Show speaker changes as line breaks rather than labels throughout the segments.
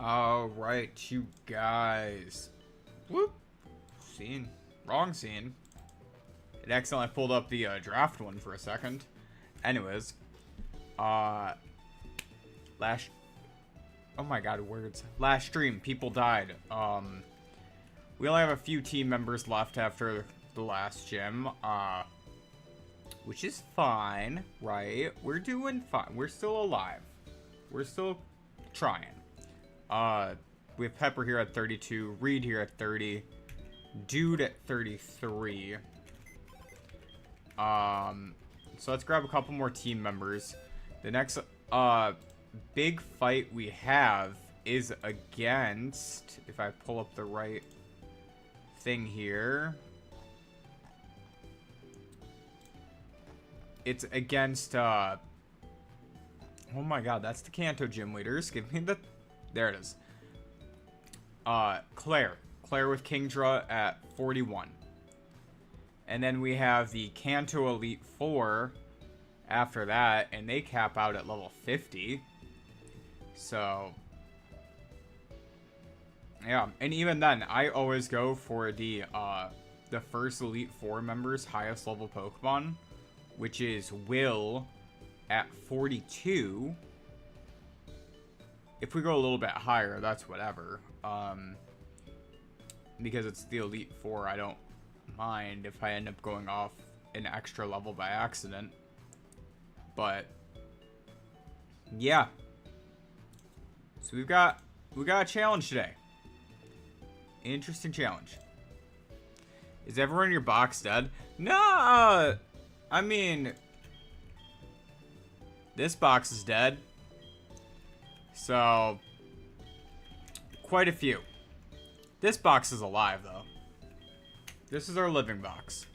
Alright, you guys. Whoop. Scene. Wrong scene. It accidentally pulled up the draft one for a second. Anyways. Last... Oh my god, words. Last stream, people died. We only have a few team members left after the last gym. Which is fine, right? We're doing fine. We're still alive. We're still trying. We have Pepper here at 32, Reed here at 30, Dude at 33. So let's grab a couple more team members. The next, big fight we have is against, if I pull up the right thing here, it's against, oh my god, that's the Kanto gym leaders. Give me the, there it is. Claire with Kingdra at 41. And then we have the Kanto Elite 4 after that, and they cap out at level 50. So, yeah, and even then, I always go for the first Elite 4 member's highest level Pokemon, which is Will at 42. If we go a little bit higher, that's whatever. Because it's the Elite 4, I don't mind if I end up going off an extra level by accident. But yeah. So we got a challenge today. Interesting challenge. Is everyone in your box dead? No, I mean, this box is dead. So, quite a few. This box is alive, though. This is our living box.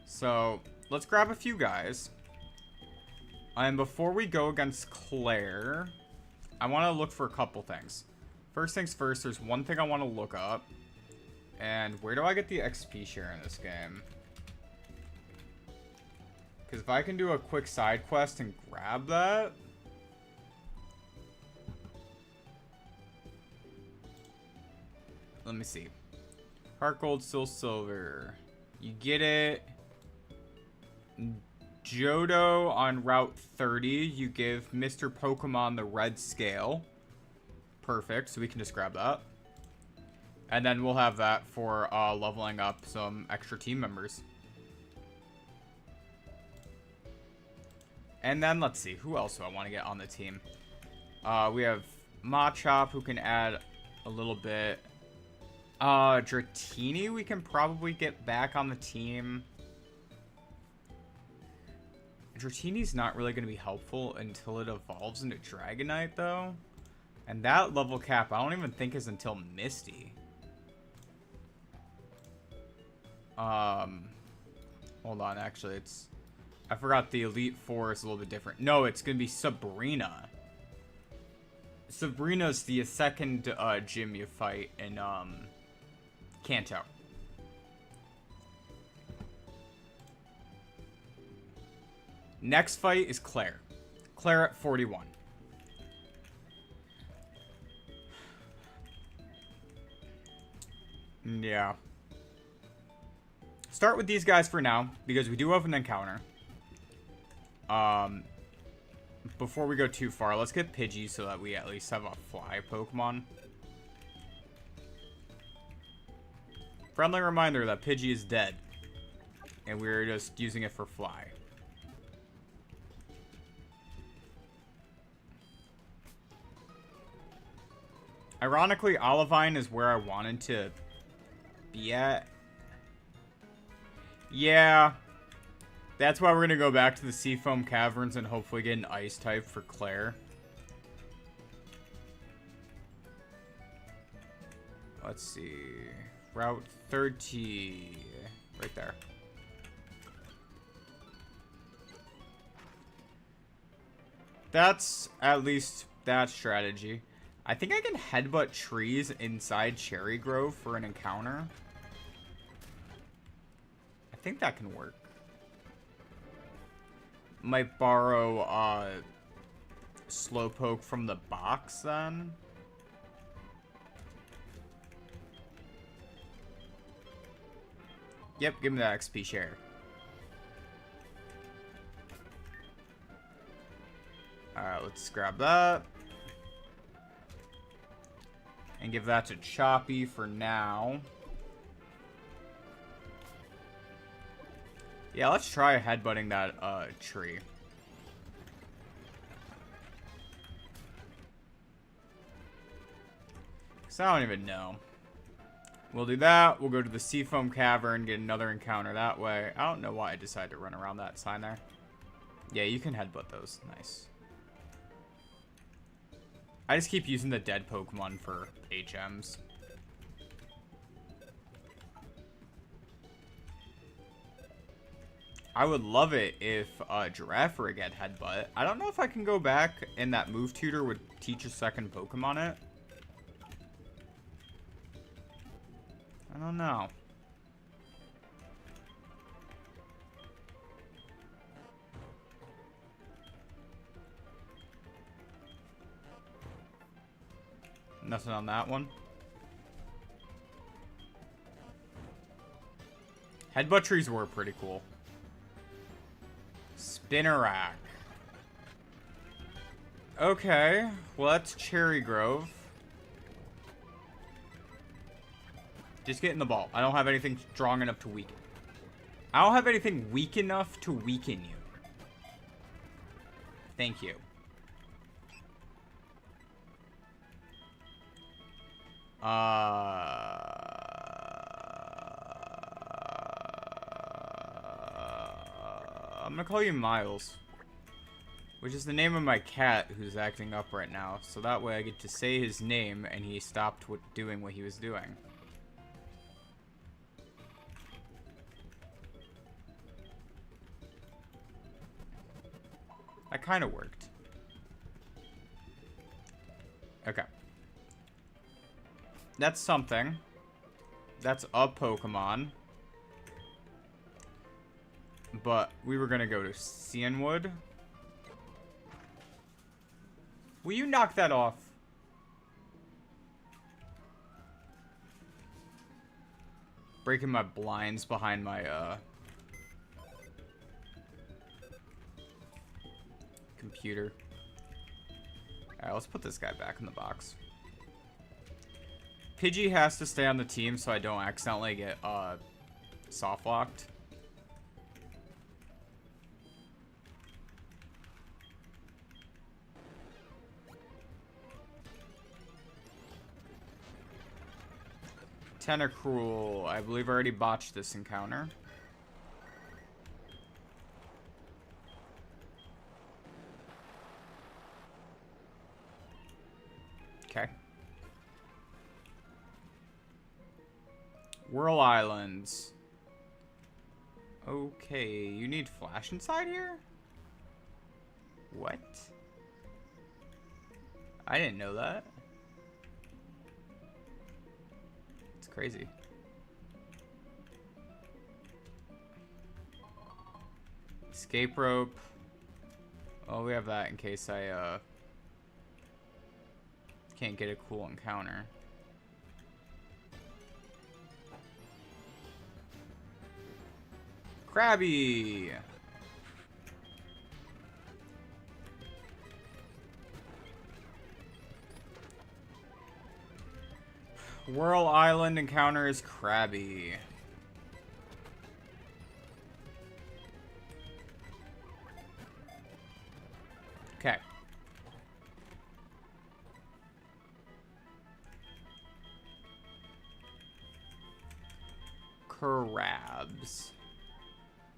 So, let's grab a few guys. And before we go against Claire, I want to look for a couple things. First things first, there's one thing I want to look up. And where do I get the XP share in this game? Because if I can do a quick side quest and grab that... Let me see. Heart Gold, Soul Silver. You get it. Johto on Route 30. You give Mr. Pokemon the red scale. Perfect. So we can just grab that. And then we'll have that for leveling up some extra team members. And then let's see. Who else do I want to get on the team? We have Machop, who can add a little bit. Dratini we can probably get back on the team. Dratini's not really going to be helpful until it evolves into Dragonite, though. And that level cap, I don't even think is until Misty. Hold on, actually, it's... I forgot the Elite Four is a little bit different. No, it's going to be Sabrina. Sabrina's the second gym you fight in, Kanto. Next fight is Claire. Claire at 41. Yeah. Start with these guys for now, because we do have an encounter. Before we go too far, let's get Pidgey so that we at least have a fly Pokemon. Friendly reminder that Pidgey is dead. And we're just using it for fly. Ironically, Olivine is where I wanted to be at. Yeah. That's why we're going to go back to the Seafoam Caverns and hopefully get an Ice type for Claire. Let's see. Route 30. Right there. That's at least that strategy. I think I can headbutt trees inside Cherry Grove for an encounter. I think that can work. Might borrow Slowpoke from the box then. Yep, give me that XP share. Alright, let's grab that. And give that to Choppy for now. Yeah, let's try headbutting that tree. Cause I don't even know. We'll do that. We'll go to the Seafoam Cavern, get another encounter that way. I don't know why I decided to run around that sign there. Yeah, you can headbutt those. Nice. I just keep using the dead Pokemon for HMs. I would love it if Girafarig had headbutt. I don't know if I can go back and that move tutor would teach a second Pokemon it. I don't know. Nothing on that one. Headbutt trees were pretty cool. Spinnerack. Okay, well that's Cherry Grove. Just get in the ball. I don't have anything strong enough to weaken. I don't have anything weak enough to weaken you. Thank you. I'm gonna call you Miles. Which is the name of my cat who's acting up right now. So that way I get to say his name and he stopped doing what he was doing. That kind of worked. Okay. That's something. That's a Pokemon. But we were gonna go to Cianwood. Will you knock that off? Breaking my blinds behind my, computer. Alright, let's put this guy back in the box. Pidgey has to stay on the team so I don't accidentally get, soft locked. Tentacruel. I believe I already botched this encounter. Okay. Whirl Islands. Okay, you need flash inside here? What? I didn't know that. It's crazy. Escape rope. Oh, we have that in case I can't get a cool encounter. Krabby! Whirl Island encounters Krabby. Okay. Crabs.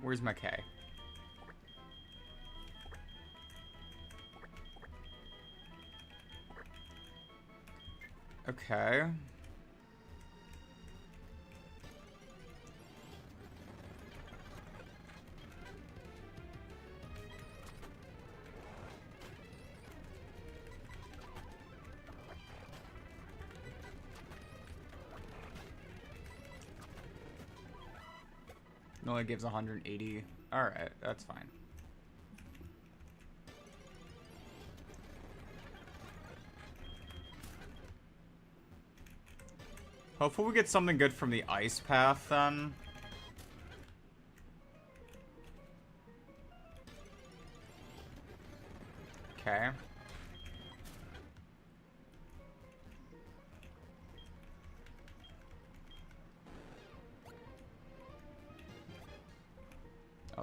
Where's my K? Okay. It only gives 180. Alright, that's fine. Hopefully we get something good from the ice path then.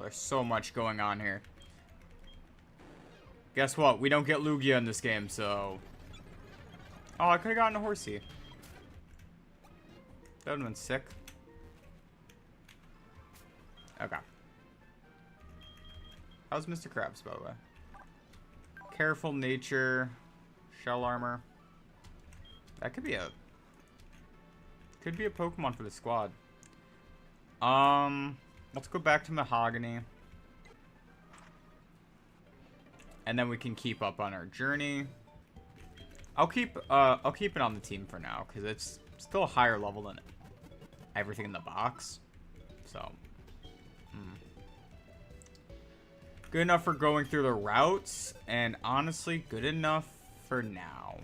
there's so much going on here. Guess what? We don't get Lugia in this game, so... Oh, I could have gotten a Horsey. That would have been sick. Okay. How's Mr. Krabs, by the way? Careful nature. Shell armor. That could be a... Could be a Pokemon for the squad. Let's go back to Mahogany. And then we can keep up on our journey. I'll keep it on the team for now, because it's still a higher level than everything in the box. So, good enough for going through the routes, and honestly, good enough for now.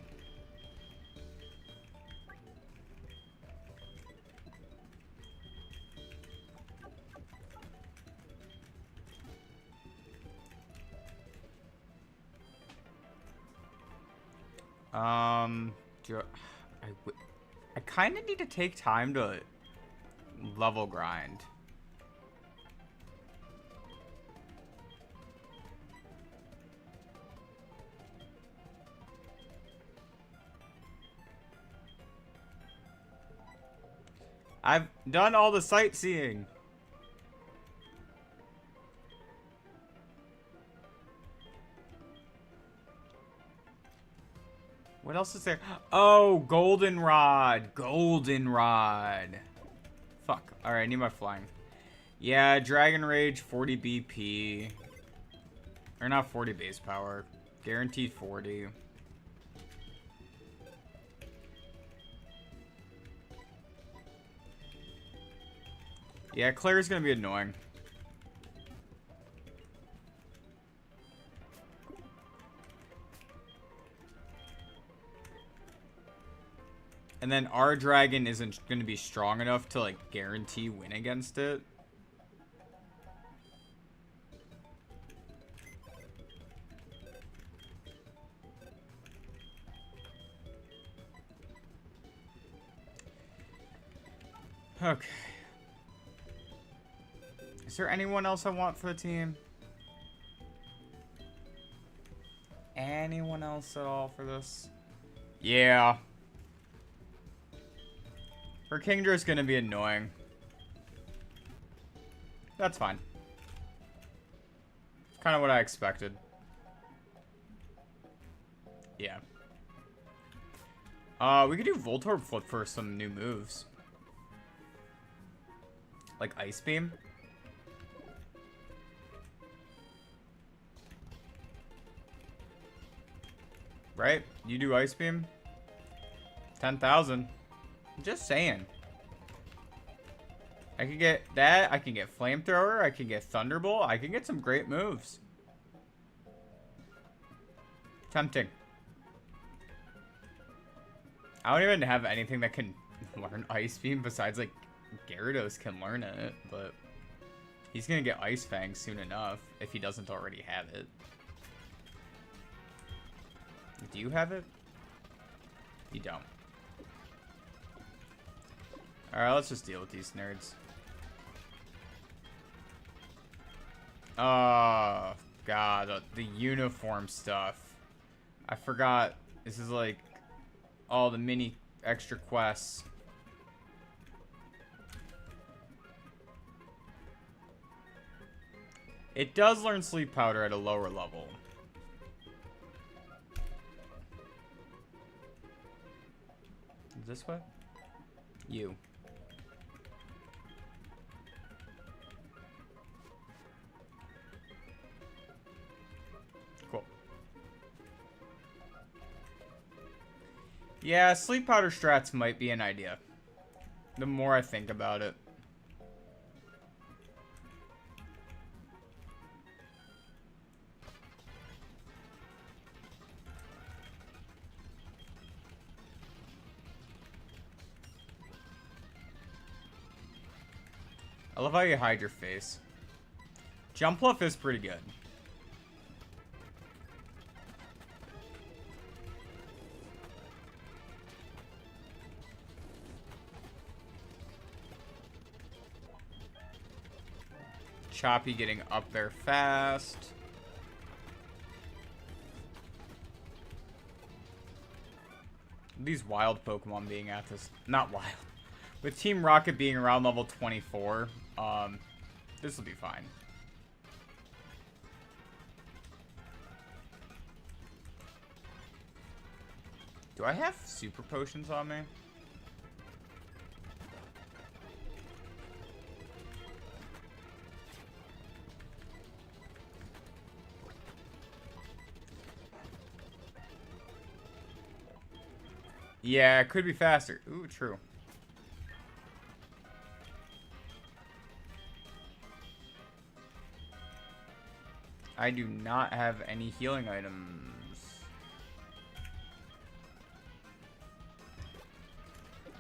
I kind of need to take time to level grind. I've done all the sightseeing. What else is there? Oh, goldenrod. Goldenrod. Fuck. Alright, I need my flying. Yeah, Dragon Rage, 40 BP. Or not 40 base power. Guaranteed 40. Yeah, Claire's gonna be annoying. And then our dragon isn't going to be strong enough to, like, guarantee win against it. Okay. Is there anyone else I want for the team? Anyone else at all for this? Yeah. Her Kingdra's gonna be annoying. That's fine. Kind of what I expected. Yeah. We could do Voltorb Flip for some new moves. Like Ice Beam. Right? You do Ice Beam? 10,000. Just saying. I can get that. I can get Flamethrower. I can get Thunderbolt. I can get some great moves. Tempting. I don't even have anything that can learn Ice Beam besides, like, Gyarados can learn it, but he's gonna get Ice Fang soon enough if he doesn't already have it. Do you have it? You don't. Alright, let's just deal with these nerds. Oh, God. The uniform stuff. I forgot. This is like all the mini extra quests. It does learn Sleep Powder at a lower level. Is this way? You. Cool. Yeah, Sleep Powder strats might be an idea. The more I think about it. I love how you hide your face. Jumpluff is pretty good. Choppy getting up there fast. These wild Pokemon being at this... Not wild. With Team Rocket being around level 24, this will be fine. Do I have super potions on me? Yeah, it could be faster. Ooh, true. I do not have any healing items.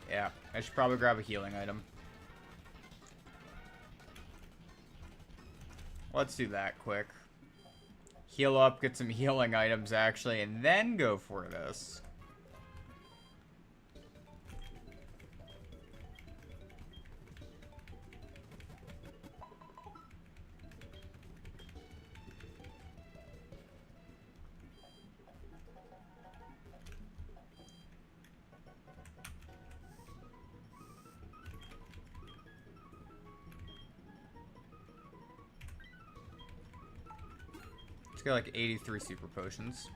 Yeah, I should probably grab a healing item. Let's do that quick. Heal up, get some healing items actually, and then go for this. Let's get like 83 super potions.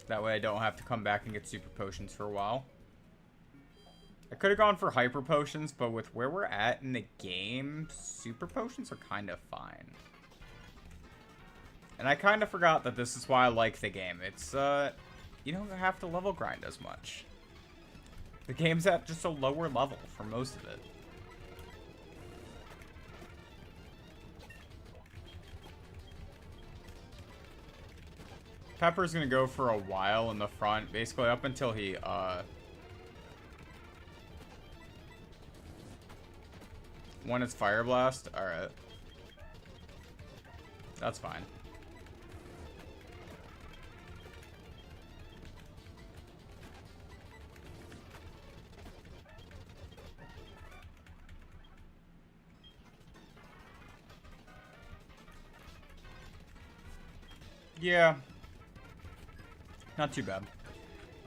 That way I don't have to come back and get super potions for a while. I could have gone for hyper potions, but with where we're at in the game, super potions are kind of fine. And I kind of forgot that this is why I like the game. It's, you don't have to level grind as much. The game's at just a lower level for most of it. Pepper's gonna go for a while in the front, basically up until he, when it's Fire Blast. Alright. That's fine. Yeah. Not too bad.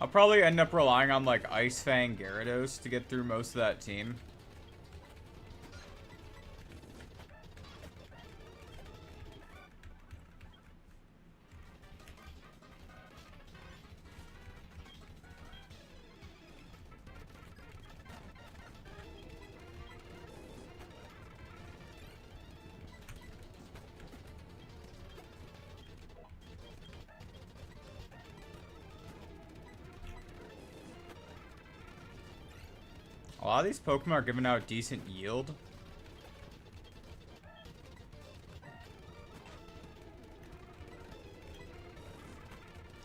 I'll probably end up relying on, like, Ice Fang Gyarados to get through most of that team. A lot of these Pokemon are giving out decent yield.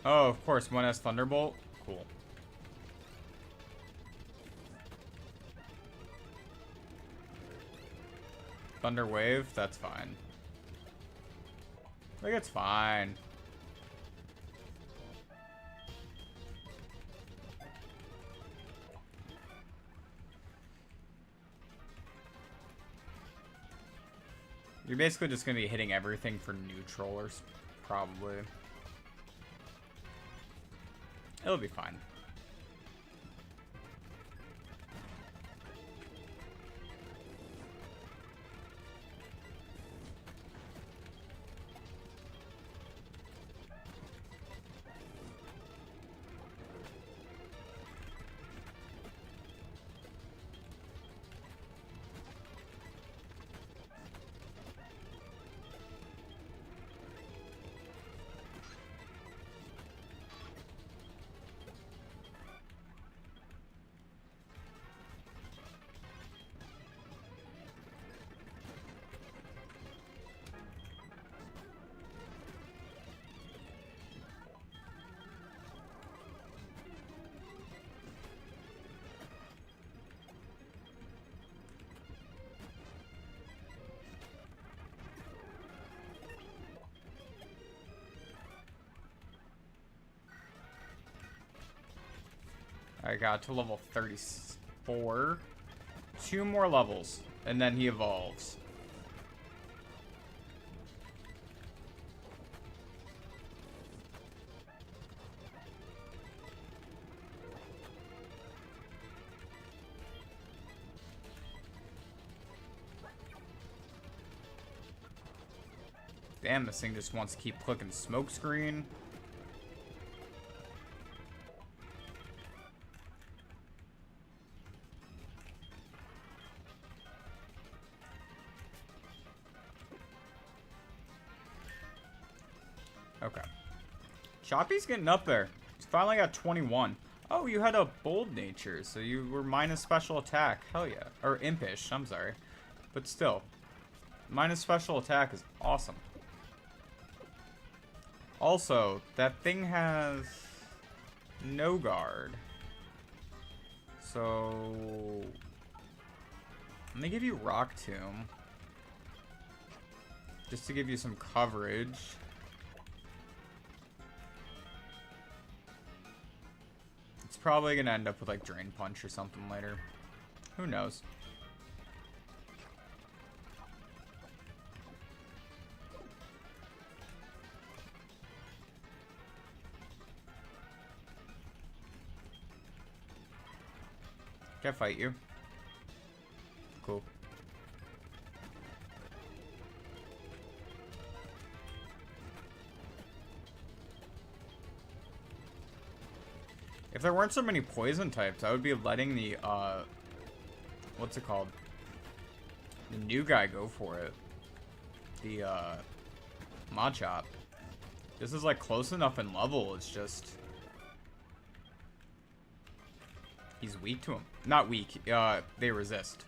Oh, of course, one has Thunderbolt. Cool. Thunder Wave, that's fine. I think it's fine. You're basically just going to be hitting everything for neutral, or probably. It'll be fine. I got to level 34. 2 more levels, and then he evolves. Damn, this thing just wants to keep clicking smoke screen. Okay. Choppy's getting up there. He's finally got 21. Oh, you had a bold nature, so you were minus special attack. Hell yeah. Or impish, I'm sorry. But still. Minus special attack is awesome. Also, that thing has no guard. So I'm gonna give you Rock Tomb. Just to give you some coverage. It's probably gonna end up with like Drain Punch or something later. Who knows? Can I fight you? Cool. If there weren't so many poison types, I would be letting the, what's it called? The new guy go for it. The, Machop. This is, like, close enough in level, it's just... He's weak to him. Not weak, they resist.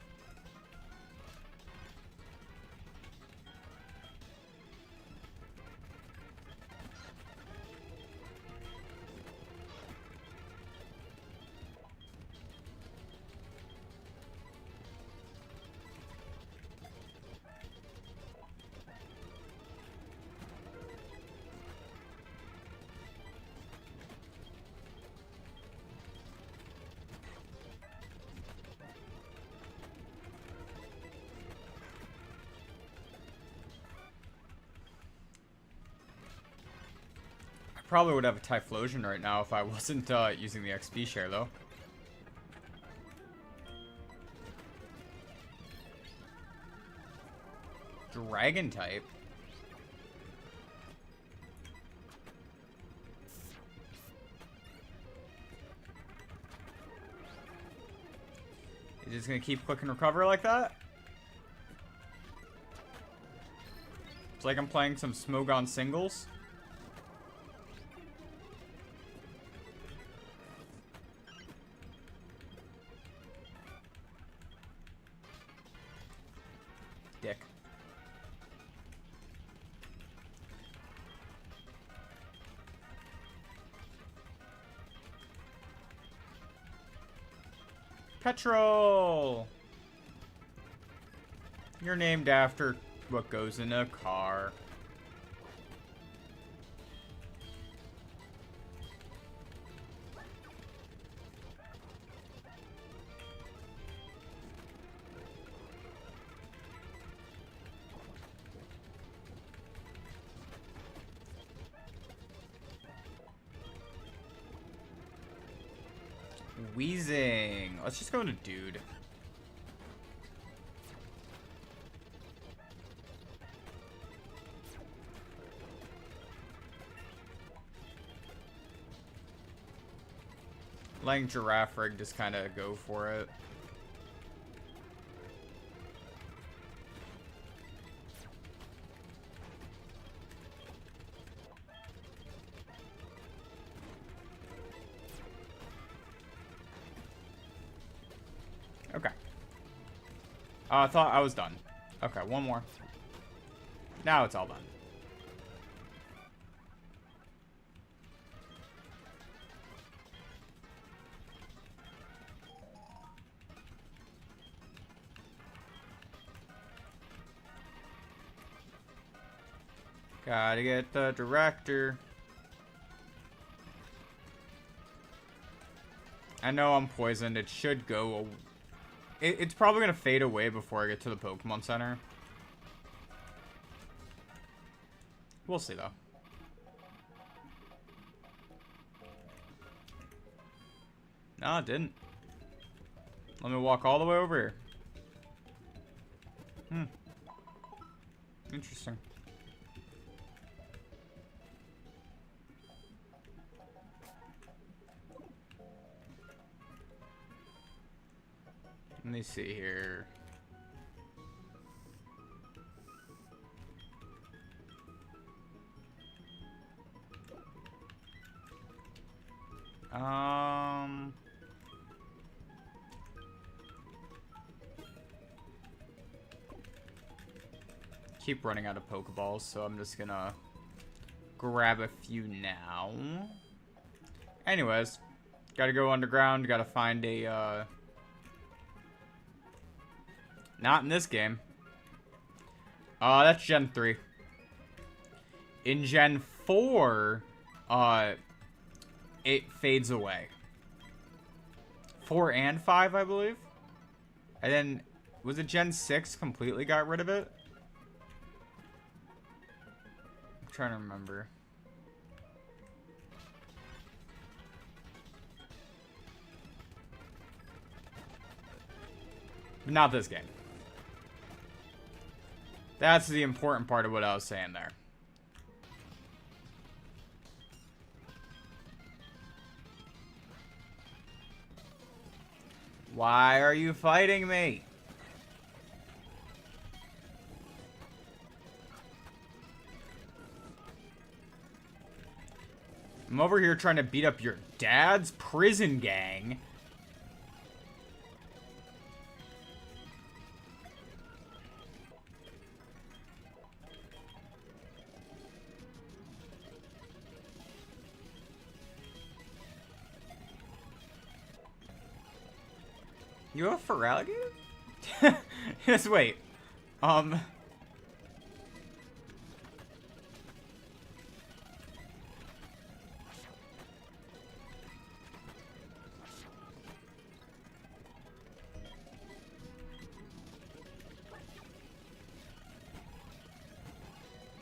Probably would have a Typhlosion right now if I wasn't using the XP share, though. Dragon type. You're just gonna keep click and recover like that? It's like I'm playing some Smogon singles. Dick. Petrol! You're named after what goes in a car. Wheezing. Let's just go into Dude. Letting Giraffe Rig just kind of go for it. Okay. I thought I was done. Okay, one more. Now it's all done. Gotta get the director. I know I'm poisoned. It should go. It's probably gonna fade away before I get to the Pokemon Center. We'll see though. No, it didn't. Let me walk all the way over here. Interesting. Let me see here. Keep running out of Pokeballs, so I'm just gonna grab a few now. Anyways, gotta go underground, gotta find a, not in this game. That's Gen 3. In Gen 4, it fades away. 4 and 5, I believe. And then, was it Gen 6 completely got rid of it? I'm trying to remember. But not this game. That's the important part of what I was saying there. Why are you fighting me? I'm over here trying to beat up your dad's prison gang. You have for alligator? Just wait.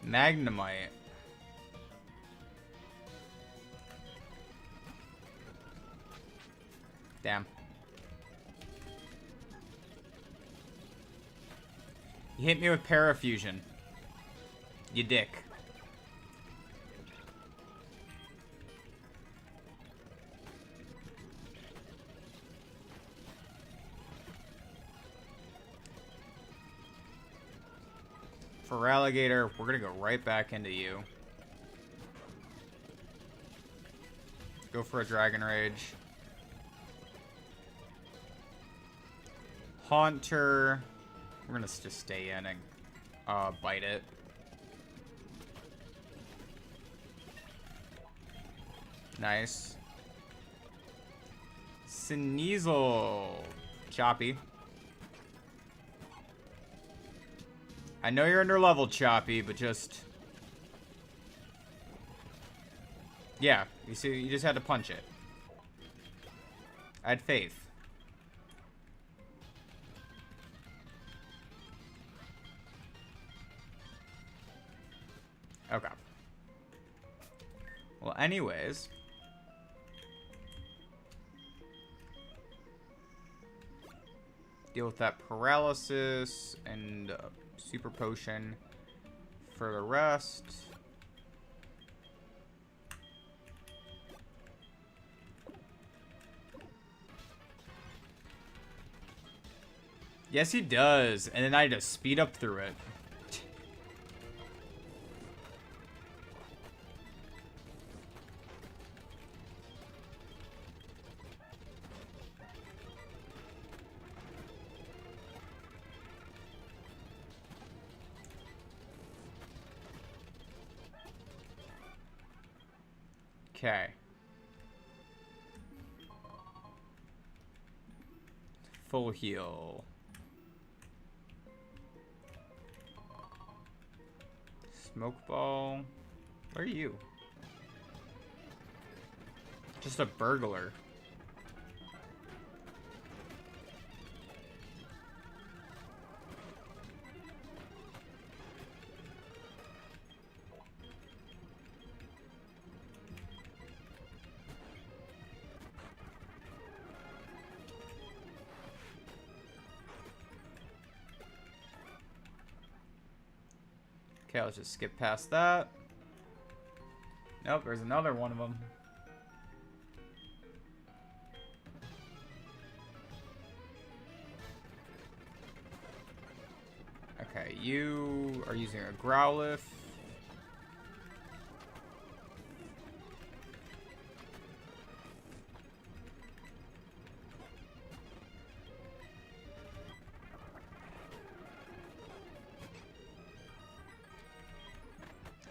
Magnemite. Damn. You hit me with Parafusion. You dick. For alligator, we're gonna go right back into you. Go for a Dragon Rage. Haunter. We're gonna just stay in and bite it. Nice. Sneasel. Choppy. I know you're under level, Choppy, but just... Yeah, you see, you just had to punch it. I had faith. Okay. Well, anyways. Deal with that paralysis and super potion for the rest. Yes, he does. And then I just speed up through it. Okay. Full heal. Smoke ball. Where are you? Just a burglar. Okay, let's just skip past that. Nope, there's another one of them. you are using a Growlithe.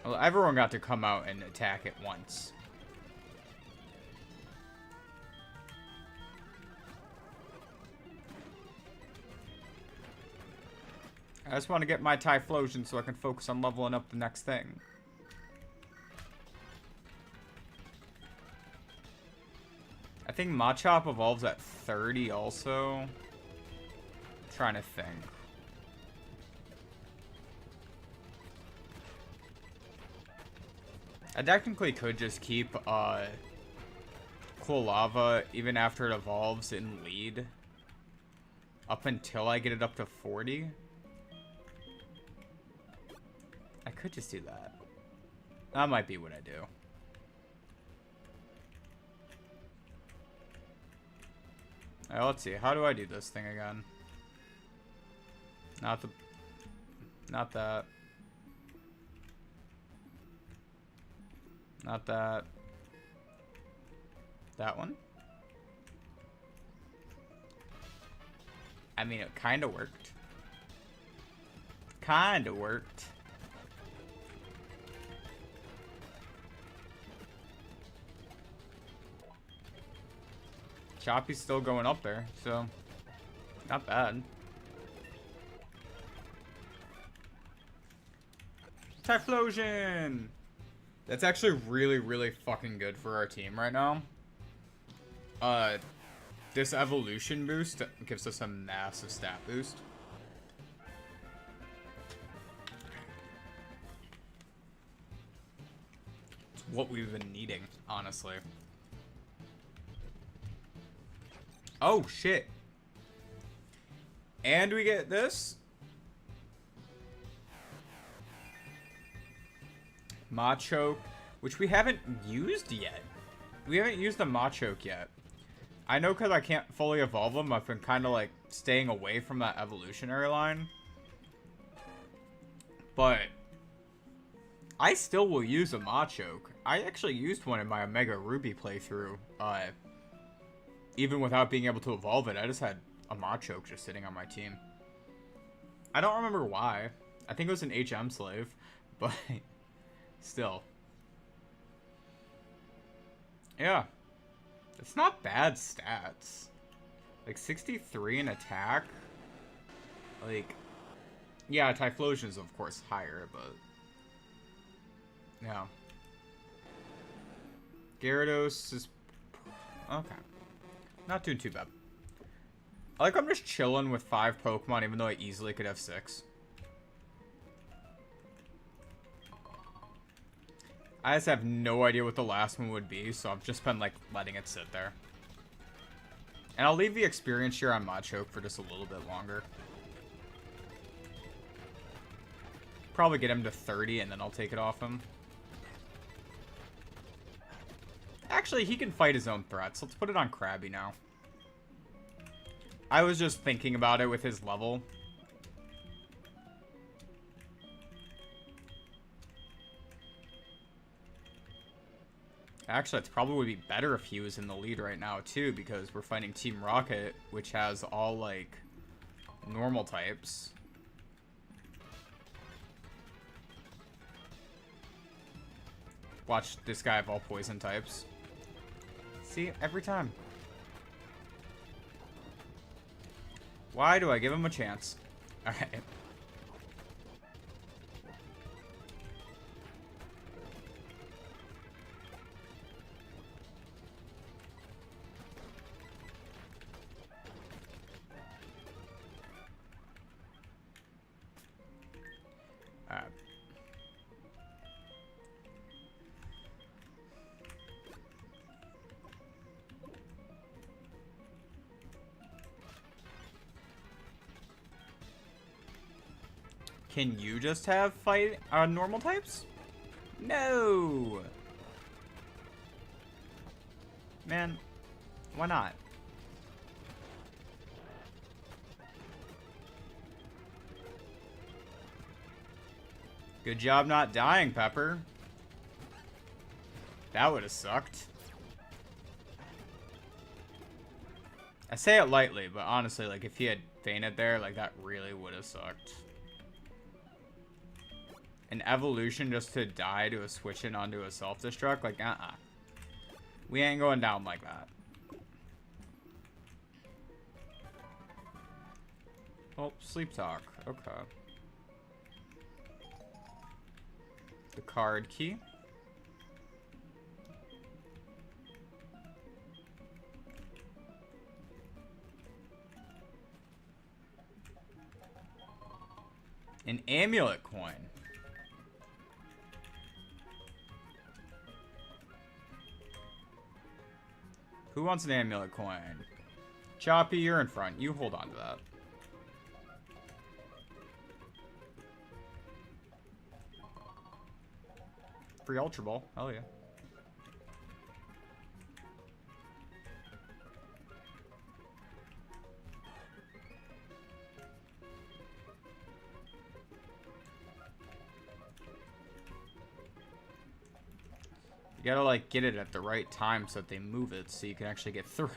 Well, everyone got to come out and attack at once. I just want to get my Typhlosion so I can focus on leveling up the next thing. I think Machop evolves at 30 also. I'm trying to think. I technically could just keep Cool Lava even after it evolves in lead up until I get it up to 40. I could just do that. That might be what I do. Alright, let's see. How do I do this thing again? Not that. Not that. That one? I mean, it kind of worked. Kind of worked. Choppy's still going up there, so not bad. Typhlosion! That's actually really, really fucking good for our team right now. This evolution boost gives us a massive stat boost. It's what we've been needing, honestly. Oh, shit. And we get this. Machoke, which we haven't used yet. We haven't used the Machoke yet. I know because I can't fully evolve them. I've been kind of like staying away from that evolutionary line. But I still will use a Machoke. I actually used one in my Omega Ruby playthrough. Even without being able to evolve it, I just had a Machoke just sitting on my team. I don't remember why. I think it was an HM slave, but still. Yeah. It's not bad stats. Like 63 in attack. Like, yeah, Typhlosion is of course higher, but yeah. Gyarados is okay. Not doing too bad. I like I'm just chilling with 5 Pokemon, even though I easily could have 6. I just have no idea what the last one would be, so I've just been like letting it sit there. And I'll leave the experience share on Machoke for just a little bit longer. Probably get him to 30 and then I'll take it off him. Actually, he can fight his own threats. Let's put it on Krabby now. I was just thinking about it with his level. Actually, it's probably would be better if he was in the lead right now, too, because we're fighting Team Rocket, which has all, like, normal types. Watch this guy have all poison types. See, every time. Why do I give him a chance? Alright. Can you just have fight normal types? No. Man, why not? Good job not dying, Pepper. That would have sucked. I say it lightly, but honestly, like, if he had fainted there, like, that really would have sucked. An evolution just to die to a switch in onto a self-destruct? Like, we ain't going down like that. Oh, sleep talk. Okay. The card key. An amulet coin. Who wants an amulet coin? Choppy, you're in front. You hold on to that. Free Ultra Ball. Hell yeah. You gotta, like, get it at the right time so that they move it so you can actually get through.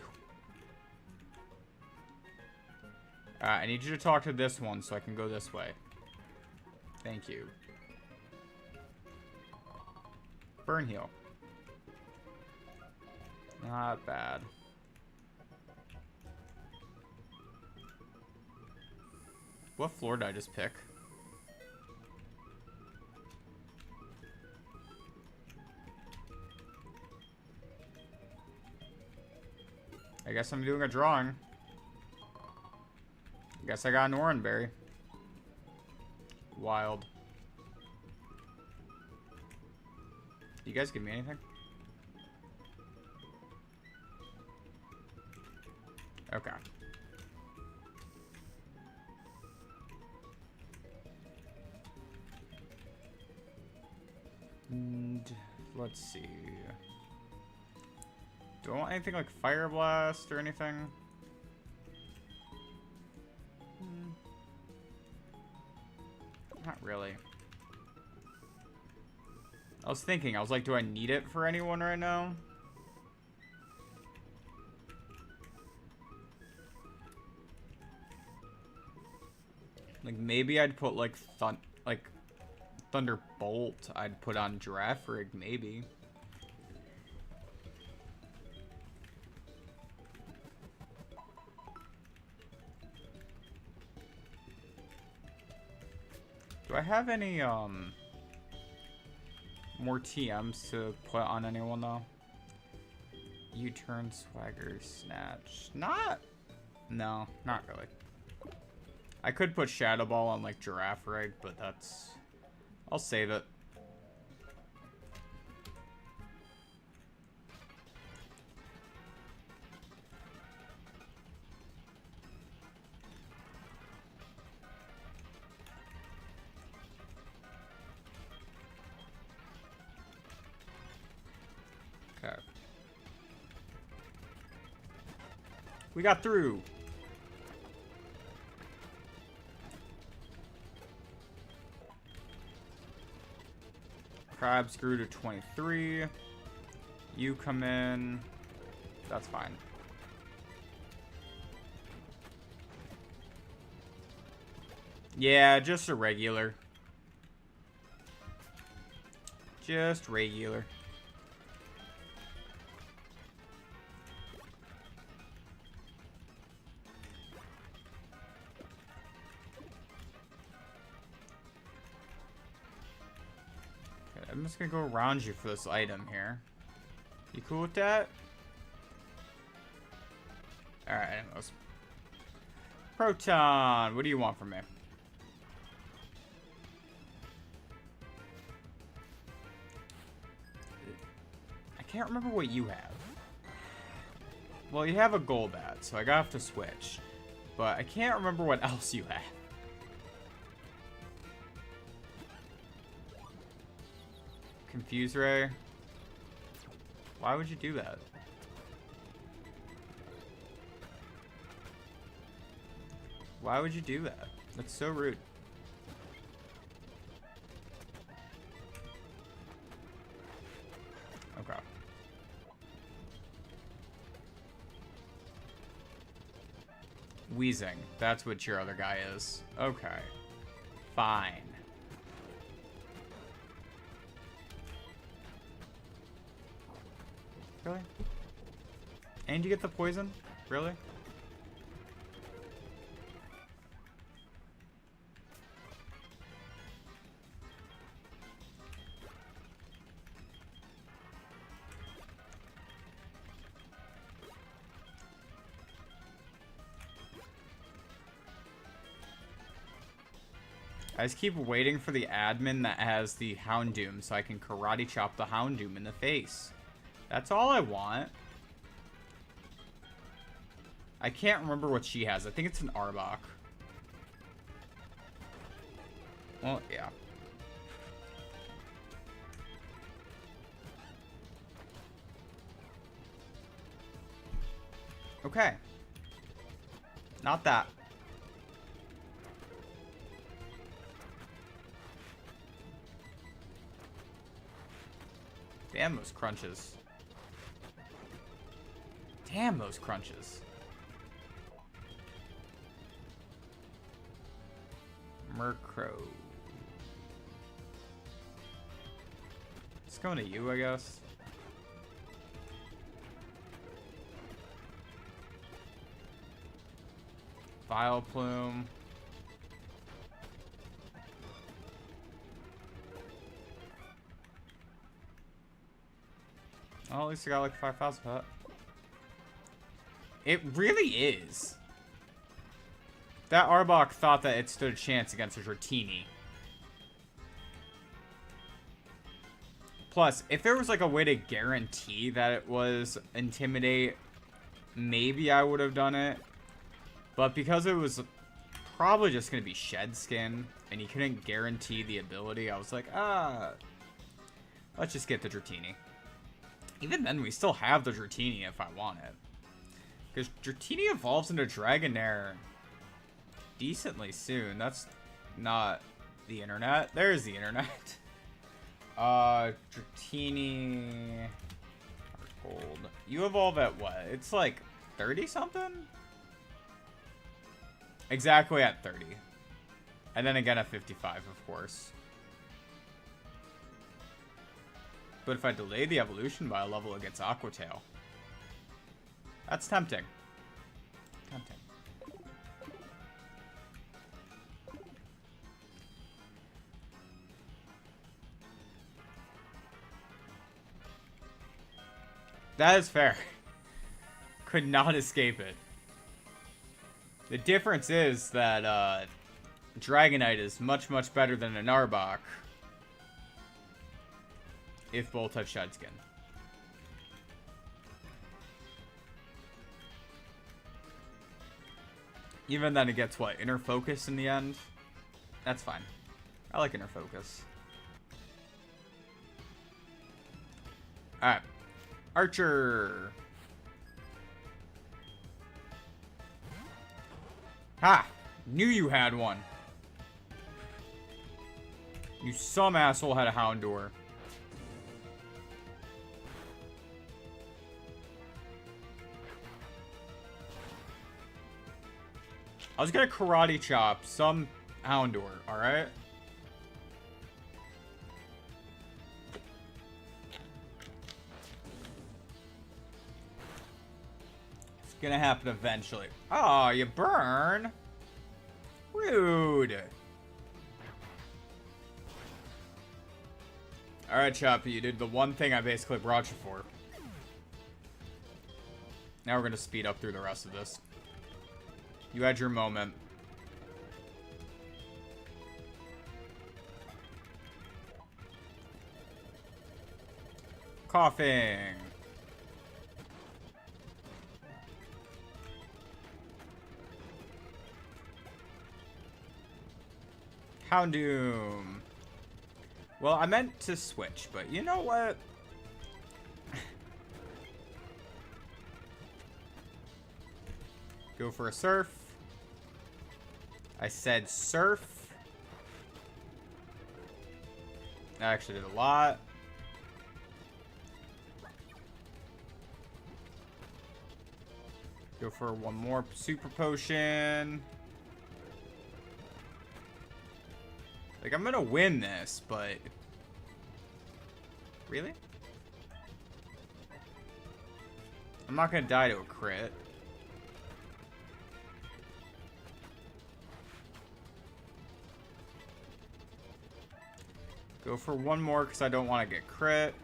Alright, I need you to talk to this one so I can go this way. Thank you. Burn heal. Not bad. What floor did I just pick? I guess I'm doing a drawing. I guess I got an oranberry. Wild. You guys give me anything? Okay. And let's see. Do I want anything like Fire Blast or anything? Not really. I was thinking, I was like, do I need it for anyone right now? Like, maybe I'd put like Thunderbolt. I'd put on Giraffe Rig, maybe. Do I have any more TMs to put on anyone though? U-turn, swagger, snatch. No, not really. I could put Shadow Ball on like Giraffe Rig, but I'll save it. Okay. We got through. Crabs grew to 23. You come in. That's fine. Yeah, just a regular. Just regular. I'm just gonna go around you for this item here. You cool with that? Alright, anyways. Proton, what do you want from me? I can't remember what you have. Well, you have a Golbat, so I gotta have to switch. But I can't remember what else you have. Confuse Ray. Why would you do that? Why would you do that? That's so rude. Wheezing. That's what your other guy is. Okay. Fine. Really? And you get the poison? Really? I just keep waiting for the admin that has the Houndoom so I can karate chop the Houndoom in the face. That's all I want. I can't remember what she has. I think it's an Arbok. Well, yeah. Okay. Not that. Damn those crunches. Damn those crunches. Murkrow. It's going to you, I guess. Vileplume. Well, at least I got like 5,000 for that. It really is. That Arbok thought that it stood a chance against a Dratini. Plus, if there was like a way to guarantee that it was Intimidate, maybe I would have done it. But because it was probably just going to be Shed Skin, and you couldn't guarantee the ability, I was like, let's just get the Dratini. Even then, we still have the Dratini if I want it. Because Dratini evolves into Dragonair decently soon. That's not the internet. There's the internet. Dratini... Gold. You evolve at what? It's like 30 something? Exactly at 30. And then again at 55, of course. But if I delay the evolution by a level, it gets Aqua Tail. That's tempting. Tempting. That is fair. Could not escape it. The difference is that Dragonite is much, much better than an Arbok. If both have Shed Skin. Even then it gets what? Inner Focus in the end? That's fine. I like Inner Focus. Alright. Archer. Ha! Knew you had one. You some asshole had a Houndour. I was gonna karate chop some Houndour, alright? It's gonna happen eventually. Oh, you burn? Rude. Alright, Choppy, you did the one thing I basically brought you for. Now we're gonna speed up through the rest of this. You had your moment. Coughing. Houndoom. Well, I meant to switch, but you know what? Go for a Surf. I said Surf. That actually did a lot. Go for one more super potion. Like, I'm gonna win this, but... Really? I'm not gonna die to a crit. Go for one more because I don't want to get crit.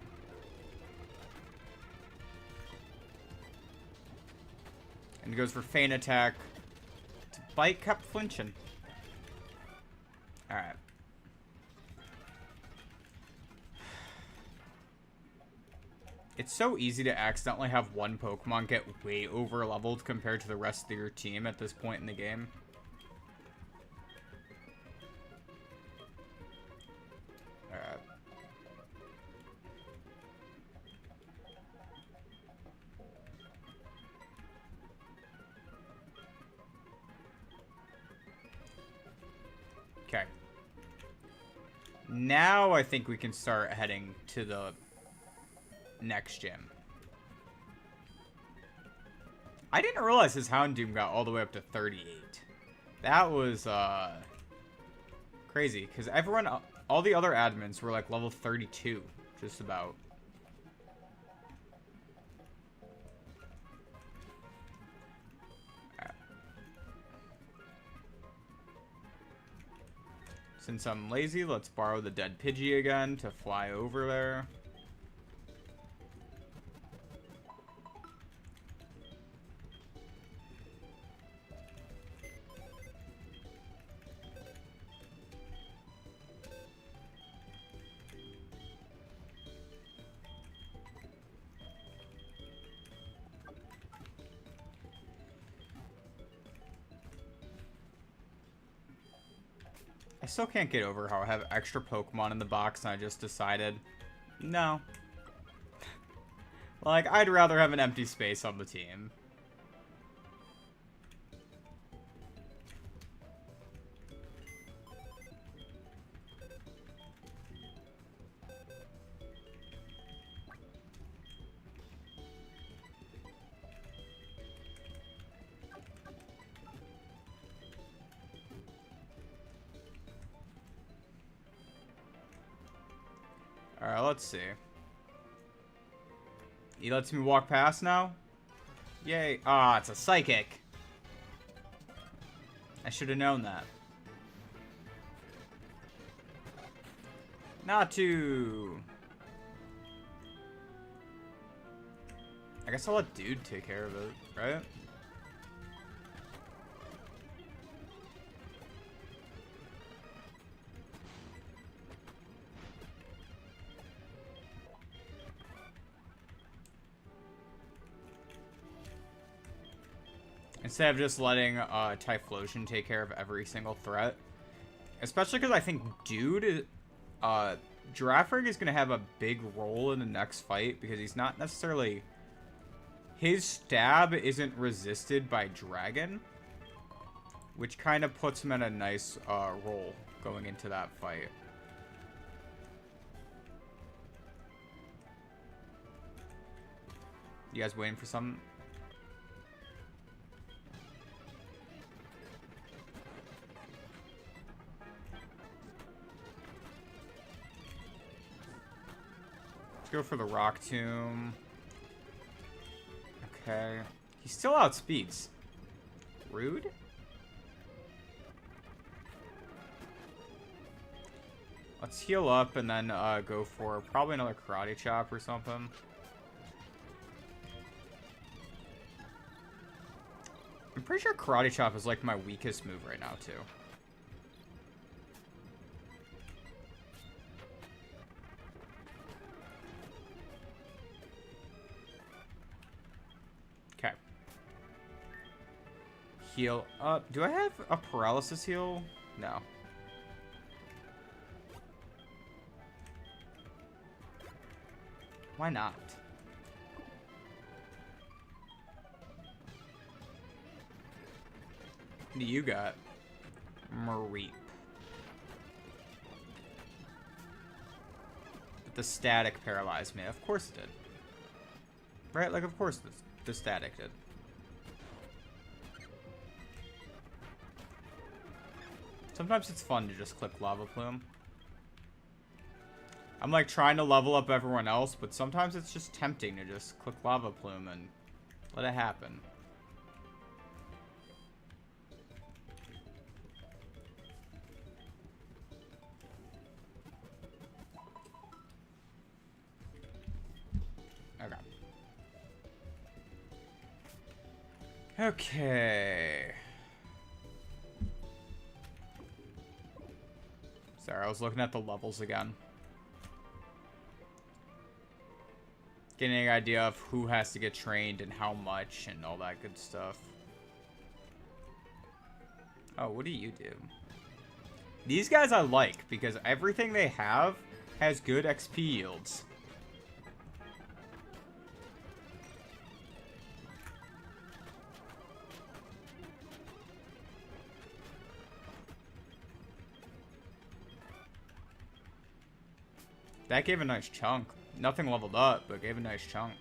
And goes for feint attack. Bite kept flinching. Alright. It's so easy to accidentally have one Pokemon get way over leveled compared to the rest of your team at this point in the game. Alright. Okay. Now I think we can start heading to the next gym. I didn't realize his Houndoom got all the way up to 38. That was crazy, because everyone, all the other admins were like level 32, just about. Since I'm lazy, let's borrow the dead Pidgey again to fly over there. I still can't get over how I have extra Pokemon in the box and I just decided, no. Like, I'd rather have an empty space on the team. Alright, let's see. He lets me walk past now? Yay. Ah, it's a psychic. I should have known that. Not to. I guess I'll let Dude take care of it, right? Instead of just letting Typhlosion take care of every single threat. Especially because I think Dude, Giraffrig is going to have a big role in the next fight because he's not necessarily... His stab isn't resisted by Dragon, which kind of puts him in a nice role going into that fight. You guys waiting for something? Go for the Rock Tomb. Okay. He still outspeeds. Rude? Let's heal up and then go for probably another Karate Chop or something. I'm pretty sure Karate Chop is like my weakest move right now too. Okay. Heal up. Do I have a paralysis heal? No. Why not? What do you got? Mareep. But the static paralyzed me. Of course it did. Right? Like, of course the static did. Sometimes it's fun to just click Lava Plume. I'm like trying to level up everyone else, but sometimes it's just tempting to just click Lava Plume and let it happen. Okay. Okay. Sorry, I was looking at the levels again. Getting an idea of who has to get trained and how much and all that good stuff. Oh, what do you do? These guys I like because everything they have has good XP yields. That gave a nice chunk. Nothing leveled up, but gave a nice chunk.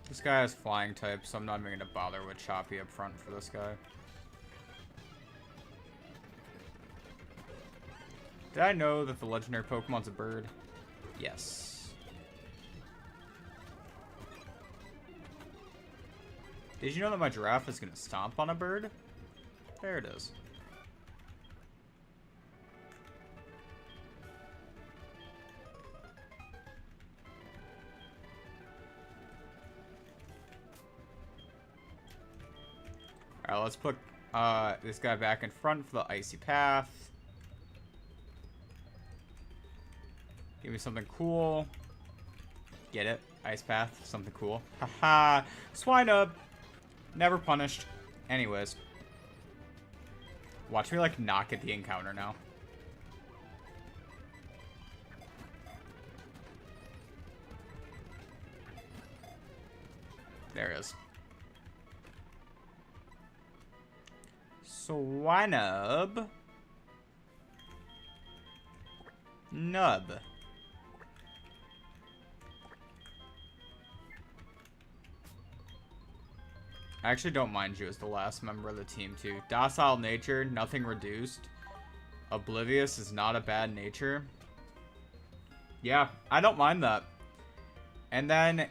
This guy has flying type, so I'm not even going to bother with Choppy up front for this guy. Did I know that the legendary Pokemon's a bird? Yes. Did you know that my giraffe is going to stomp on a bird? There it is. Alright, let's put this guy back in front for the icy path. Give me something cool. Get it? Ice path, something cool. Haha! Swinub! Never punished. Anyways. Watch me, like, not get the encounter now. There it is. Swinub. Nub. I actually don't mind you as the last member of the team, too. Docile nature, nothing reduced. Oblivious is not a bad nature. Yeah, I don't mind that. And then,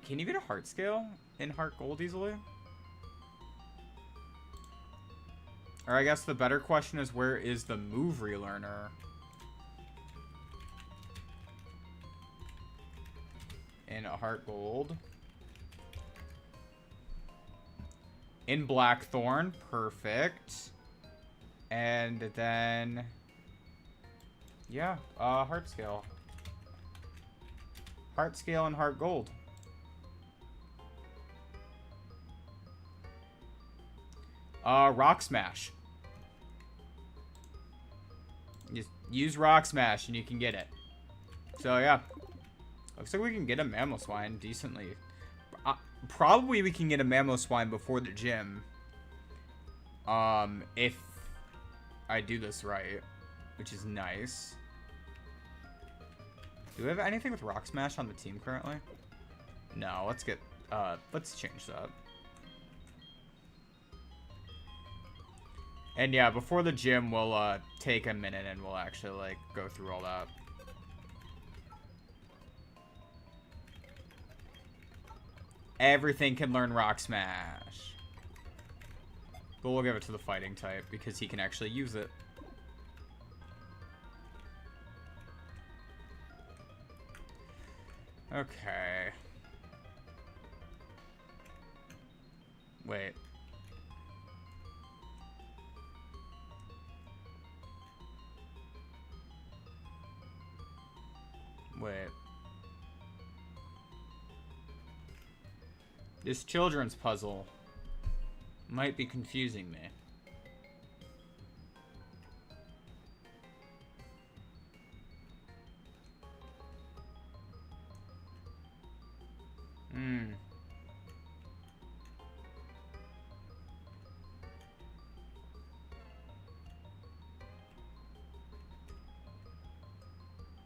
can you get a heart scale in Heart Gold easily? Or I guess the better question is, where is the move relearner? In a Heart Gold. In Blackthorn, perfect. And then, yeah, Heart Scale. Heart Scale and Heart Gold. Rock Smash. Just use Rock Smash and you can get it. So, yeah. Looks like we can get a Mamoswine decently. Probably we can get a Mamoswine before the gym. If I do this right. Which is nice. Do we have anything with Rock Smash on the team currently? No, let's change that. And yeah, before the gym, we'll take a minute and we'll actually, like, go through all that. Everything can learn Rock Smash. But we'll give it to the fighting type because he can actually use it. Okay. Wait. Wait. This children's puzzle might be confusing me.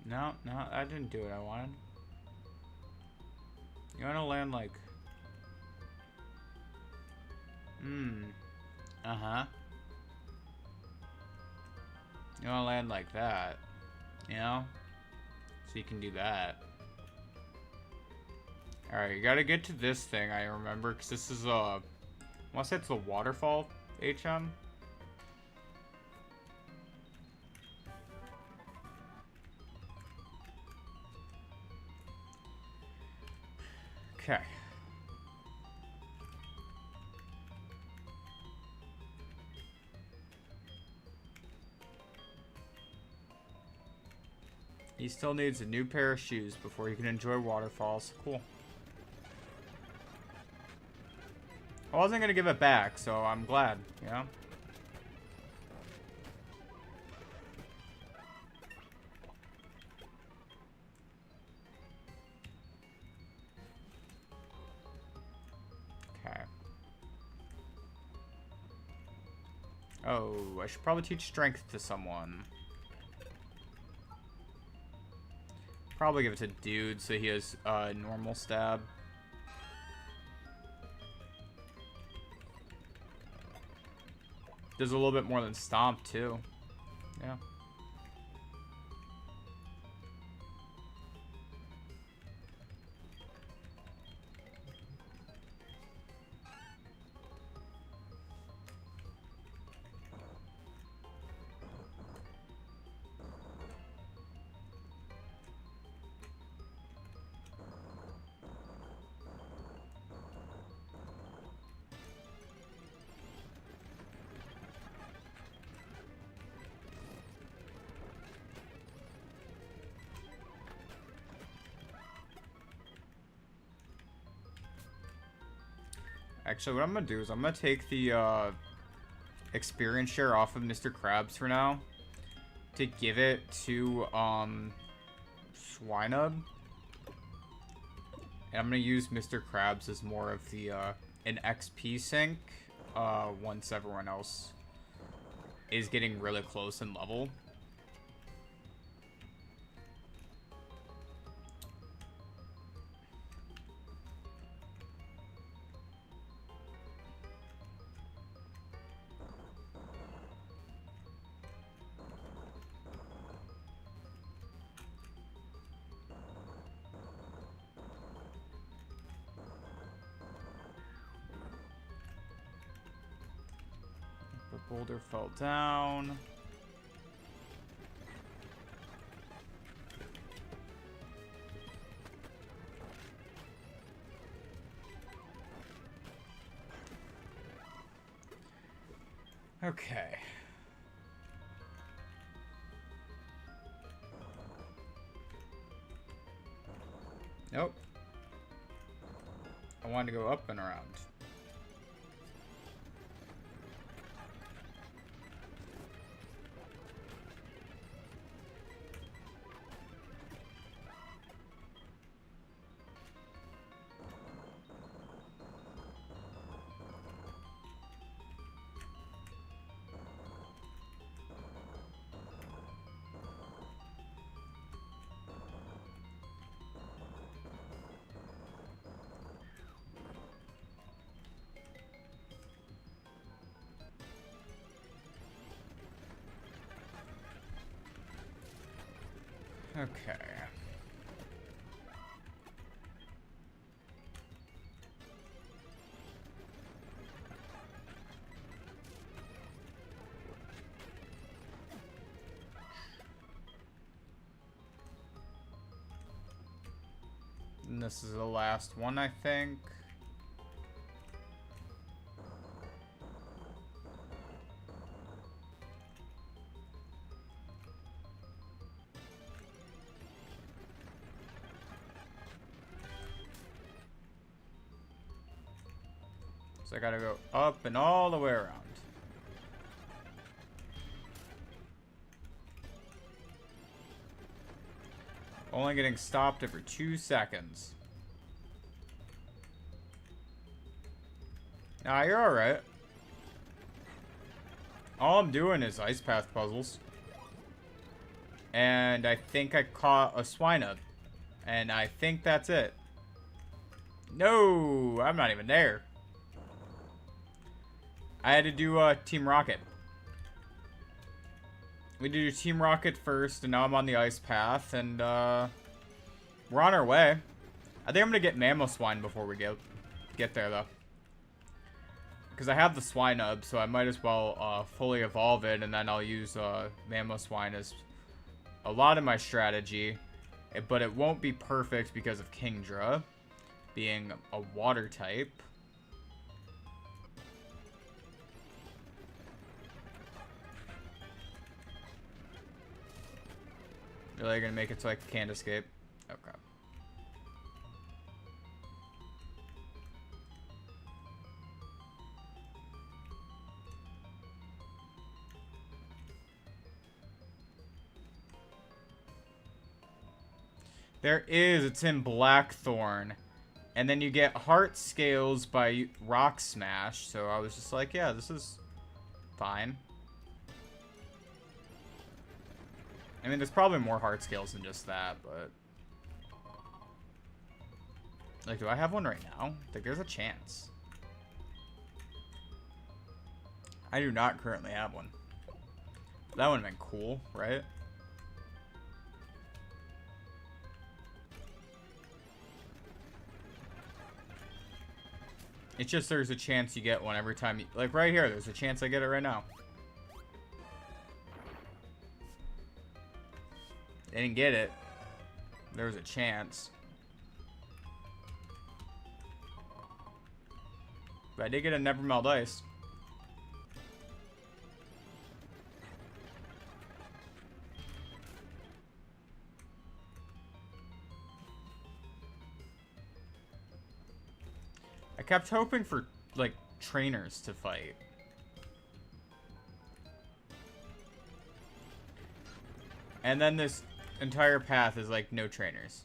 No, no, I didn't do what I wanted. You wanna land like... Uh-huh. You wanna land like that. You know? So you can do that. Alright, you gotta get to this thing, I remember, because this is, I wanna say it's the waterfall, HM? Okay. He still needs a new pair of shoes before he can enjoy waterfalls. Cool. I wasn't gonna give it back, so I'm glad, you know? Okay. Oh, I should probably teach strength to someone. Probably give it to dude so he has normal stab. Does a little bit more than stomp too. Yeah. Actually, what I'm gonna do is I'm gonna take the experience share off of Mr. Krabs for now to give it to Swinub. And I'm gonna use Mr. Krabs as more of the an XP sink once everyone else is getting really close in level. The boulder fell down. Okay. Nope. I wanted to go up and around. Okay. And this is the last one, I think. So I gotta go up and all the way around. Only getting stopped every 2 seconds. Nah, you're alright. All I'm doing is ice path puzzles. And I think I caught a swine up. And I think that's it. No, I'm not even there. I had to do Team Rocket. We did Team Rocket first, and now I'm on the ice path, and we're on our way. I think I'm gonna get Mammo Swine before we get there, though. Because I have the Swine Up, so I might as well fully evolve it, and then I'll use Mammo Swine as a lot of my strategy. But it won't be perfect because of Kingdra being a water type. Really gonna make it so I can't escape? Okay. There is. It's in Blackthorn. And then you get Heart Scales by Rock Smash. So I was just like, yeah, this is fine. I mean, there's probably more Heart Scales than just that, but... Like, do I have one right now? Like, there's a chance. I do not currently have one. That would have been cool, right? It's just there's a chance you get one every time you... Like, right here, there's a chance I get it right now. I didn't get it. There was a chance. But I did get a Never Melt Ice. I kept hoping for, like, trainers to fight. And then this entire path is, like, no trainers.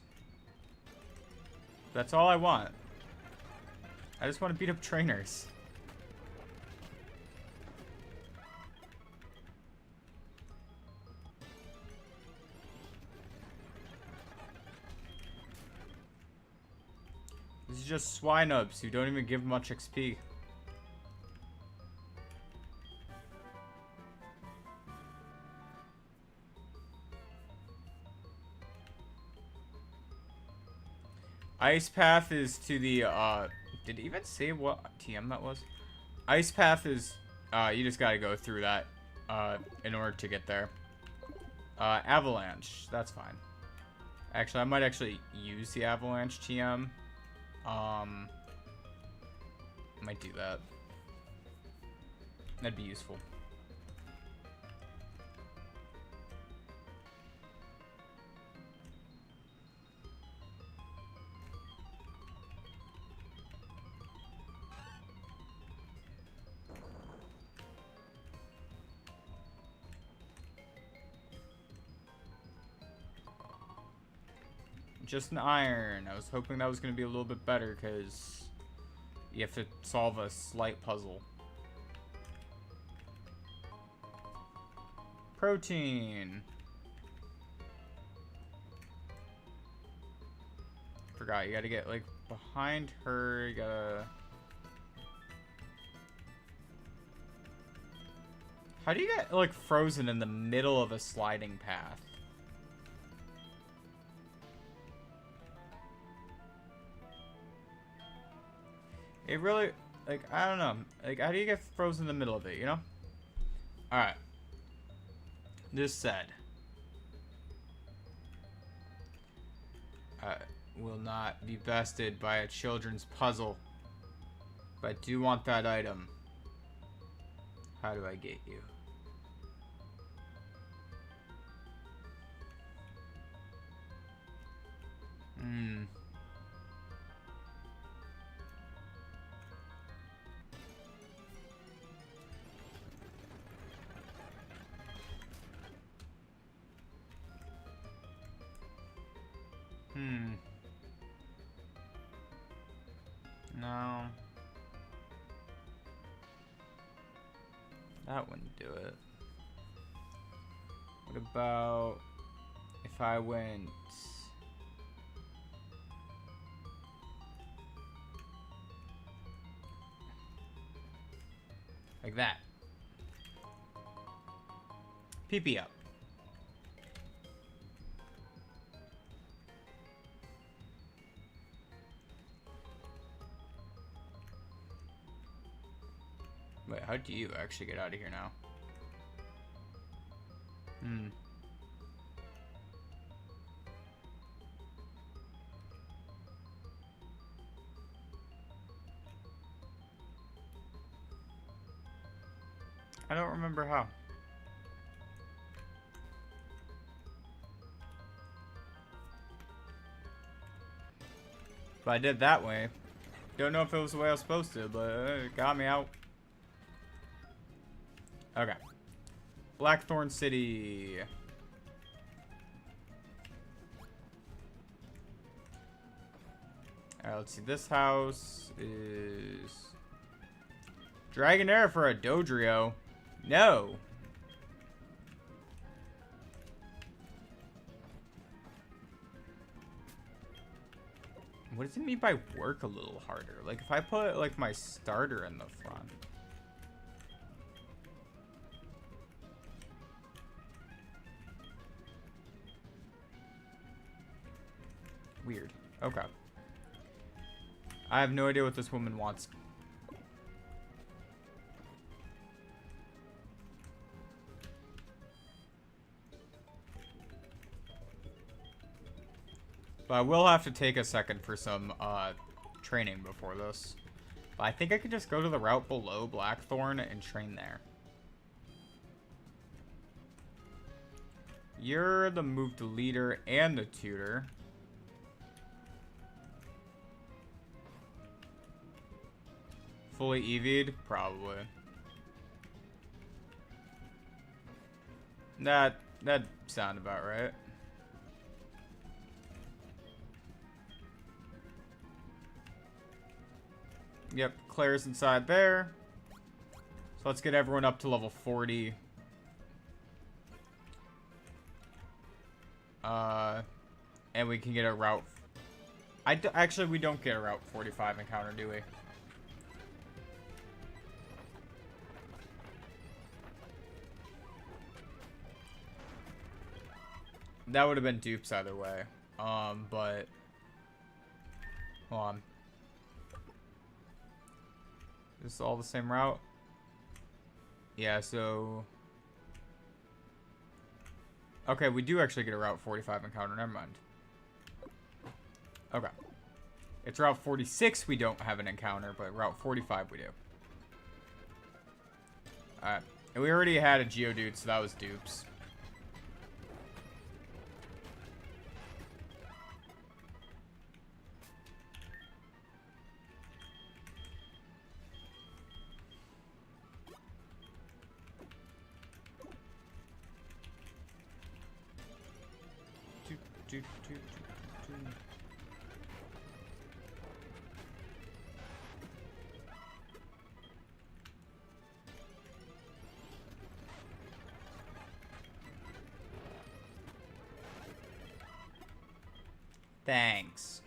That's all I want. I just want to beat up trainers. This is just swine-ups who don't even give much XP. Ice Path is to the, did it even say what TM that was? Ice Path is, you just gotta go through that, in order to get there. Avalanche, that's fine. Actually, I might actually use the Avalanche TM. I might do that. That'd be useful. Just an iron. I was hoping that was going to be a little bit better because you have to solve a slight puzzle. Protein. Forgot, you gotta get, like, behind her, you gotta... How do you get, like, frozen in the middle of a sliding path? It really, like, I don't know. Like, how do you get frozen in the middle of it, you know? Alright. This said. Will not be bested by a children's puzzle. But I do want that item. How do I get you? No. That wouldn't do it. What about If I went... like that. PP up. Wait, how do you actually get out of here now? I don't remember how. But I did that way. Don't know if it was the way I was supposed to, but it got me out. Okay. Blackthorn City. Alright, let's see. This house is... Dragonair for a Dodrio. No. What does it mean by work a little harder? Like, if I put, like, my starter in the front. Weird. Okay. I have no idea what this woman wants. But I will have to take a second for some training before this. But I think I could just go to the route below Blackthorn and train there. You're the moved leader and the tutor. Fully EV'd? Probably. That sound about right. Yep, Claire's inside there. So let's get everyone up to level 40. And we can get a route. Actually, we don't get a route 45 encounter, do we? That would have been dupes either way. But hold on. This is all the same route? Yeah, so... okay, we do actually get a Route 45 encounter. Never mind. Okay. It's Route 46 we don't have an encounter, but Route 45 we do. Alright. And we already had a Geodude, so that was dupes. Thanks.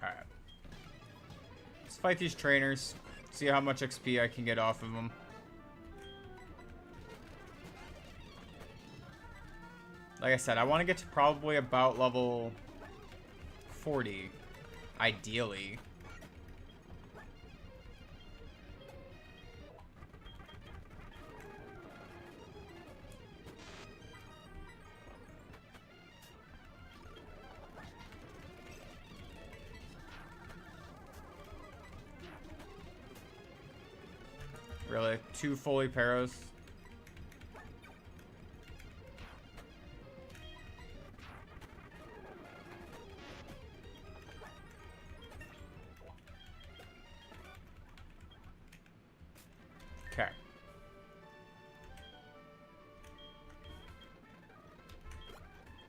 Alright. Let's fight these trainers. See how much XP I can get off of them. Like I said, I want to get to probably about level 40. Ideally. Really? 2 fully paros? Okay.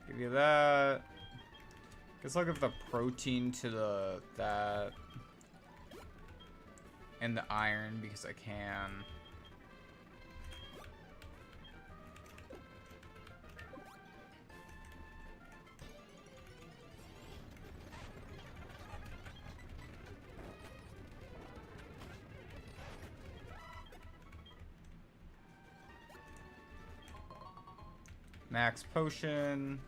Give you that. Guess I'll give the protein to that and the iron because I can. Max potion.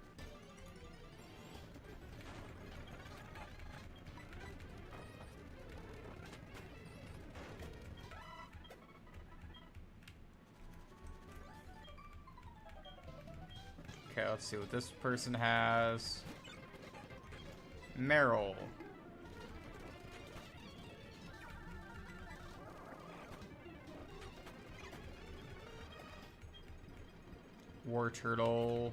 Okay, let's see what this person has. Meryl. War Turtle.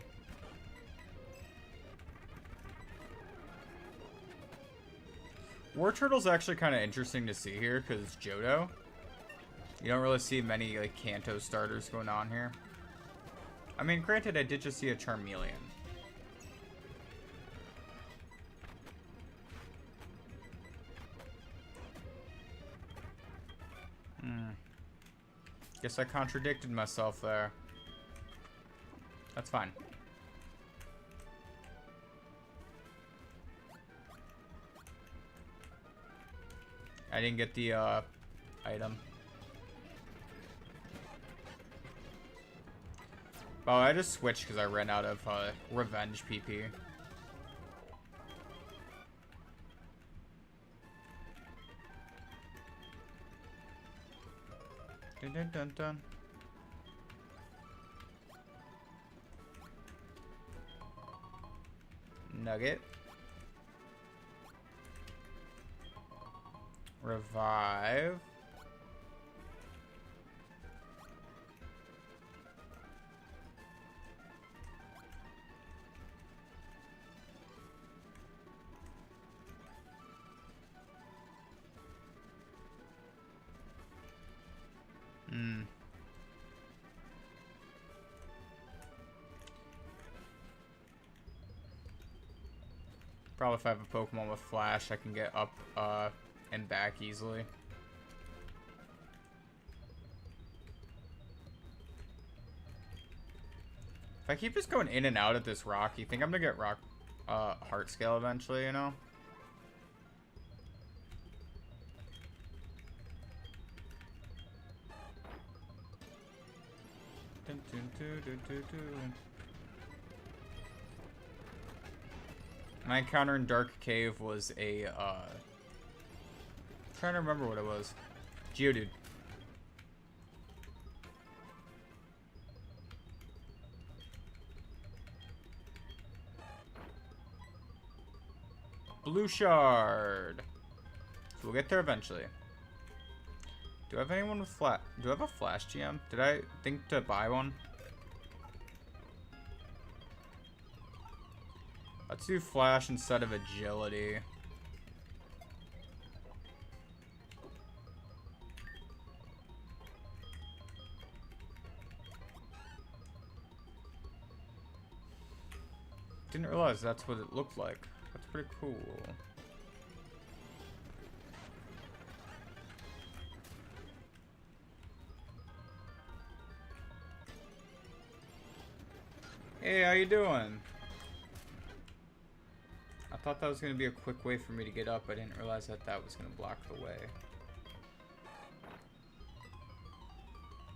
War Turtle's actually kind of interesting to see here because it's Johto. You don't really see many like Kanto starters going on here. I mean, granted, I did just see a Charmeleon. Guess I contradicted myself there. That's fine. I didn't get the item. Oh, I just switched because I ran out of revenge PP. Dun dun dun dun. Nugget. Revive. Probably if I have a Pokemon with Flash, I can get up and back easily. If I keep just going in and out of this rock, you think I'm gonna get rock heart scale eventually, you know? Dun, dun, dun, dun, dun, dun. My encounter in Dark Cave was a, trying to remember what it was. Geodude. Blue Shard. So we'll get there eventually. Do I have anyone with flash? Do I have a Flash GM? Did I think to buy one? Let's do Flash instead of Agility. Didn't realize that's what it looked like. That's pretty cool. Hey, how you doing? I thought that was going to be a quick way for me to get up. I didn't realize that that was going to block the way.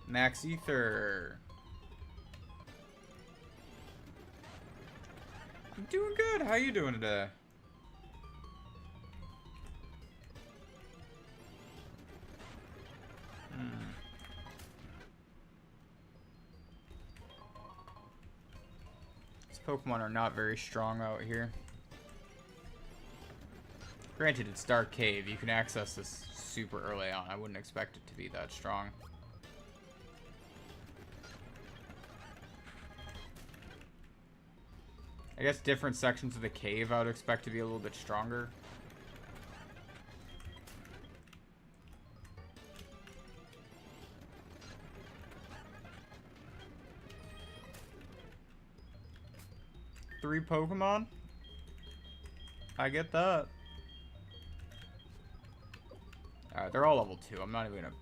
Max Ether. I'm doing good. How you doing today? These Pokemon are not very strong out here. Granted, it's Dark Cave. You can access this super early on. I wouldn't expect it to be that strong. I guess different sections of the cave I would expect to be a little bit stronger. Three Pokemon? I get that. Alright, they're all level 2. I'm not even gonna...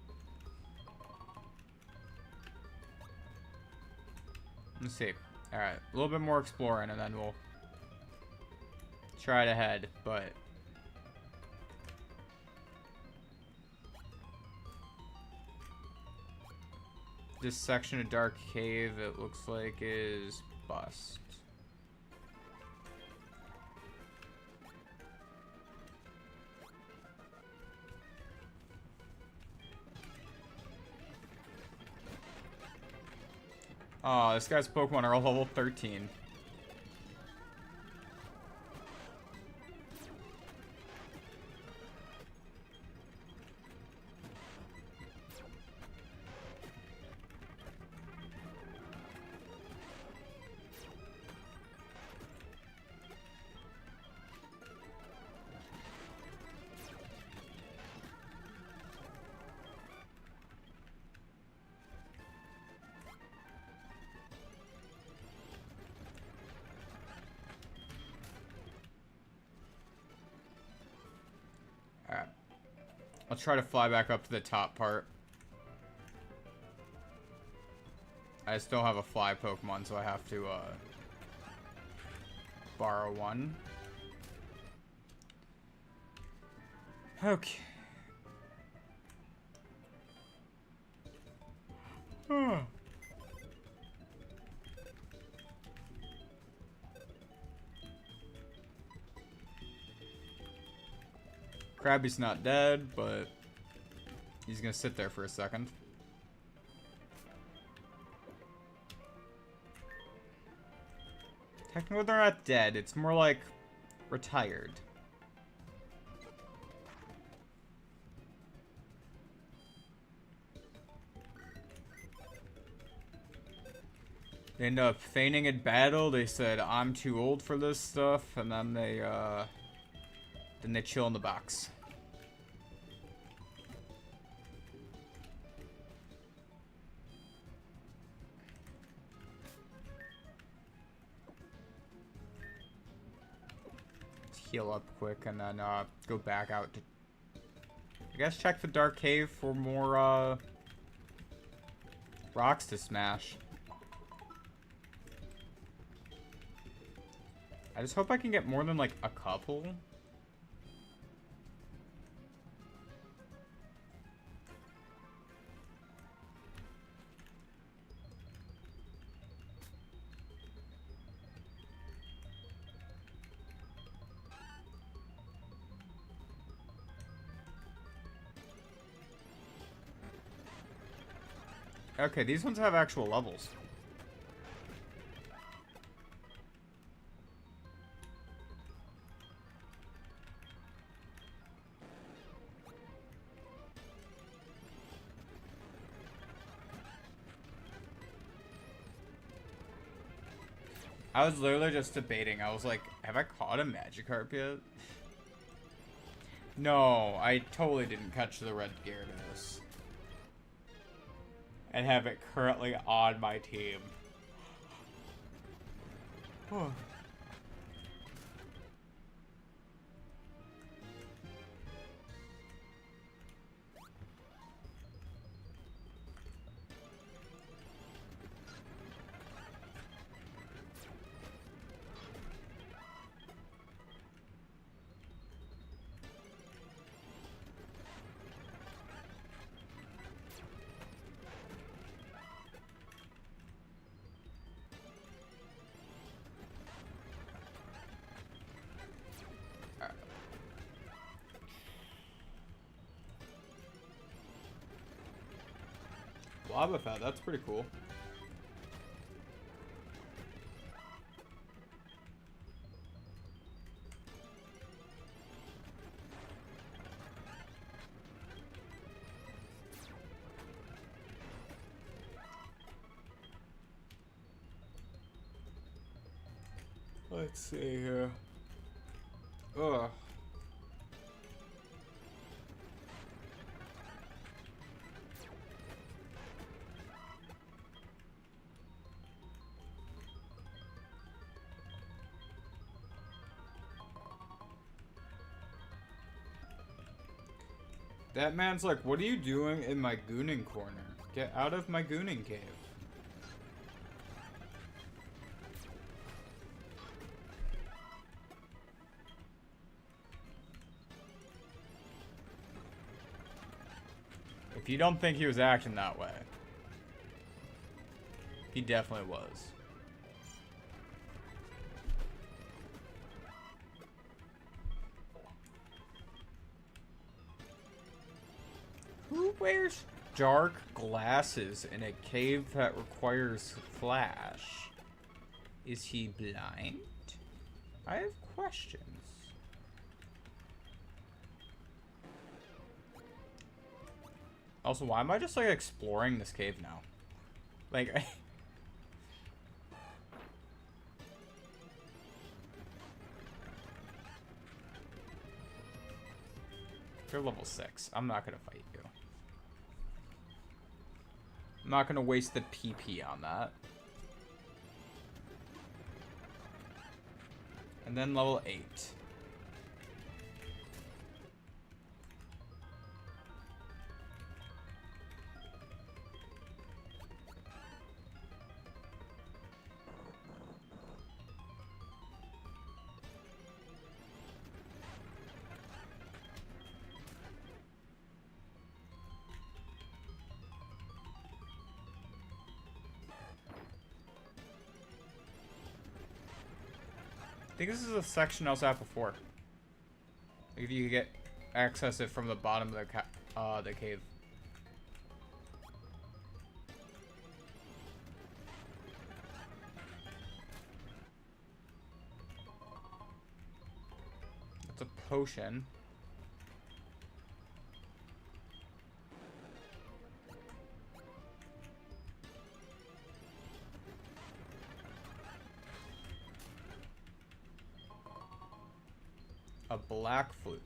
Let's see. Alright, a little bit more exploring and then we'll try to head, but... This section of Dark Cave, it looks like, is bust. Oh, this guy's Pokemon are all level 13. Alright. I'll try to fly back up to the top part. I still have a fly Pokemon, so I have to, borrow one. Okay. Oh. Krabby's not dead, but he's gonna sit there for a second. Technically, they're not dead. It's more like retired. They end up fainting in battle. They said, "I'm too old for this stuff," and then they chill in the box. Let's heal up quick and then go back out to, I guess, check the Dark Cave for more rocks to smash. I just hope I can get more than like a couple. Okay, these ones have actual levels. I was literally just debating. I was like, have I caught a Magikarp yet? No, I totally didn't catch the red Gyarados. And have it currently on my team. Lava Fat, that's pretty cool. Let's see here. Ugh. That man's like, what are you doing in my gooning corner? Get out of my gooning cave. If you don't think he was acting that way, he definitely was. Who wears dark glasses in a cave that requires flash? Is he blind? I have questions. Also, why am I just like exploring this cave now? Like, you're level 6. I'm not gonna fight you. I'm not gonna waste the PP on that. And then level 8. I think this is a section I was at before. Like if you could get access it from the bottom of the cave. That's a potion. A black flute.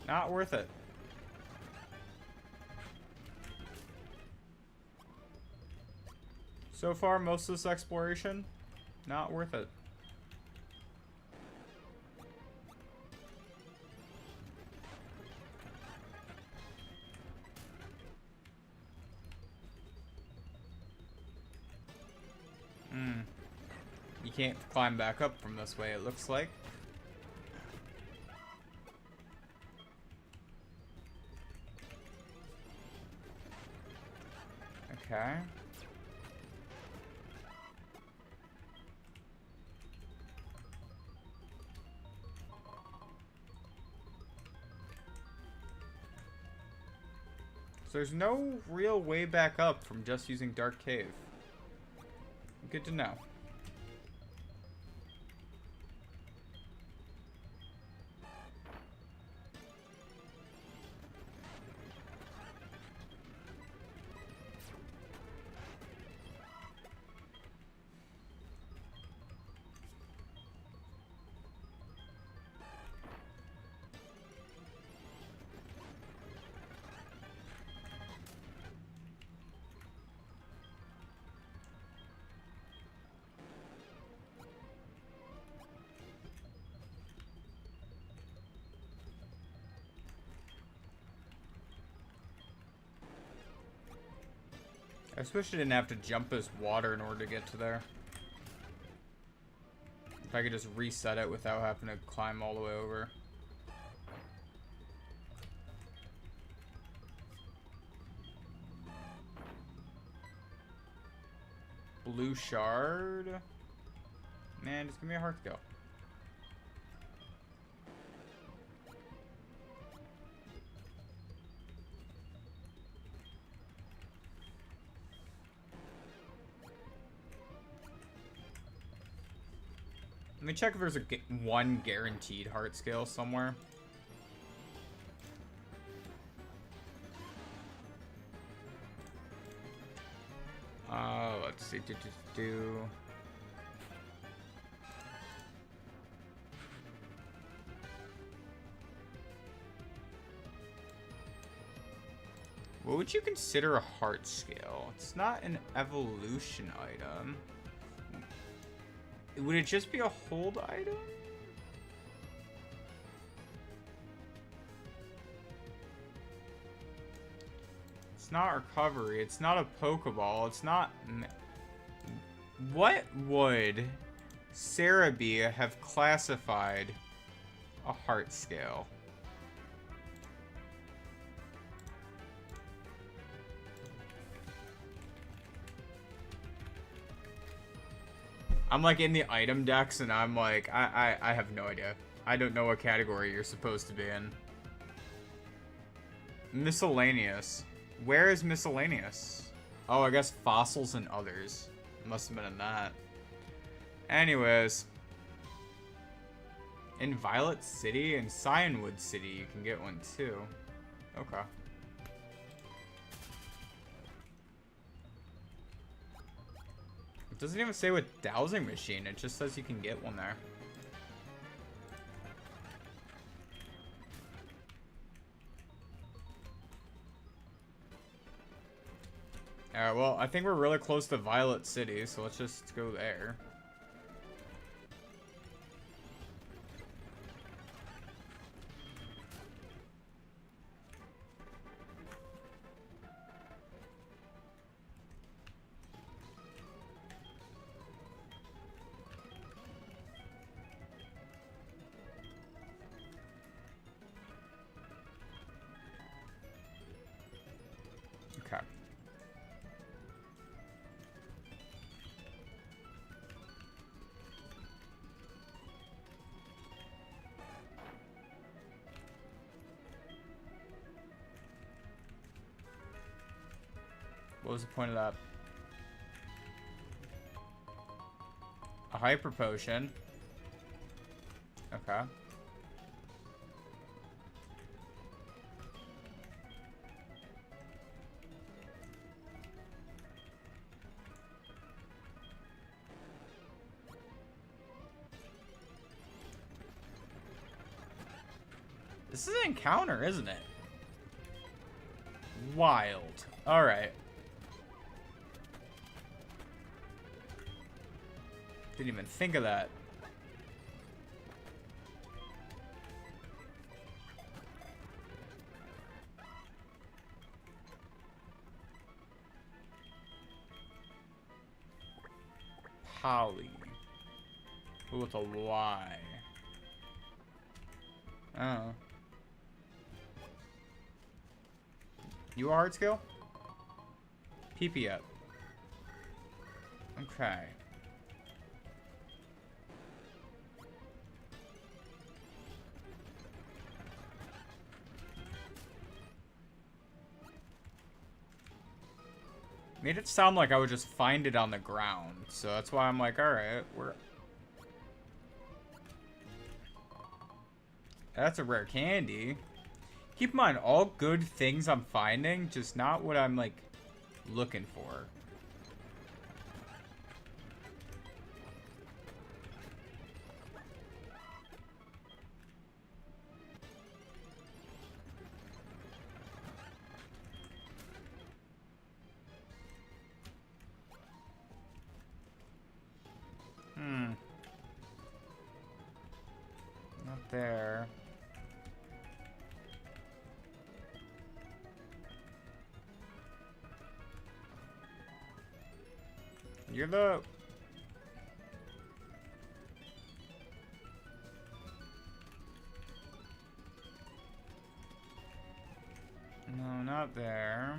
Not worth it. So far, most of this exploration, not worth it. You can't climb back up from this way, it looks like. Okay. So there's no real way back up from just using Dark Cave. Good to know. I just wish I didn't have to jump this water in order to get to there. If I could just reset it without having to climb all the way over. Blue shard. Man, just give me a heart to go. Let me check if there's one guaranteed heart scale somewhere. Let's see. What would you consider a heart scale? It's not an evolution item. Would it just be a hold item? It's not recovery. It's not a Pokeball. It's not... What would Cerebi have classified a heart scale? I'm like in the item decks and I'm like, I have no idea. I don't know what category you're supposed to be in. Miscellaneous. Where is miscellaneous? Oh, I guess fossils and others. Must have been in that. Anyways. In Violet City and Cyanwood City, you can get one too. Okay. It doesn't even say with dowsing machine, it just says you can get one there. Alright, well, I think we're really close to Violet City, so let's just go there. Okay. What was the point of that? A hyper potion. Okay. This is an encounter, isn't it? Wild. Alright. Didn't even think of that. Polly. Ooh, with a Y. Oh. You a hard skill? PP up. Okay. Made it sound like I would just find it on the ground, so that's why I'm like, alright, we're... That's a rare candy. Keep in mind, all good things I'm finding, just not what I'm, like, looking for. Not there. You're the... No, not there.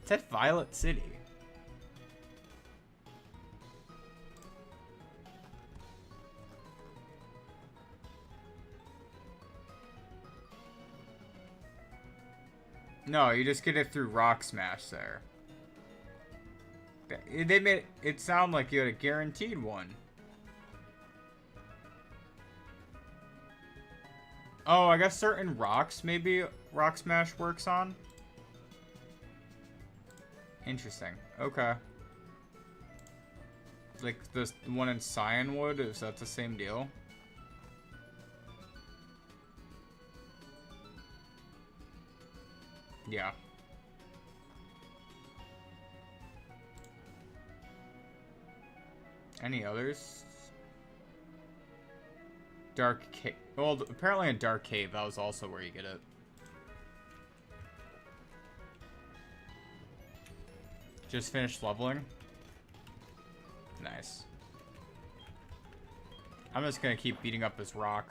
It's at Violet City. No, you just get it through Rock Smash there. They made it sound like you had a guaranteed one. Oh, I guess certain rocks maybe Rock Smash works on. Interesting. Okay. Like the one in Cyanwood, is that the same deal? Yeah. Any others? Dark cave. Well, apparently in Dark Cave, that was also where you get it. Just finished leveling. Nice. I'm just gonna keep beating up this rock.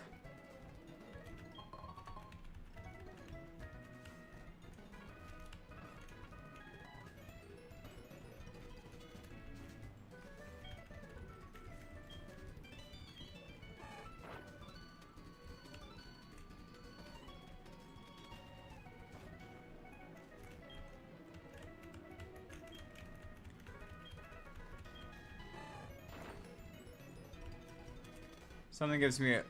Something gives me a...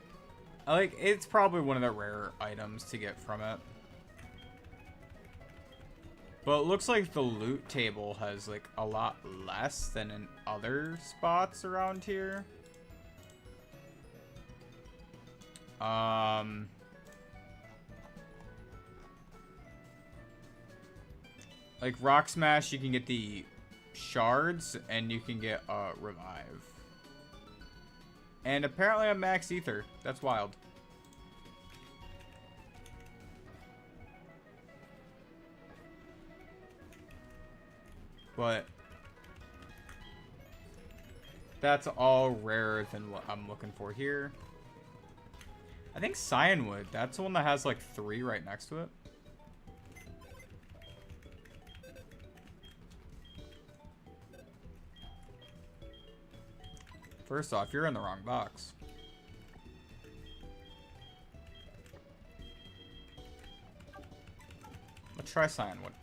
it's probably one of the rare items to get from it. But it looks like the loot table has, like, a lot less than in other spots around here. Like, Rock Smash, you can get the shards, and you can get, Revive. And apparently I'm max ether. That's wild. But that's all rarer than what I'm looking for here. I think Cyanwood, that's the one that has like 3 right next to it. First off, you're in the wrong box. Let's try Cyanwood.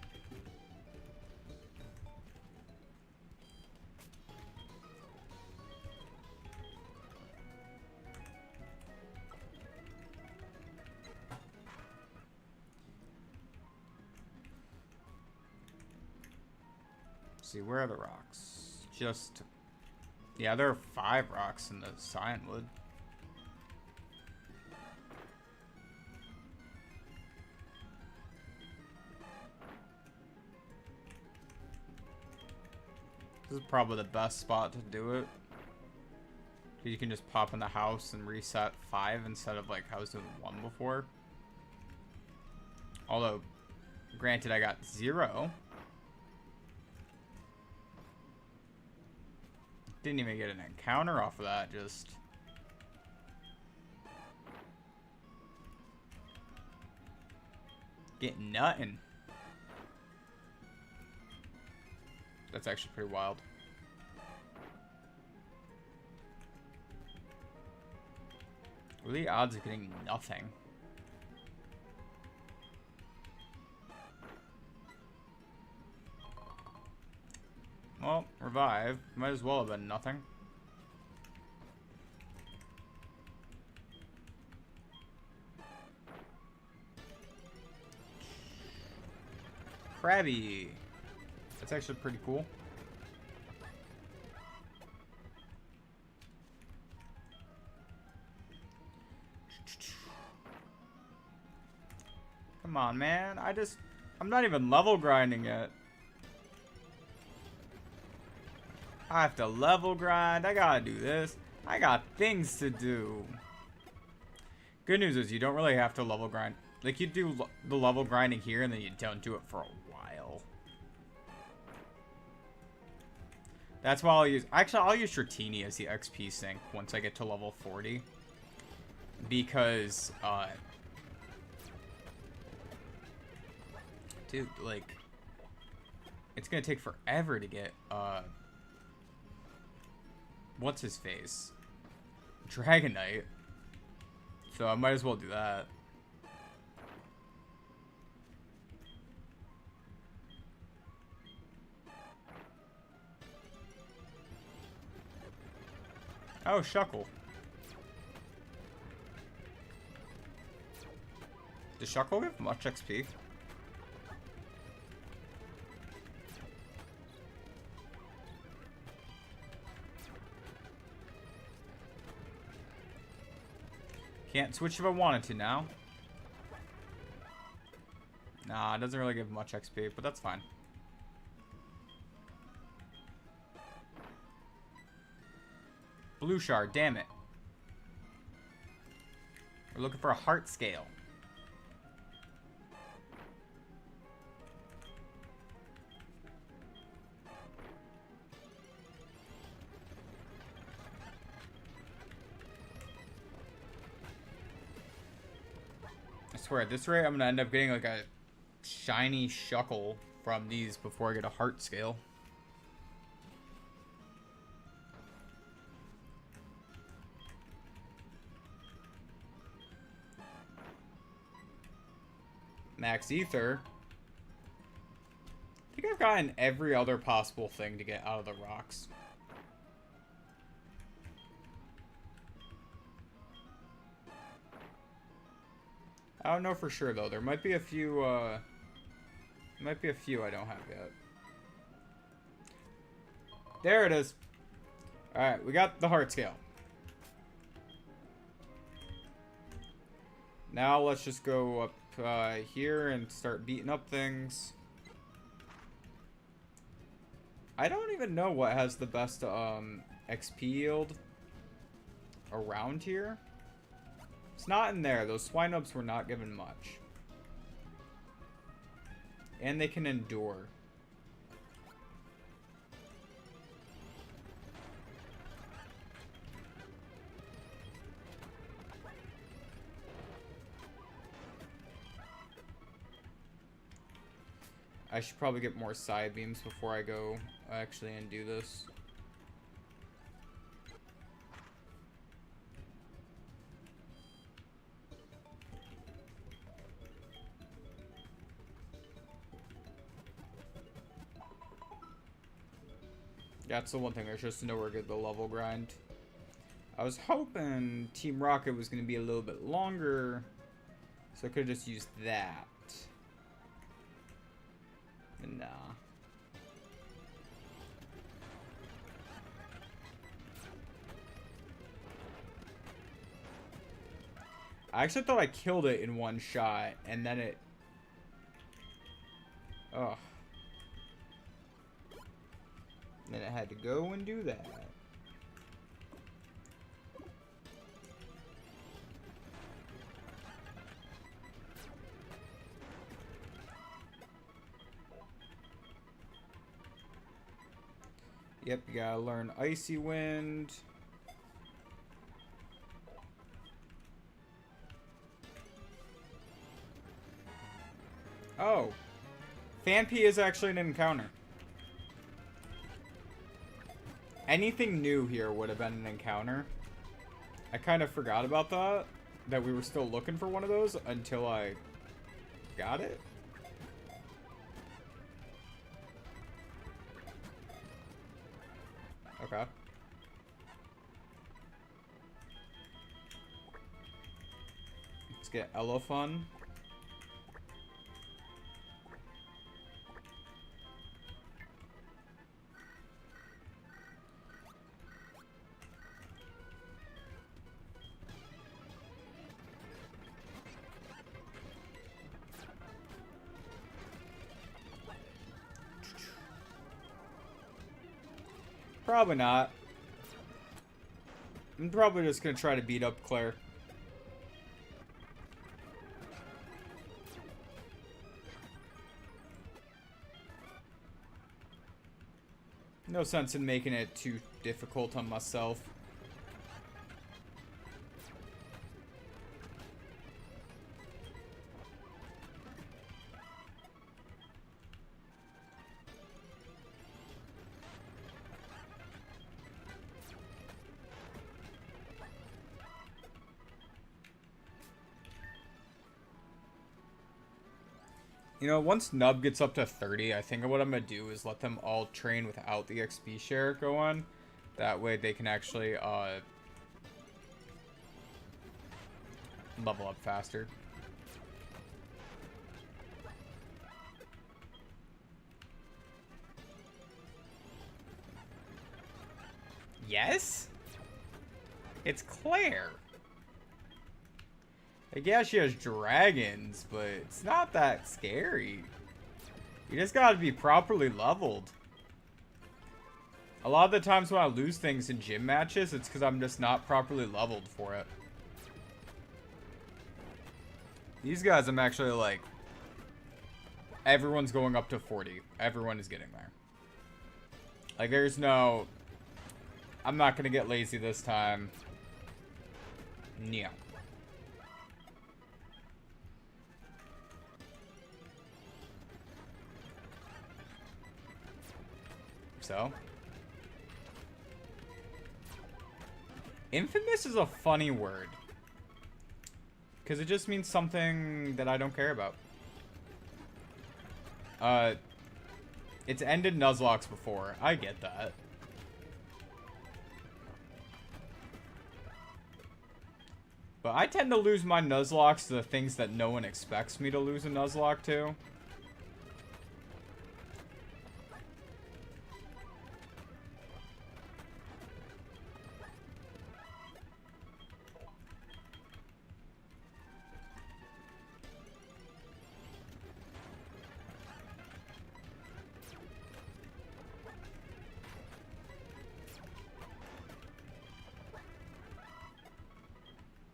Let's see, where are the rocks? Just... yeah, there are 5 rocks in the Cyanwood. This is probably the best spot to do it. You can just pop in the house and reset 5 instead of like I was doing 1 before. Although, granted, I got 0. Didn't even get an encounter off of that, just... get nuttin'. That's actually pretty wild. What are the odds of getting nothing? Well, revive. Might as well have been nothing. Krabby. That's actually pretty cool. Come on, man. I'm not even level grinding yet. I have to level grind. I gotta do this. I got things to do. Good news is you don't really have to level grind. Like, you do the level grinding here and then you don't do it for a while. That's why I'll use... actually, I'll use Dratini as the XP sink once I get to level 40. Because, dude, like... it's gonna take forever to get, what's his face? Dragonite. So I might as well do that. Oh, Shuckle. Does Shuckle give much XP? Can't switch if I wanted to now. Nah, it doesn't really give much XP, but that's fine. Blue shard, damn it. We're looking for a heart scale. I swear, at this rate, I'm gonna end up getting like a shiny shuckle from these before I get a heart scale. Max ether. I think I've gotten every other possible thing to get out of the rocks. I don't know for sure though. There might be a few I don't have yet. There it is. Alright, we got the heart scale. Now let's just go up here and start beating up things. I don't even know what has the best XP yield around here. It's not in there. Those swine ups were not given much. And they can endure. I should probably get more side beams before I go actually and do this. That's the one thing, there's just nowhere to get the level grind. I was hoping Team Rocket was going to be a little bit longer, so I could have just used that. But nah. I actually thought I killed it in one shot, and then it... Ugh. Then I had to go and do that. Yep, you gotta learn Icy Wind. Oh. Fanpy is actually an encounter. Anything new here would have been an encounter. I kind of forgot about that we were still looking for one of those until I got it. Okay. Let's get Elephant. Probably not. I'm probably just gonna try to beat up Claire. No sense in making it too difficult on myself. You know, once Nub gets up to 30, I think what I'm going to do is let them all train without the XP share go on. That way they can actually level up faster. Yes? It's Claire. Like, yeah, she has dragons, but it's not that scary. You just gotta be properly leveled. A lot of the times when I lose things in gym matches, it's because I'm just not properly leveled for it. These guys, I'm actually like... Everyone's going up to 40. Everyone is getting there. Like, there's no... I'm not gonna get lazy this time. Yeah. So... Infamous is a funny word. Because it just means something that I don't care about. It's ended Nuzlocks before. I get that. But I tend to lose my Nuzlocks to the things that no one expects me to lose a Nuzlocke to.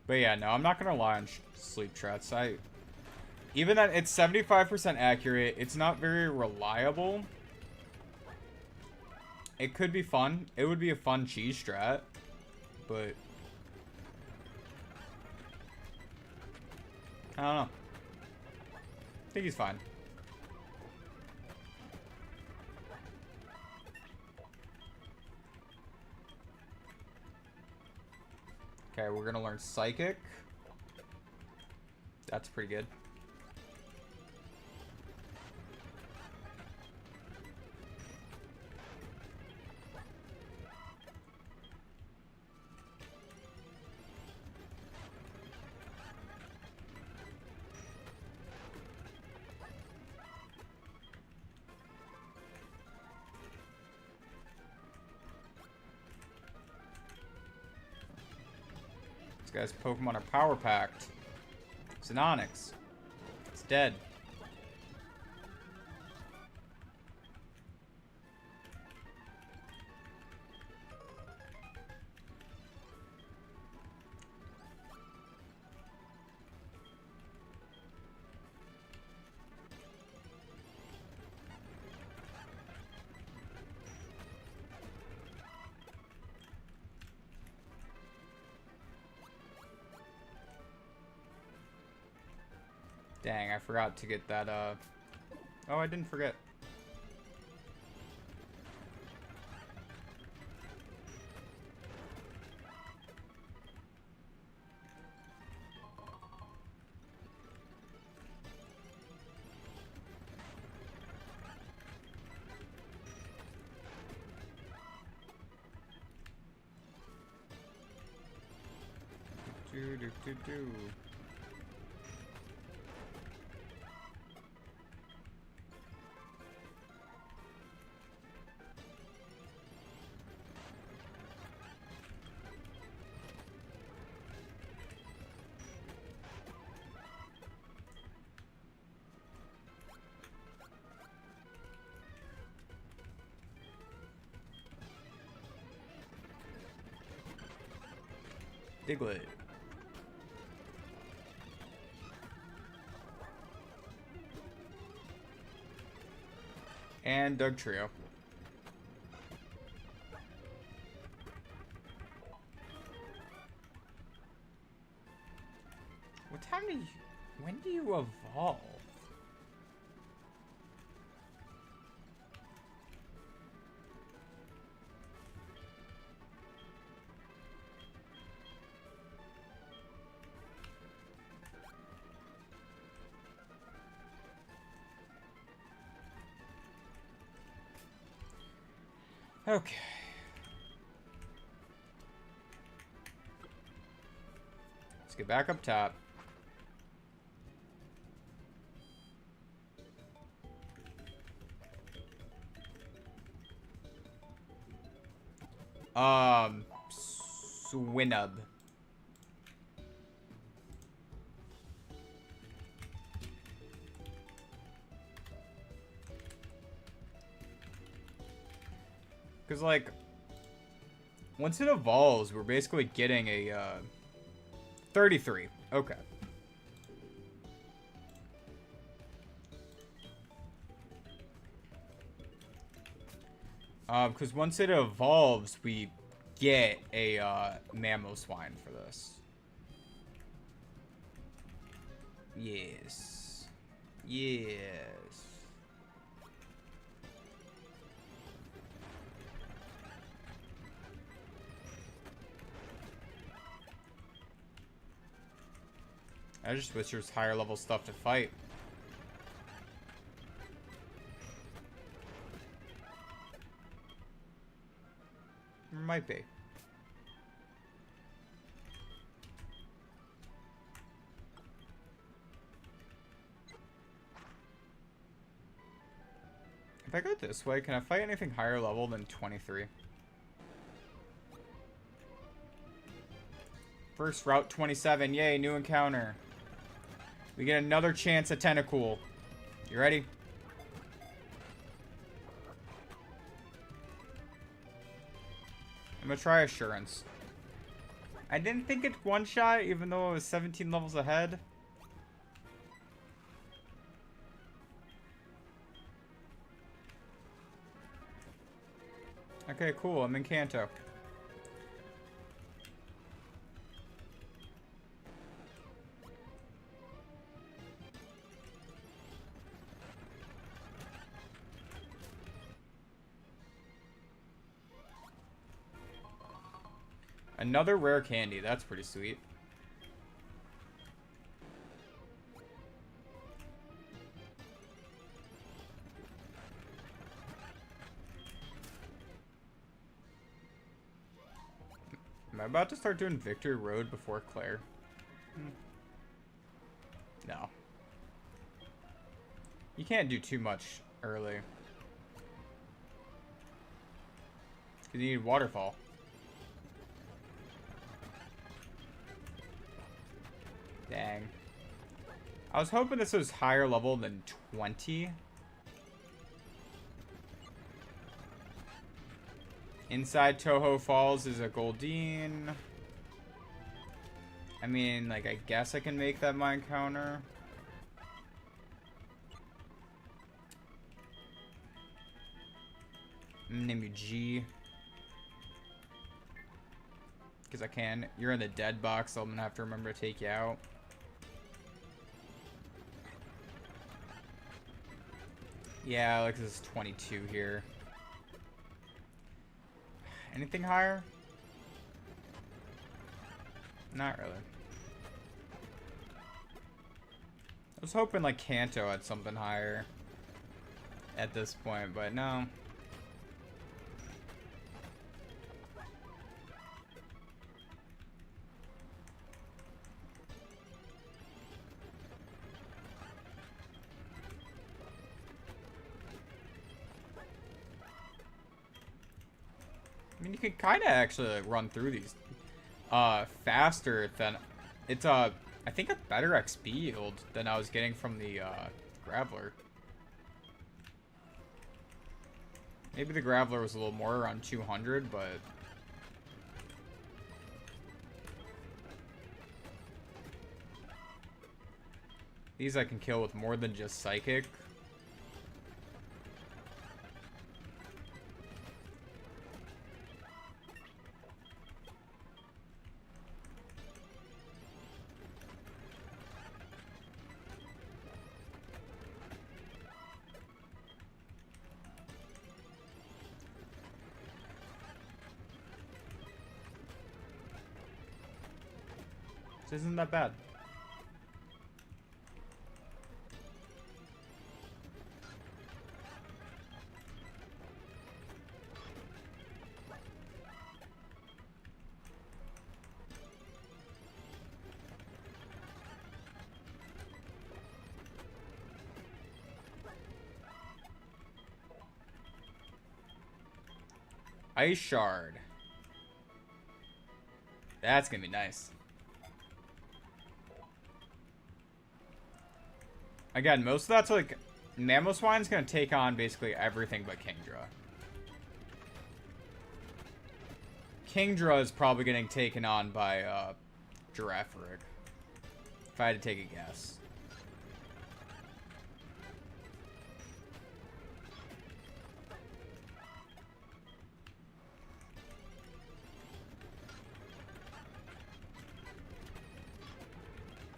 But yeah, no, I'm not gonna lie on sleep threats. Even that it's 75% accurate, it's not very reliable. It could be fun. It would be a fun cheese strat, but I don't know. I think he's fine. Okay, we're gonna learn Psychic. That's pretty good. Guys, Pokemon are power packed. It's an Onix. It's dead. Dang, I forgot to get that, Oh, I didn't forget. Do. Diglett. And Doug Trio. What time do you... When do you evolve? Okay. Let's get back up top. Swinub. Because, like, once it evolves, we're basically getting a, 33. Okay. Because once it evolves, we get a mammo swine for this. Yes. Yes. I just wish there was higher level stuff to fight. There might be. If I go this way, can I fight anything higher level than 23? First Route 27. Yay, new encounter. We get another chance at Tentacool. You ready? I'm gonna try Assurance. I didn't think it one-shot, even though it was 17 levels ahead. Okay, cool. I'm in Kanto. Another rare candy. That's pretty sweet. Am I about to start doing Victory Road before Claire? No. You can't do too much early. Because you need Waterfall. Dang. I was hoping this was higher level than 20. Inside Toho Falls is a Goldeen. I mean, like, I guess I can make that my encounter. I'm gonna name you G. Because I can. You're in the dead box, so I'm gonna have to remember to take you out. Yeah, like this is 22 here. Anything higher? Not really. I was hoping like Kanto had something higher at this point, but no. I mean, you can kind of actually like, run through these faster than it's I think a better XP yield than I was getting from the Graveler. Maybe the Graveler was a little more around 200, but these I can kill with more than just Psychic. This isn't that bad. Ice Shard. That's gonna be nice. Again, most of that's like Mamoswine's gonna take on basically everything but Kingdra. Kingdra is probably getting taken on by Girafarig. If I had to take a guess.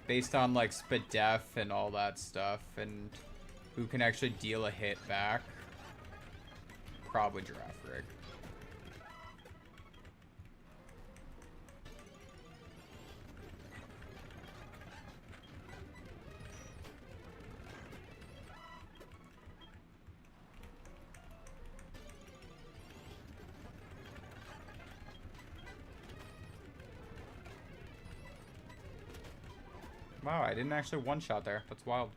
Based on, like, SPDEF and all that stuff, and who can actually deal a hit back. Probably Giraffe Rig. Wow, I didn't actually one-shot there. That's wild.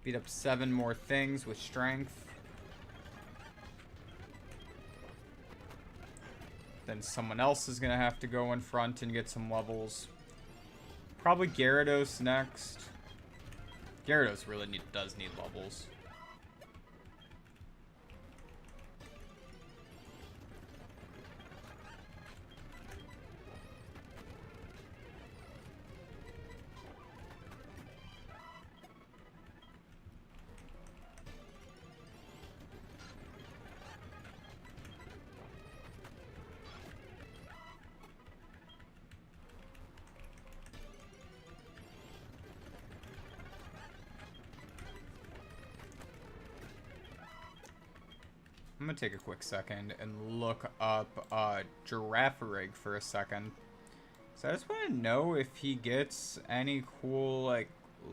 Beat up 7 more things with strength. Then someone else is going to have to go in front and get some levels. Probably Gyarados next. Gyarados really does need levels. I'm gonna take a quick second and look up Giraffe Rig for a second. So I just want to know if he gets any cool, like,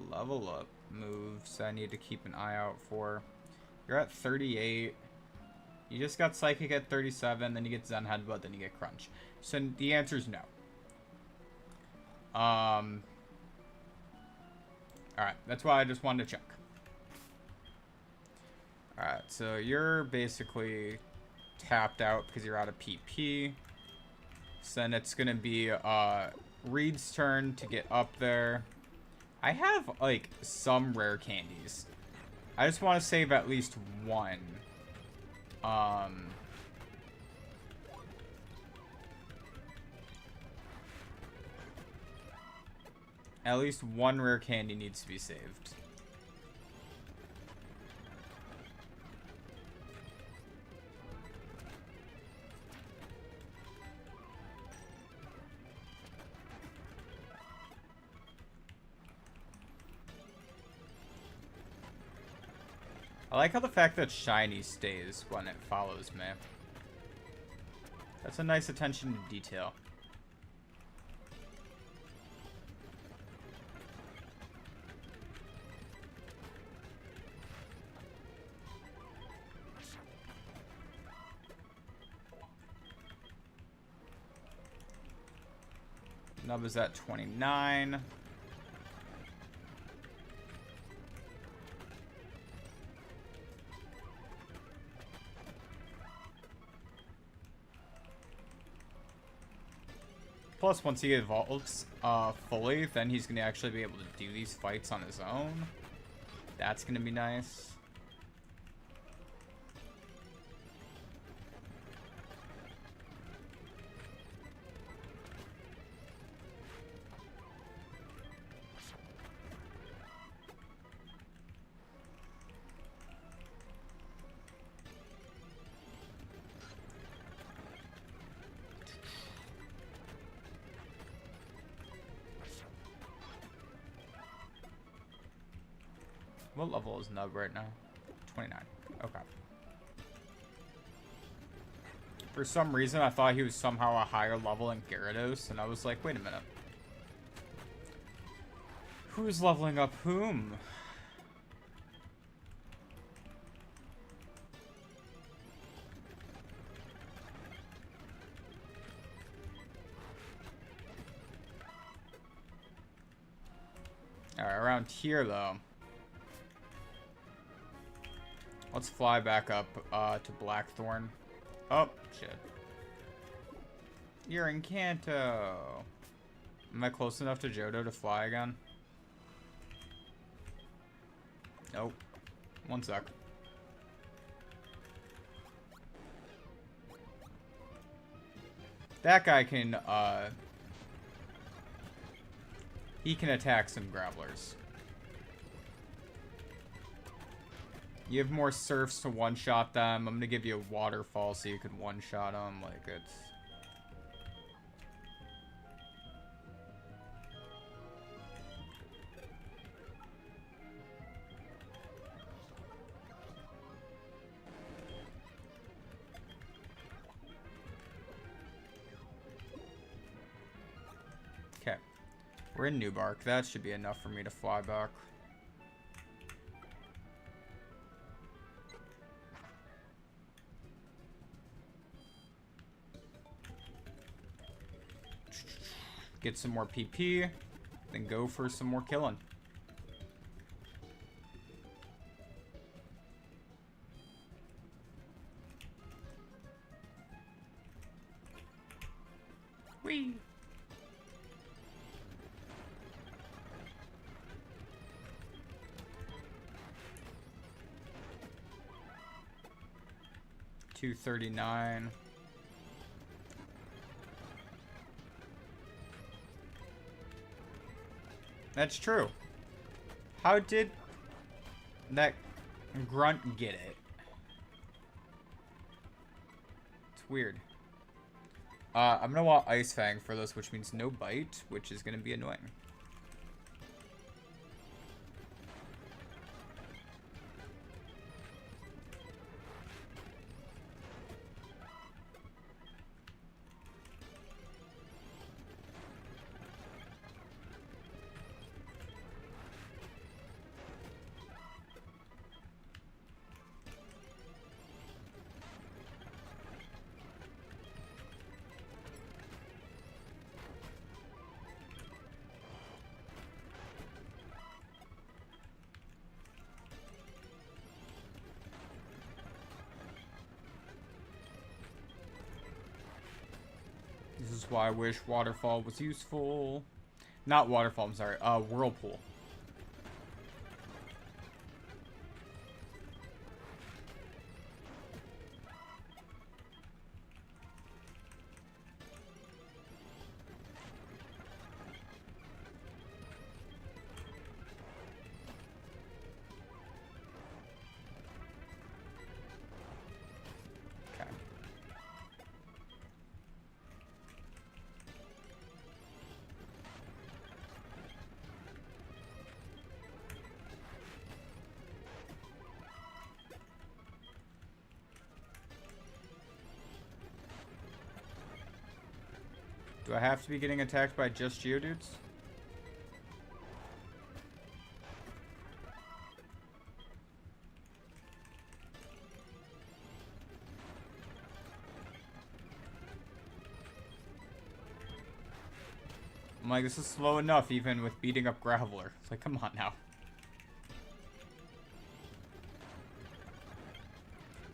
level up moves I need to keep an eye out for. You're at 38. You just got Psychic at 37, then you get Zen Headbutt, then you get Crunch. So the answer is no. Alright, that's why I just wanted to check. Alright, so you're basically tapped out because you're out of PP. So then it's going to be Reed's turn to get up there. I have, like, some rare candies. I just want to save at least one. At least one rare candy needs to be saved. I like how the fact that shiny stays when it follows me. That's a nice attention to detail. Nub is at 29. Plus, once he evolves fully, then he's going to actually be able to do these fights on his own. That's going to be nice. What level is Nub right now? 29. Okay. For some reason, I thought he was somehow a higher level than Gyarados, and I was like, wait a minute. Who's leveling up whom? Alright, around here, though. Let's fly back up to Blackthorn. Oh, shit. You're in Kanto. Am I close enough to Johto to fly again? Nope. One sec. That guy can, he can attack some Gravelers. You have more Surfs to one-shot them. I'm gonna give you a Waterfall so you can one-shot them. Like, it's... Okay. We're in Newbark. That should be enough for me to fly back. Get some more PP, then go for some more killing. Whee! $239. That's true. How did that grunt get it? It's weird. I'm gonna want Ice Fang for this, which means no bite, which is gonna be annoying. This is why I wish Waterfall was useful. Not Waterfall, I'm sorry. Whirlpool. Okay. Do I have to be getting attacked by just Geodudes? I'm like, this is slow enough even with beating up Graveler. It's like, come on now.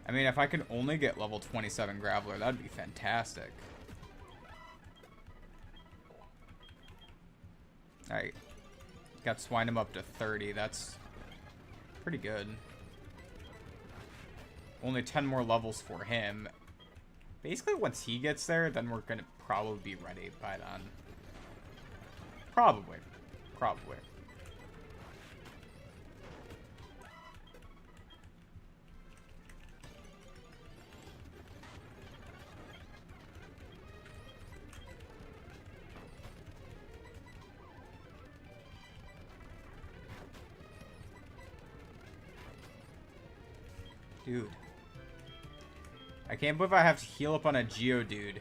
I mean, if I could only get level 27 Graveler, that'd be fantastic. Alright. Got Swineham up to 30. That's pretty good. Only 10 more levels for him. Basically, once he gets there, then we're gonna probably be ready by then. Probably. Probably. Dude. I can't believe I have to heal up on a Geodude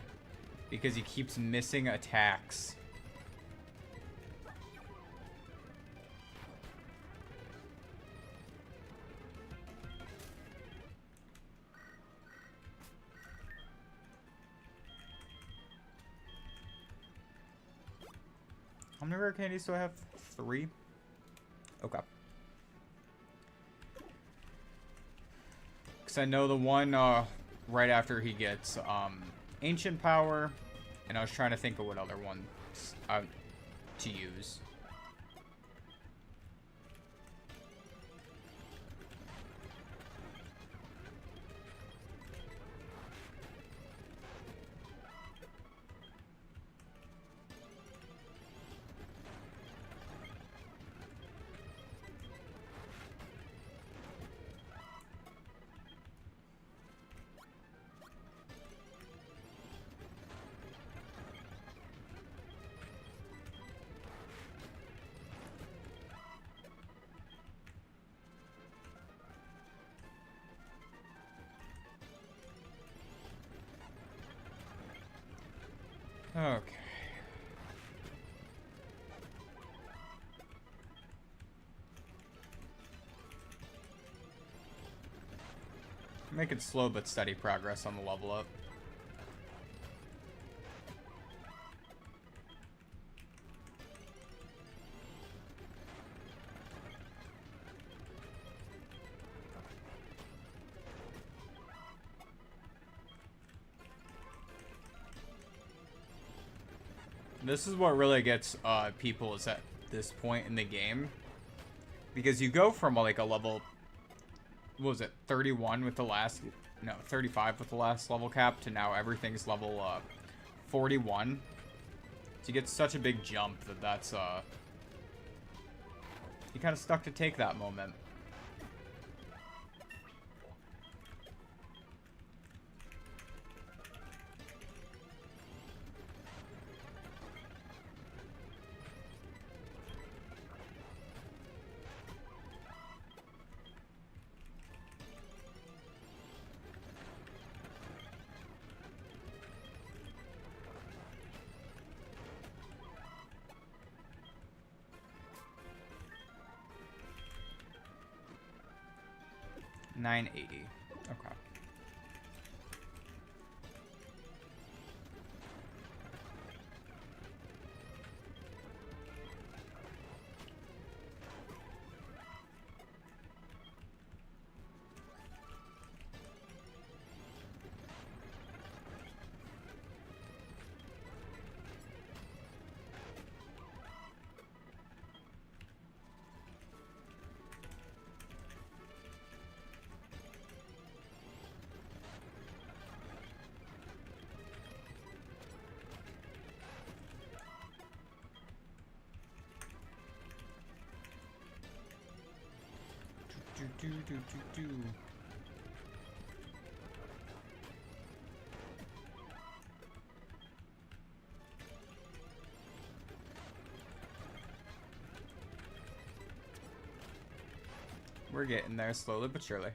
because he keeps missing attacks. How many rare candies do I have? 3? Okay. Because I know the one right after he gets Ancient Power, and I was trying to think of what other ones to use. Okay. Making slow but steady progress on the level up. This is what really gets people is at this point in the game. Because you go from like a level, what was it, 31 with the last, no, 35 with the last level cap to now everything's level 41. So you get such a big jump that that's, you kind of stuck to take that moment. $980. Okay. Do. We're getting there slowly but surely.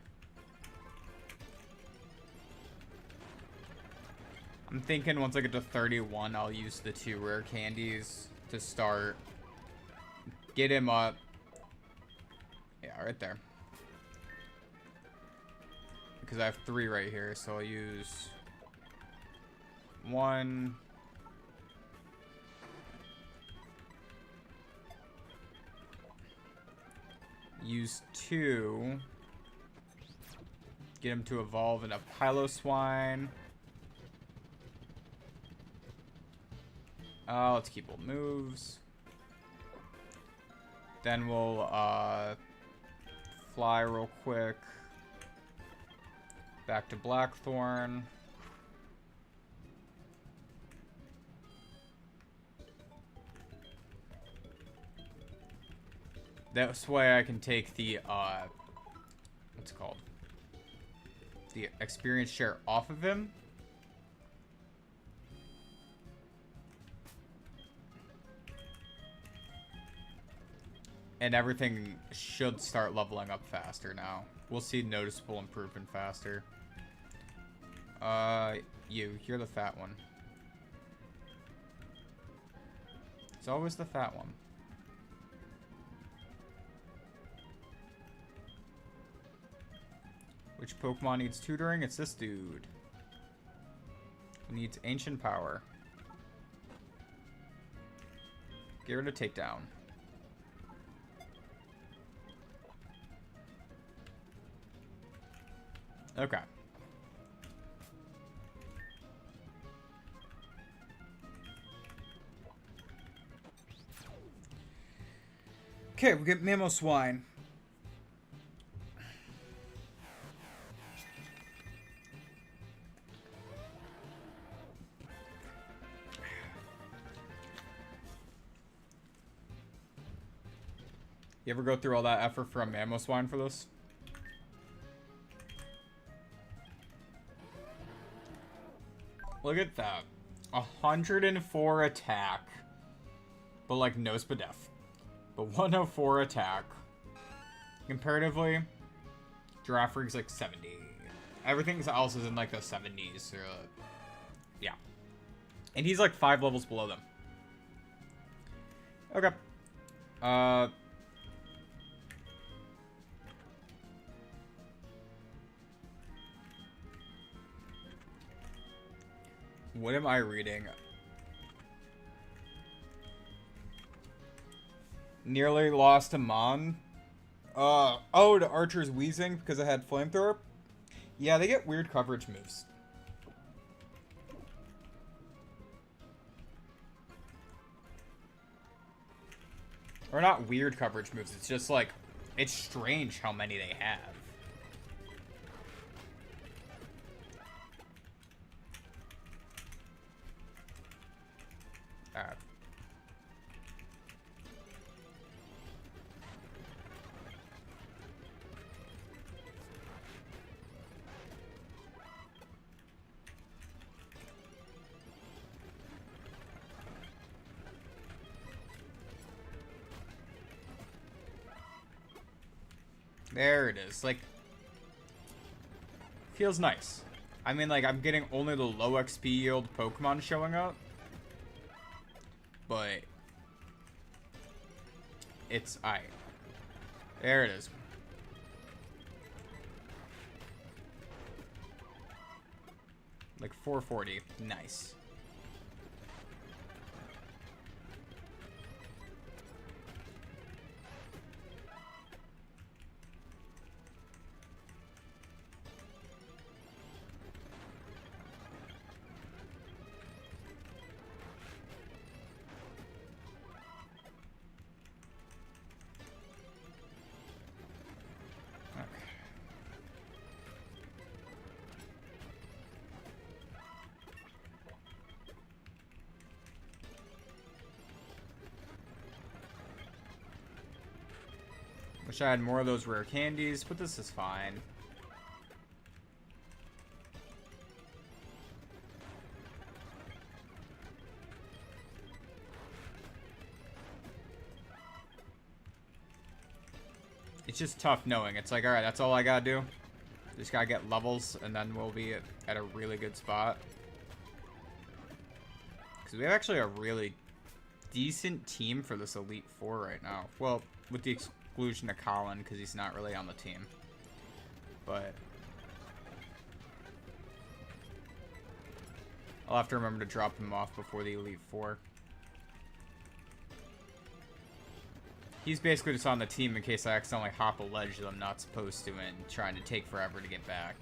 I'm thinking once I get to 31, I'll use the 2 rare candies to start. Get him up. Yeah, right there. Because I have 3 right here, so I'll use 1. Use 2. Get him to evolve in a Piloswine. Let's keep all moves. Then we'll fly real quick. Back to Blackthorn. That's why I can take the, what's it called? The experience share off of him. And everything should start leveling up faster now. We'll see noticeable improvement faster. You're the fat one. It's always the fat one. Which Pokemon needs tutoring? It's this dude. Who needs Ancient Power. Get rid of Takedown. Okay. Okay, we get Mammo Swine. You ever go through all that effort for a Mammo Swine for this? Look at that. 104 attack. But like no spadef. But 104 attack. Comparatively, Giraffe Rig's like 70. Everything else is in like the 70s. Or, yeah. And he's like 5 levels below them. Okay. What am I reading? Nearly lost to Mon. Oh, to Archer's Wheezing because I had Flamethrower? Yeah, they get weird coverage moves. Or not weird coverage moves, it's just like, it's strange how many they have. Alright. There it is. Like, feels nice. I mean, like, I'm getting only the low XP yield Pokemon showing up. But it's aight. There it is. Like 440. Nice. Wish I had more of those rare candies, but this is fine. It's just tough knowing. It's like, alright, that's all I gotta do. Just gotta get levels, and then we'll be at a really good spot. Because we have actually a really decent team for this Elite Four right now. Well, with the exclusion of Colin, because he's not really on the team. But I'll have to remember to drop him off before the Elite Four. He's basically just on the team in case I accidentally hop a ledge that I'm not supposed to and trying to take forever to get back.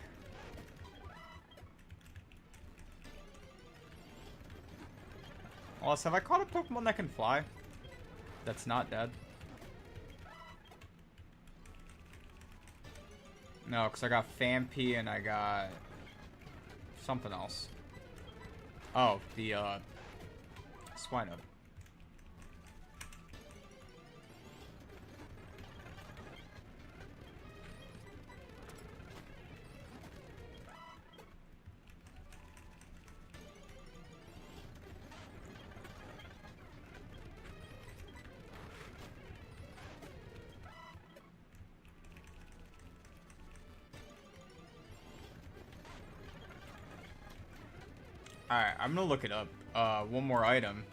Also, have I caught a Pokemon that can fly? That's not dead? No, because I got Phanpy and I got something else. Oh, the Swinub. Alright, I'm gonna look it up. One more item.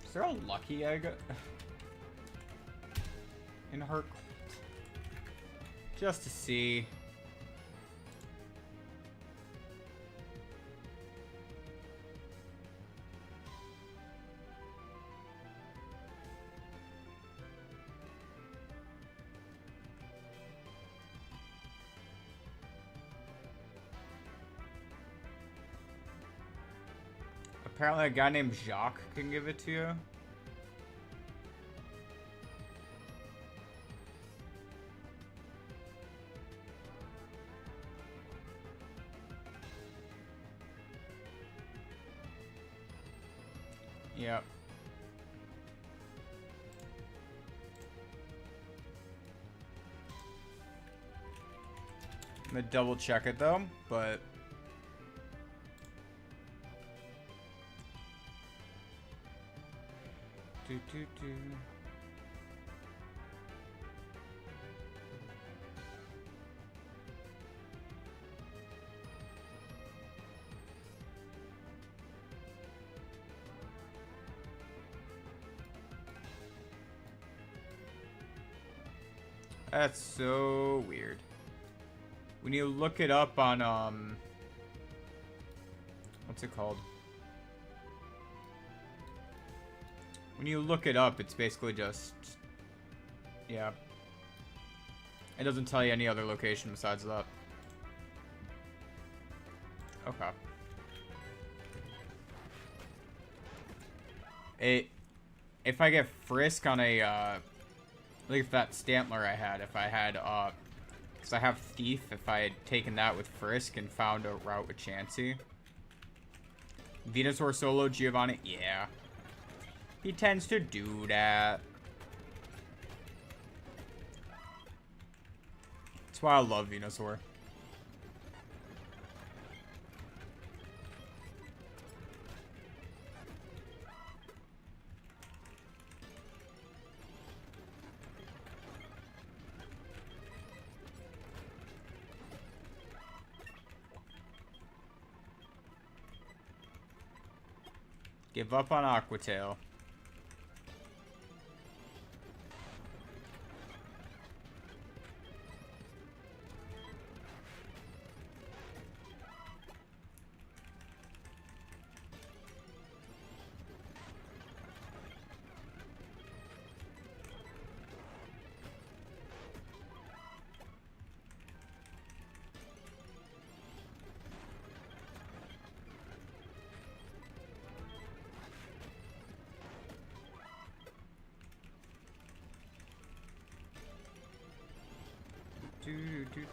Is there a lucky egg in her? Just to see. Apparently a guy named Jacques can give it to you. Yep. I'm gonna double check it though, but that's so weird. When you look it up on, what's it called? When you look it up, it's basically just, yeah. It doesn't tell you any other location besides that. Okay. If I get Frisk on a, like that Stantler I had, if I had, because I have Thief, if I had taken that with Frisk and found a route with Chansey. Venusaur solo Giovanni, yeah. He tends to do that. That's why I love Venusaur. Give up on Aquatail.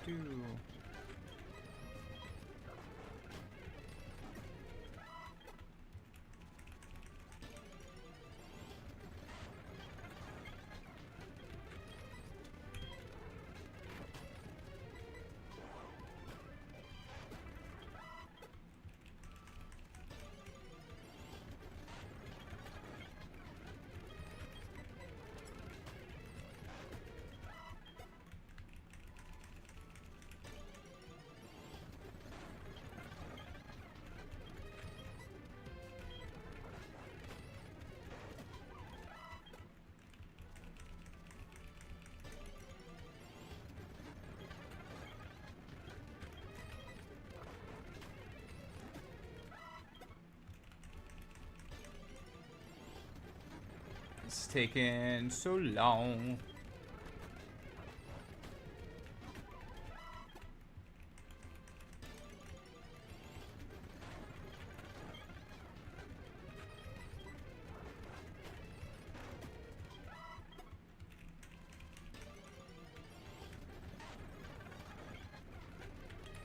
Do. It's taking so long.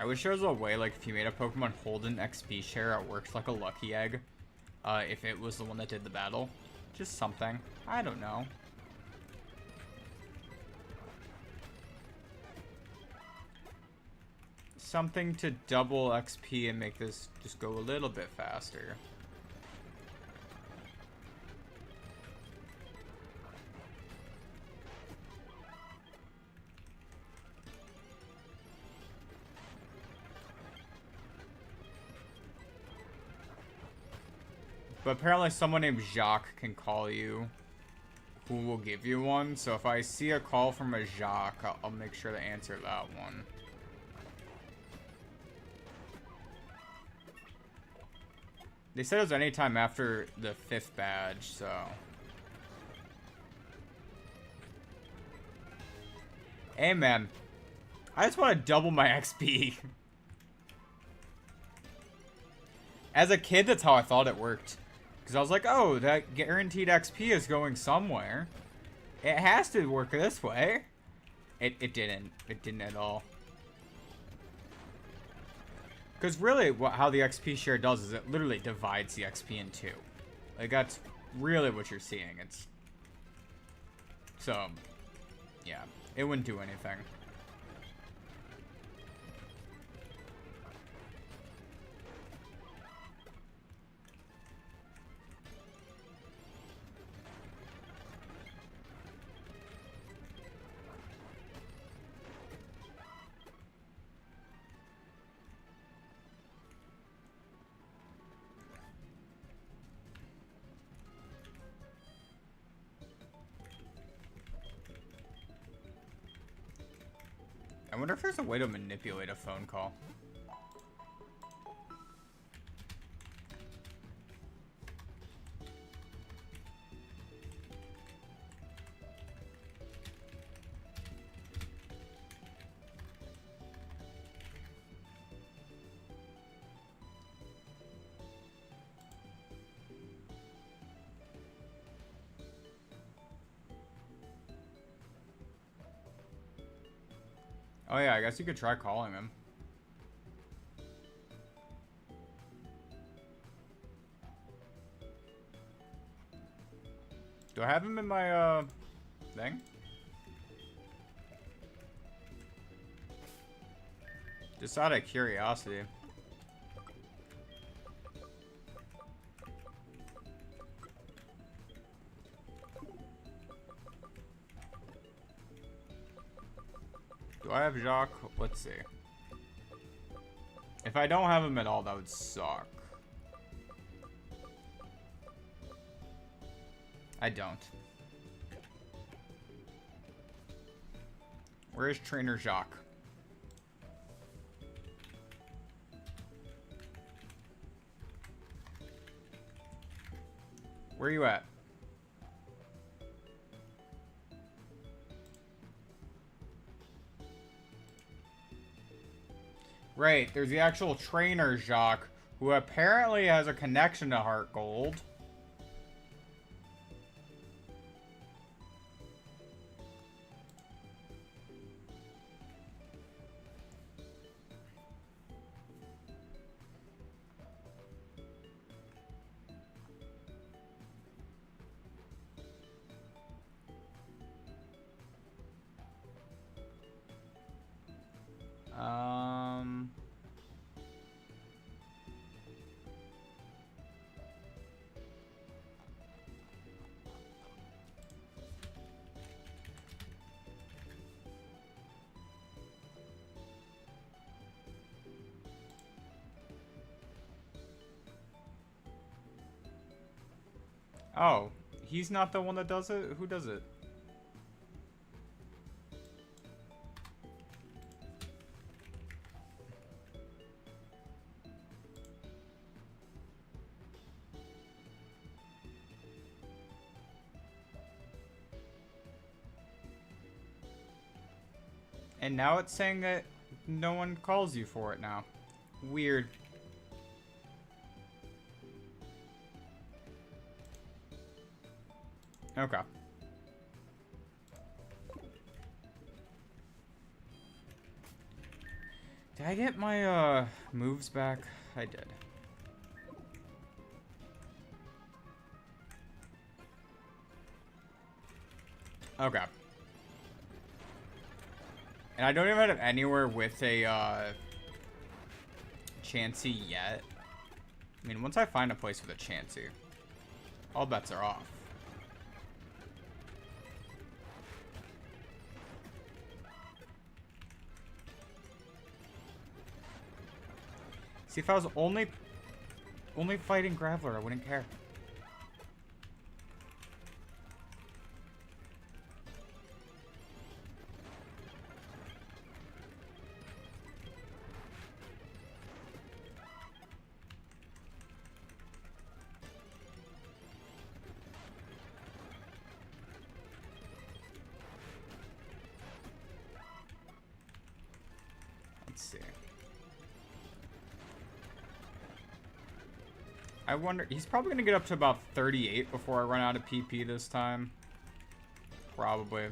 I wish there was a way, like, if you made a Pokemon hold an XP share, it works like a lucky egg. If it was the one that did the battle. Just something. I don't know. Something to double XP and make this just go a little bit faster. But apparently someone named Jacques can call you, who will give you one. So if I see a call from a Jacques, I'll make sure to answer that one. They said it was anytime after the 5th badge, so... Hey man, I just want to double my XP. As a kid, that's how I thought it worked. Because I was like, oh, that guaranteed XP is going somewhere. It has to work this way. It didn't. It didn't at all. Because really, how the XP share does is it literally divides the XP in two. Like, that's really what you're seeing. It's... So, yeah. It wouldn't do anything. I wonder if there's a way to manipulate a phone call. Oh yeah, I guess you could try calling him. Do I have him in my, thing? Just out of curiosity. Do I have Jacques? Let's see. If I don't have him at all, that would suck. I don't. Where is Trainer Jacques? Where are you at? Right, there's the actual trainer Jacques, who apparently has a connection to Heart Gold. Oh, he's not the one that does it? Who does it? And now it's saying that no one calls you for it now. Weird. Okay. Did I get my moves back? I did. Okay. And I don't even have anywhere with a Chansey yet. I mean, once I find a place with a Chansey, all bets are off. See, if I was only fighting Graveler, I wouldn't care. Let's see. I wonder, he's probably gonna get up to about 38 before I run out of PP this time. Probably.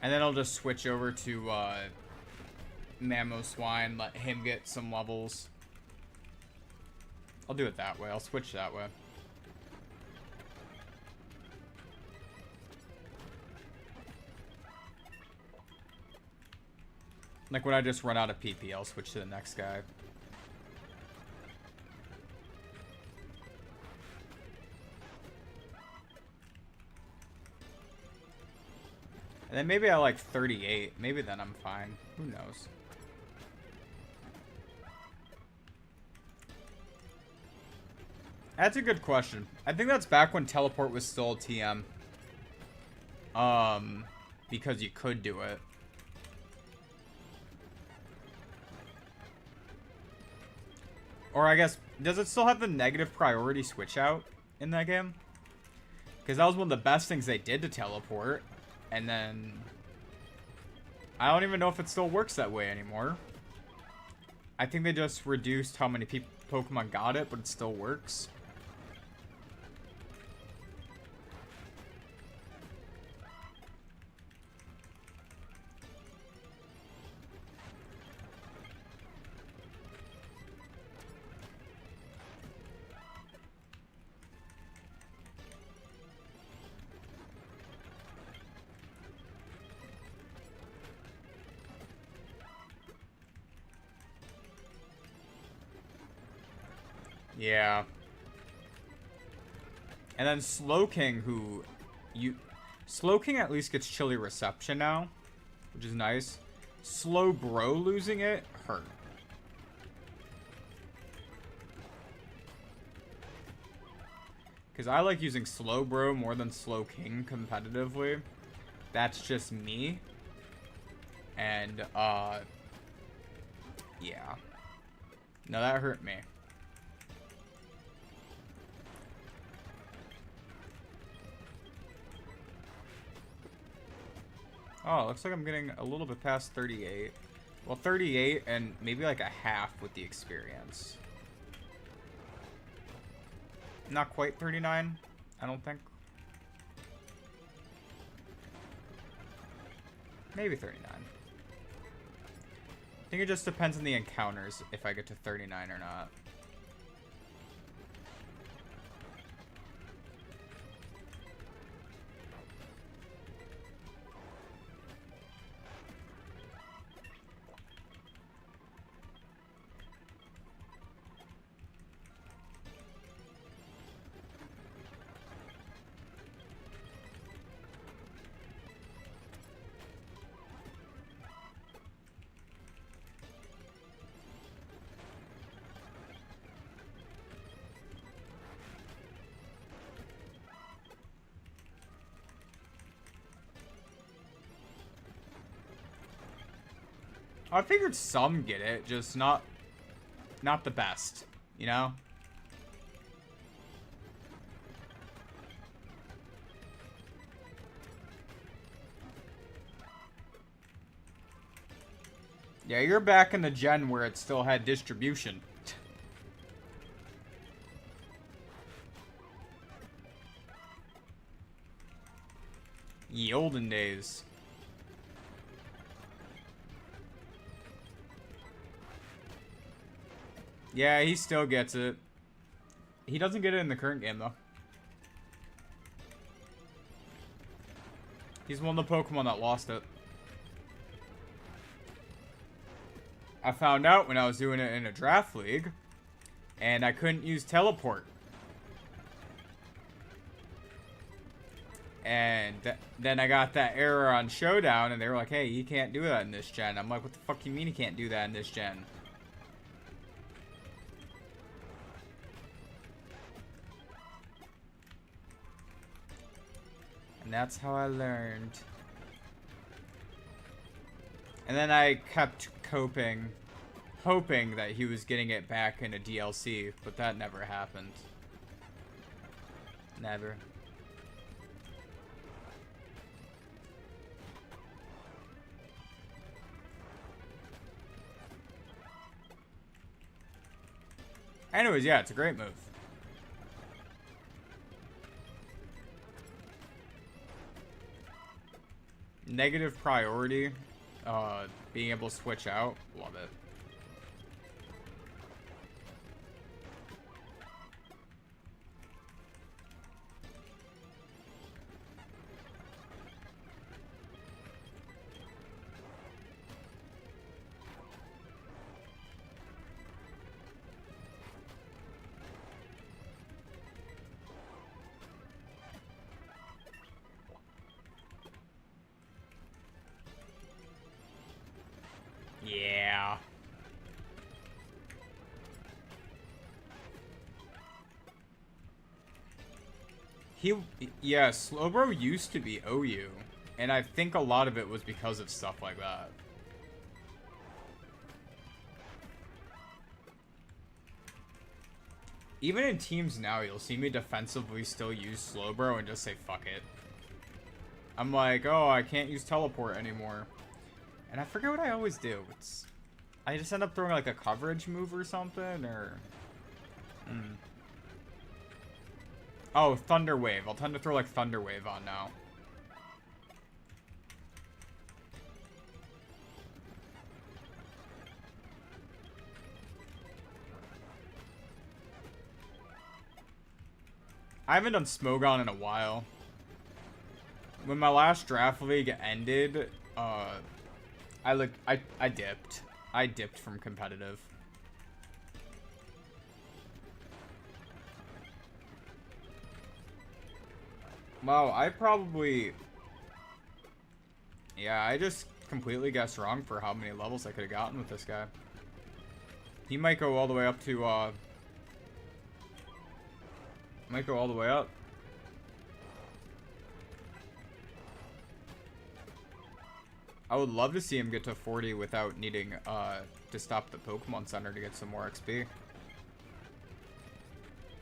And then I'll just switch over to Mammo Swine, let him get some levels. I'll do it that way. I'll switch that way. Like when I just run out of PP, I'll switch to the next guy. And then maybe I like 38. Maybe then I'm fine. Who knows? That's a good question. I think that's back when teleport was still a TM. Because you could do it. Or I guess, does it still have the negative priority switch out in that game? Because that was one of the best things they did to teleport. And then I don't even know if it still works that way anymore. I think they just reduced how many Pokemon got it, but it still works. Yeah. And then Slowking, Slowking at least gets chilly reception now, which is nice. Slowbro losing it hurt. Because I like using Slowbro more than Slowking competitively. That's just me. And, yeah. No, that hurt me. Oh, looks like I'm getting a little bit past 38. Well, 38 and maybe like a half with the experience. Not quite 39, I don't think. Maybe 39. I think it just depends on the encounters if I get to 39 or not. I figured some get it, just not the best, you know? Yeah, you're back in the gen where it still had distribution. Ye olden days. Yeah, he still gets it. He doesn't get it in the current game, though. He's one of the Pokemon that lost it. I found out when I was doing it in a draft league, and I couldn't use teleport. And then I got that error on Showdown, and they were like, hey, you can't do that in this gen. I'm like, what the fuck do you mean you can't do that in this gen? And that's how I learned. And then I kept hoping that he was getting it back in a DLC, but that never happened. Never. Anyways, yeah, it's a great move. Negative priority. Being able to switch out. Love it. Yeah. Yeah, Slowbro used to be OU, and I think a lot of it was because of stuff like that. Even in teams now, you'll see me defensively still use Slowbro and just say fuck it. I'm like, oh, I can't use teleport anymore. And I forget what I always do. I just end up throwing like a coverage move or something, or... Oh, Thunder Wave. I'll tend to throw like Thunder Wave on now. I haven't done Smogon in a while. When my last draft league ended, I dipped. I dipped from competitive. Wow, I probably... Yeah, I just completely guessed wrong for how many levels I could have gotten with this guy. He might go all the way up to, might go all the way up. I would love to see him get to 40 without needing to stop the Pokemon Center to get some more XP.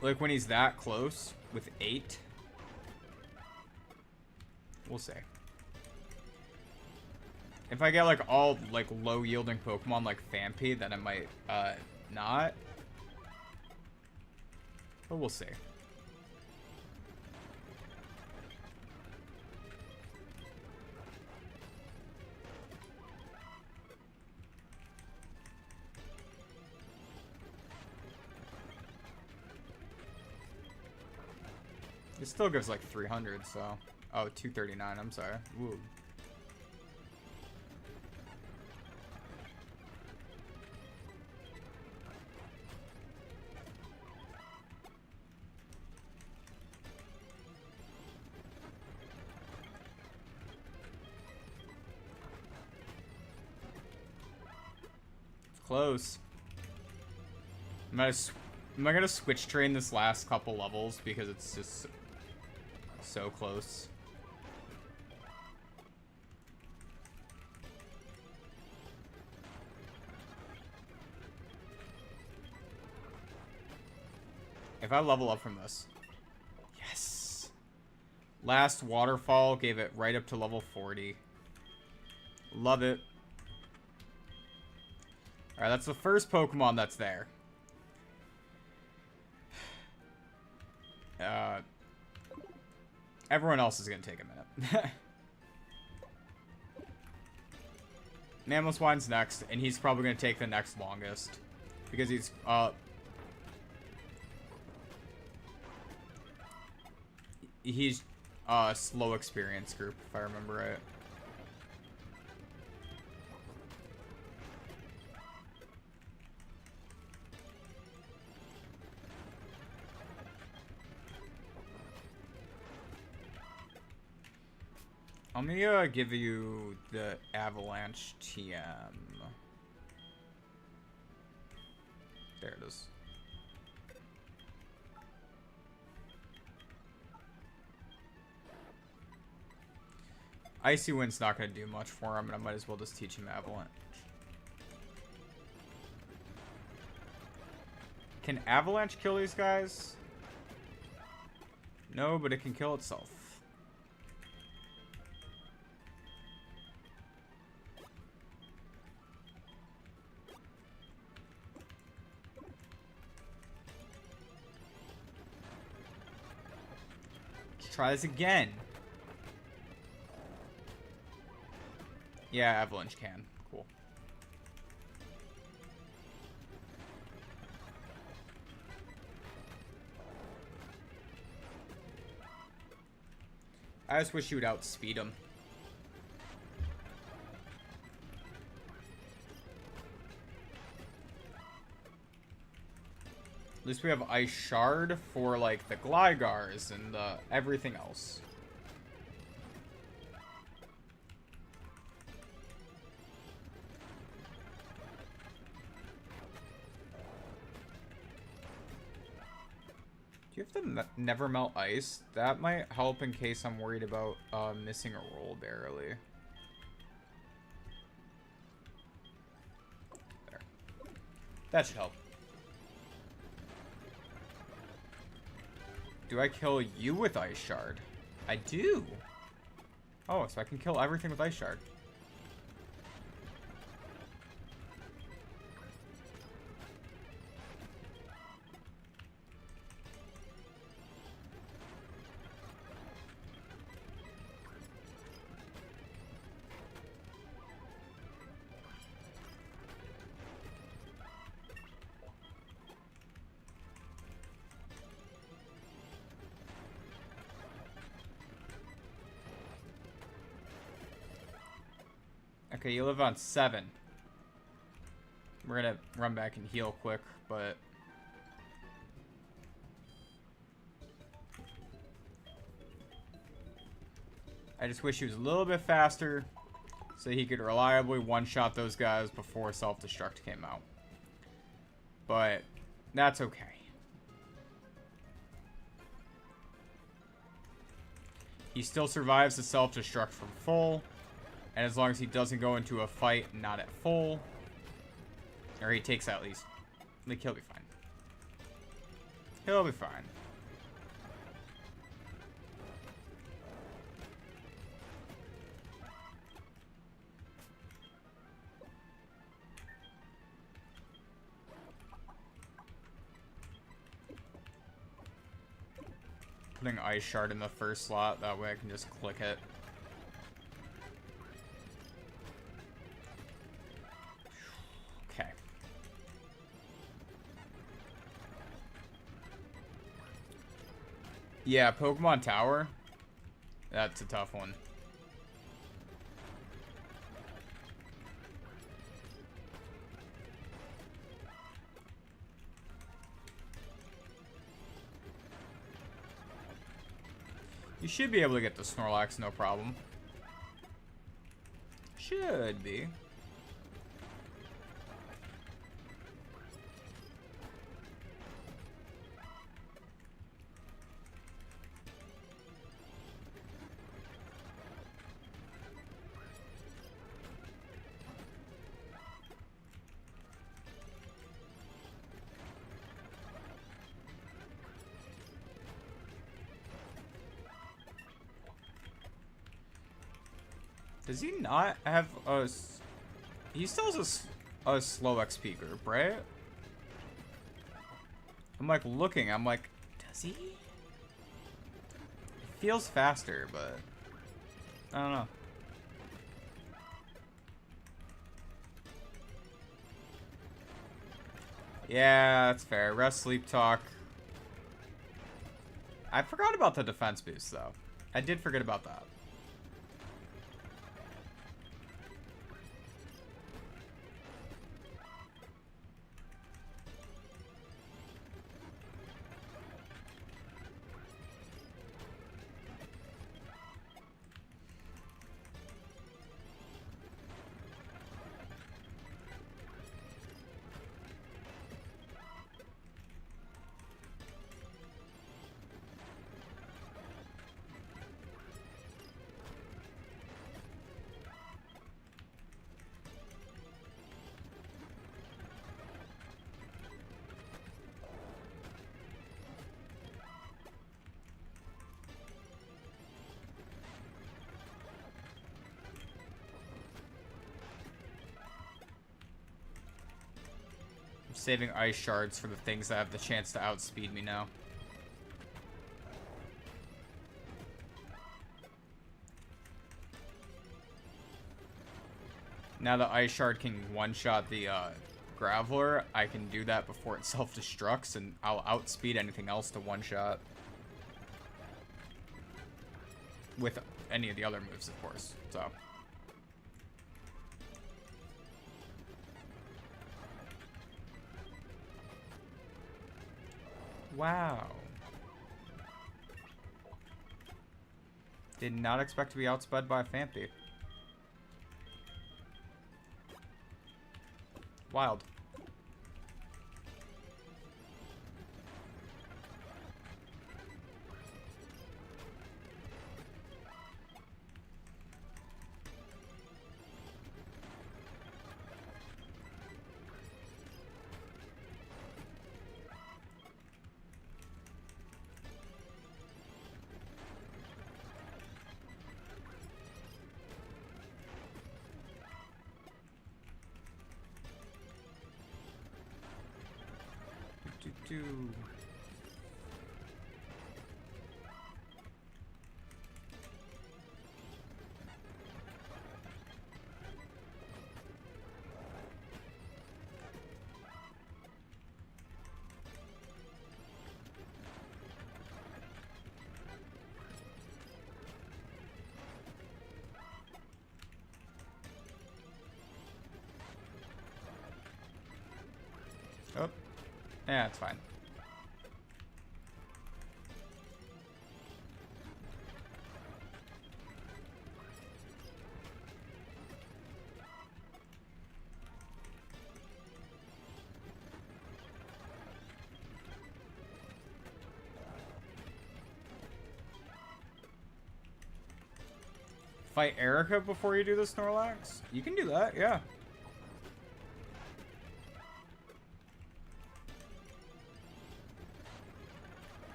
Like when he's that close with 8. We'll see. If I get like all like low yielding Pokemon like Phanpy, then I might not. But we'll see. It still gives like 300, so... Oh, 239, I'm sorry. Woo. It's close. Am I gonna switch train this last couple levels because it's just so close. If I level up from this. Yes. Last waterfall gave it right up to level 40. Love it. Alright, that's the first Pokemon that's there. Everyone else is going to take a minute. Mamoswine's next, and he's probably going to take the next longest. Because he's slow experience group, if I remember right. Let me give you the Avalanche TM. There it is. Icy Wind's not going to do much for him, and I might as well just teach him Avalanche. Can Avalanche kill these guys? No, but it can kill itself. try this again. Yeah, Avalanche can. Cool. I just wish you would outspeed him. At least we have Ice Shard for, like, the Glygars and everything else. Do you have to never melt ice? That might help in case I'm worried about missing a roll barely. There. That should help. Do I kill you with Ice Shard? I do. Oh, so I can kill everything with Ice Shard. Okay, you live on 7. We're gonna run back and heal quick, but... I just wish he was a little bit faster so he could reliably one-shot those guys before self-destruct came out. But that's okay. He still survives the self-destruct from full. And as long as he doesn't go into a fight not at full, or he takes at least, like, he'll be fine. He'll be fine. Putting Ice Shard in the first slot, that way I can just click it. Yeah, Pokemon Tower. That's a tough one. You should be able to get the Snorlax, no problem. Should be. Does he not have a... He still has a slow XP group, right? I'm like looking, I'm like, does he? It feels faster, but... I don't know. Yeah, that's fair. Rest, sleep, talk. I forgot about the defense boost, though. I did forget about that. Saving Ice Shards for the things that have the chance to outspeed me now. Now the Ice Shard can one-shot the Graveler, I can do that before it self-destructs, and I'll outspeed anything else to one-shot. With any of the other moves, of course, so. Wow. Did not expect to be outsped by a Fampy. Wild. Oh, yeah, it's fine. Fight Erica before you do the Snorlax? You can do that, yeah.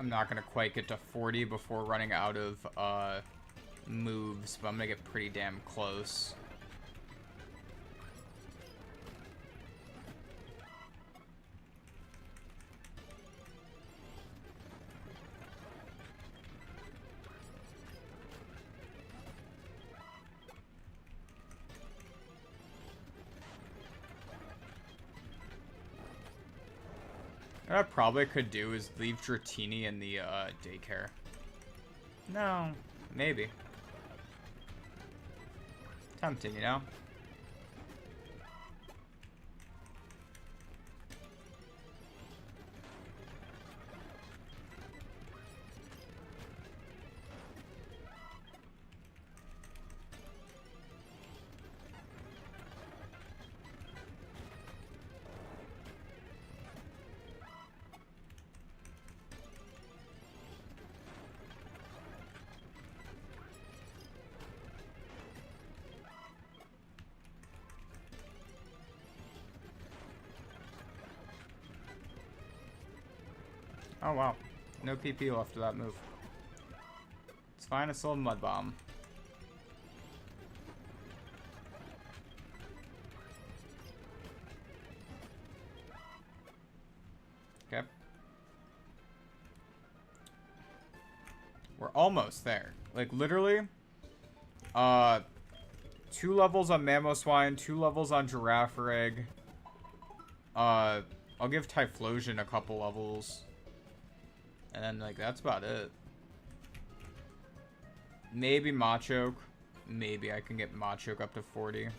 I'm not gonna quite get to 40 before running out of moves, but I'm gonna get pretty damn close. What I probably could do is leave Dratini in the daycare. No, maybe. Tempting, you know? Oh wow, no PP left of that move. It's fine, it's still a Mud Bomb. Okay. We're almost there. Like literally, 2 levels on Mamoswine, 2 levels on Girafarig. I'll give Typhlosion a couple levels. And then, like, that's about it. Maybe Machoke. Maybe I can get Machoke up to 40.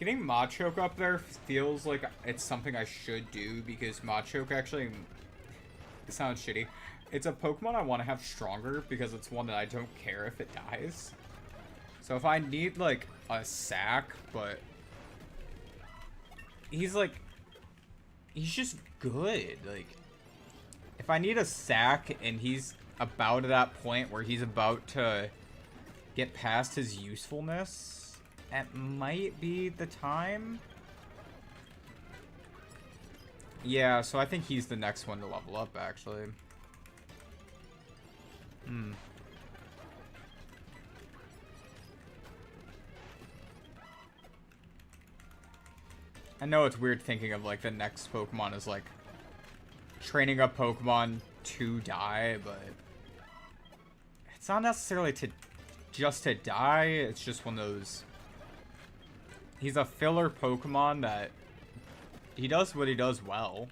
Getting Machoke up there feels like it's something I should do because Machoke actually... It sounds shitty. It's a Pokemon I want to have stronger because it's one that I don't care if it dies. So if I need, like, a sack, but... He's, like... He's just good. Like, if I need a sack and he's about at that point where he's about to get past his usefulness, it might be the time. Yeah, so I think he's the next one to level up, actually. I know it's weird thinking of, like, the next Pokemon as, like, training up Pokemon to die, but it's not necessarily just to die. It's just one of those... He's a filler Pokemon that he does what he does well.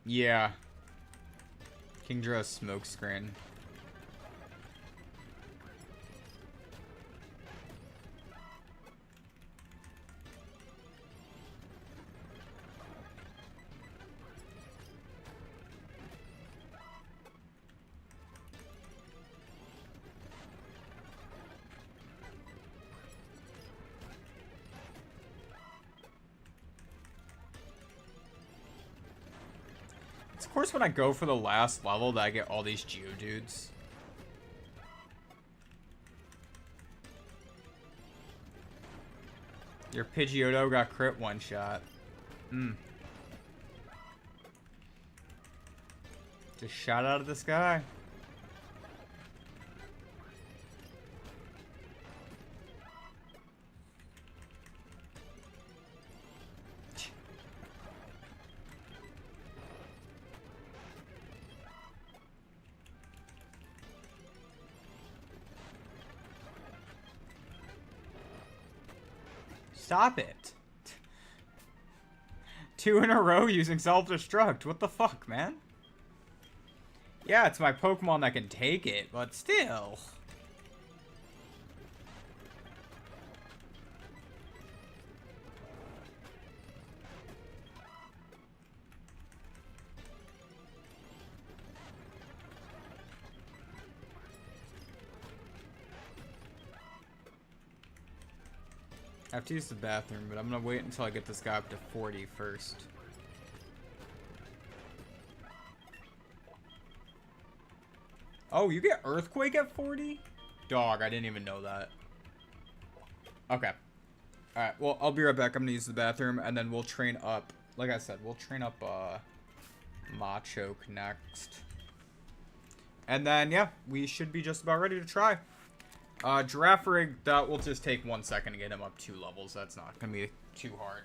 Yeah. Kingdra's smokescreen. Of course, when I go for the last level, that I get all these Geodudes. Your Pidgeotto got crit one shot. Just shot out of the sky. Stop it. 2 in a row using self-destruct. What the fuck, man? Yeah, it's my Pokemon that can take it, but still. I have to use the bathroom, but I'm gonna wait until I get this guy up to 40 first. Oh, you get Earthquake at 40? Dog, I didn't even know that. Okay. Alright, well, I'll be right back. I'm gonna use the bathroom, and then we'll train up. Like I said, we'll train up Machoke next. And then, yeah, we should be just about ready to try. Giraffe Rig, that will just take 1 second to get him up 2 levels. That's not gonna be too hard.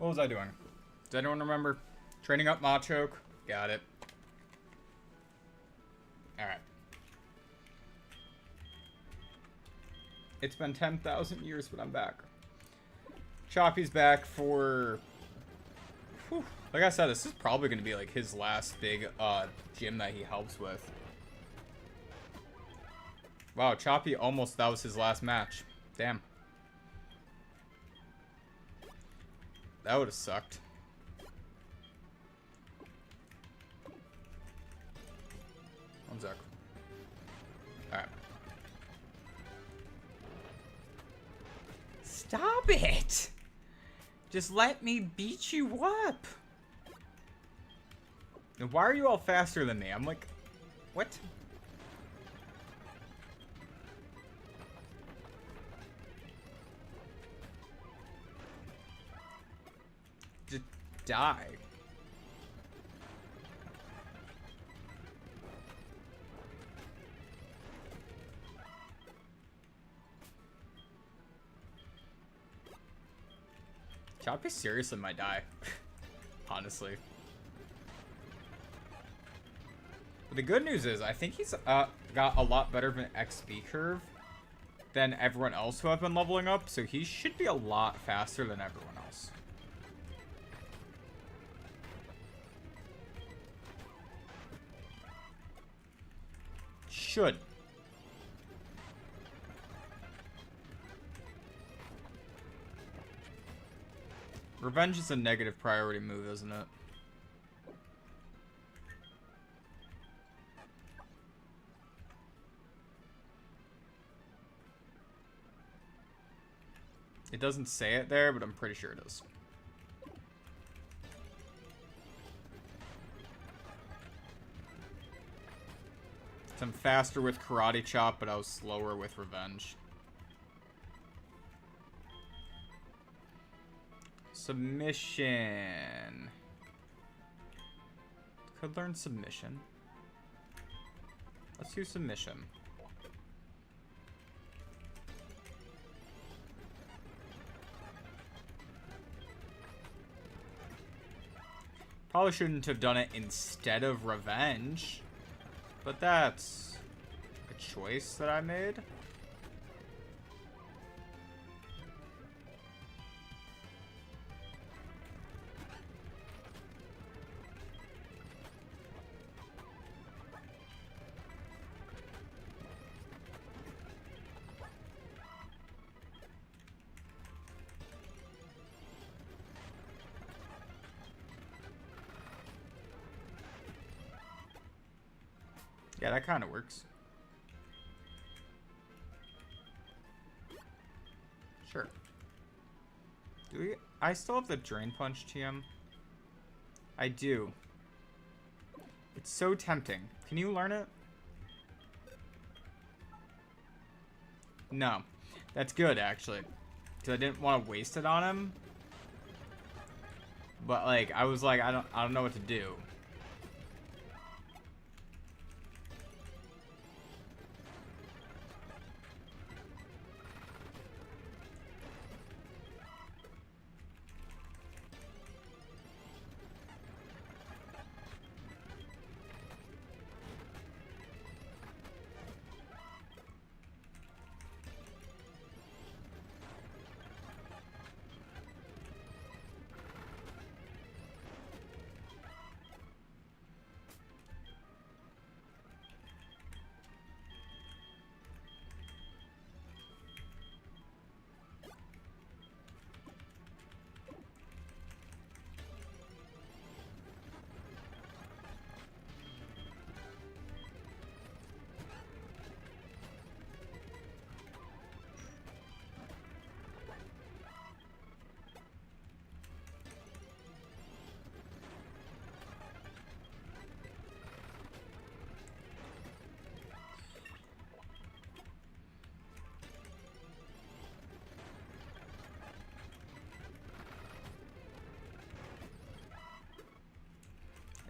What was I doing? Does anyone remember? Training up Machoke. Got it. Alright. It's been 10,000 years, but I'm back. Choppy's back for... Whew. Like I said, this is probably going to be like his last big gym that he helps with. Wow, Choppy almost... That was his last match. Damn. That would have sucked. One sec. Alright. Stop it! Just let me beat you up. And why are you all faster than me? I'm like, what? Just die. Choppy seriously might die. Honestly. But the good news is, I think he's got a lot better of an XP curve than everyone else who have been leveling up, so he should be a lot faster than everyone else. Should. Revenge is a negative priority move, isn't it? It doesn't say it there, but I'm pretty sure it is. So I'm faster with Karate Chop, but I was slower with Revenge. Submission. Could learn Submission. Let's do Submission. Probably shouldn't have done it instead of Revenge, but that's a choice that I made. Yeah, that kind of works. Sure. Do we? I still have the Drain Punch TM. I do. It's so tempting. Can you learn it? No. That's good, actually. Because I didn't want to waste it on him. But, like, I was like, I don't know what to do.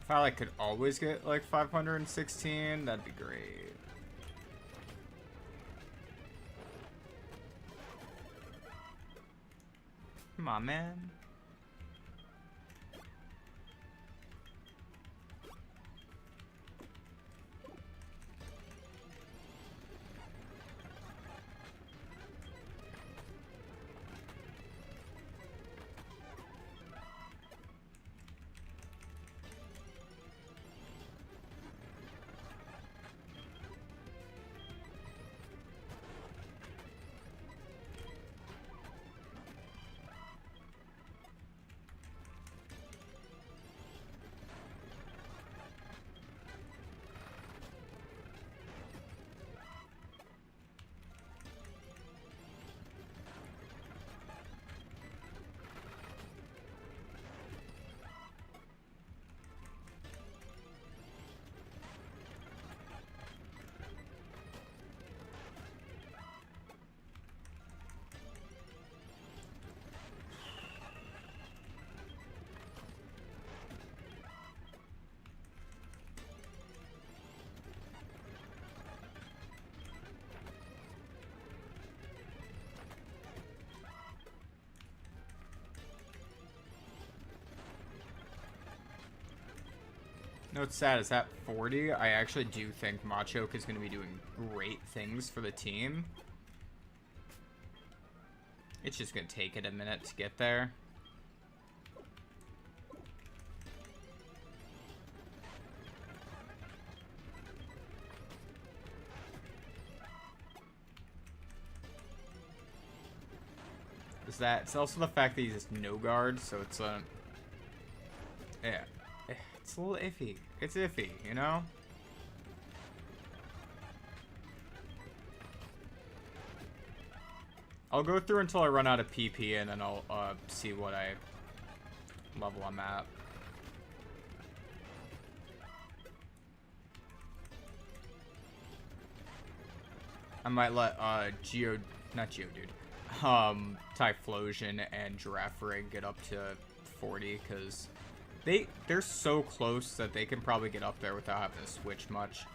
If I like could always get like 516, that'd be great. Come on, man. know what's sad is at 40, I actually do think Machoke is going to be doing great things for the team. It's just going to take it a minute to get there. Is that it's also the fact that he's just no guard, so it's yeah, it's a little iffy. It's iffy, you know. I'll go through until I run out of PP, and then I'll see what level I'm at. I might let Typhlosion and Giraffe Rig get up to 40, because they're so close that they can probably get up there without having to switch much.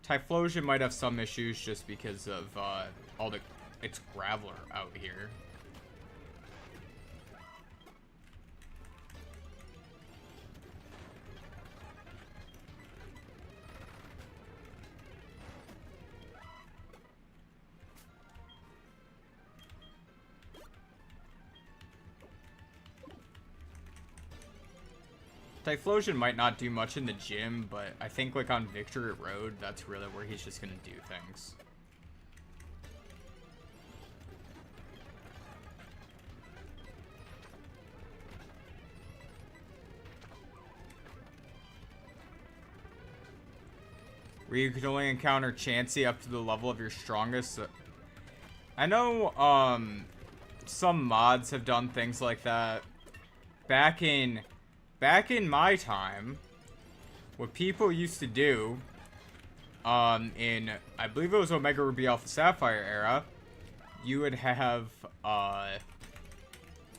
Typhlosion might have some issues just because of it's Graveler out here. Typhlosion might not do much in the gym, but I think like on Victory Road, that's really where he's just gonna do things. Where you could only encounter Chansey up to the level of your strongest. I know some mods have done things like that. Back in my time, what people used to do, in, I believe it was Omega Ruby Alpha Sapphire era, you would have,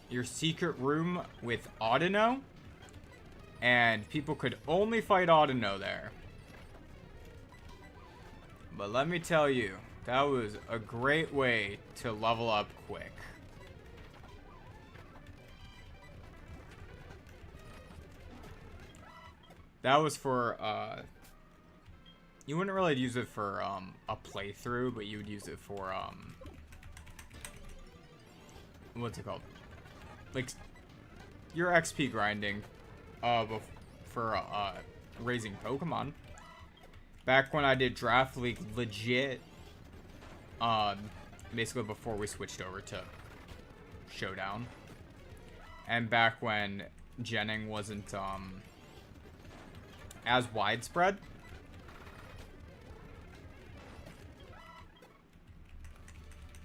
your secret room with Audino, and people could only fight Audino there. But let me tell you, that was a great way to level up quick. That was for, you wouldn't really use it for, a playthrough, but you would use it for, what's it called? Like, your XP grinding, for, raising Pokemon. Back when I did Draft League legit, basically before we switched over to Showdown. And back when genning wasn't, as widespread.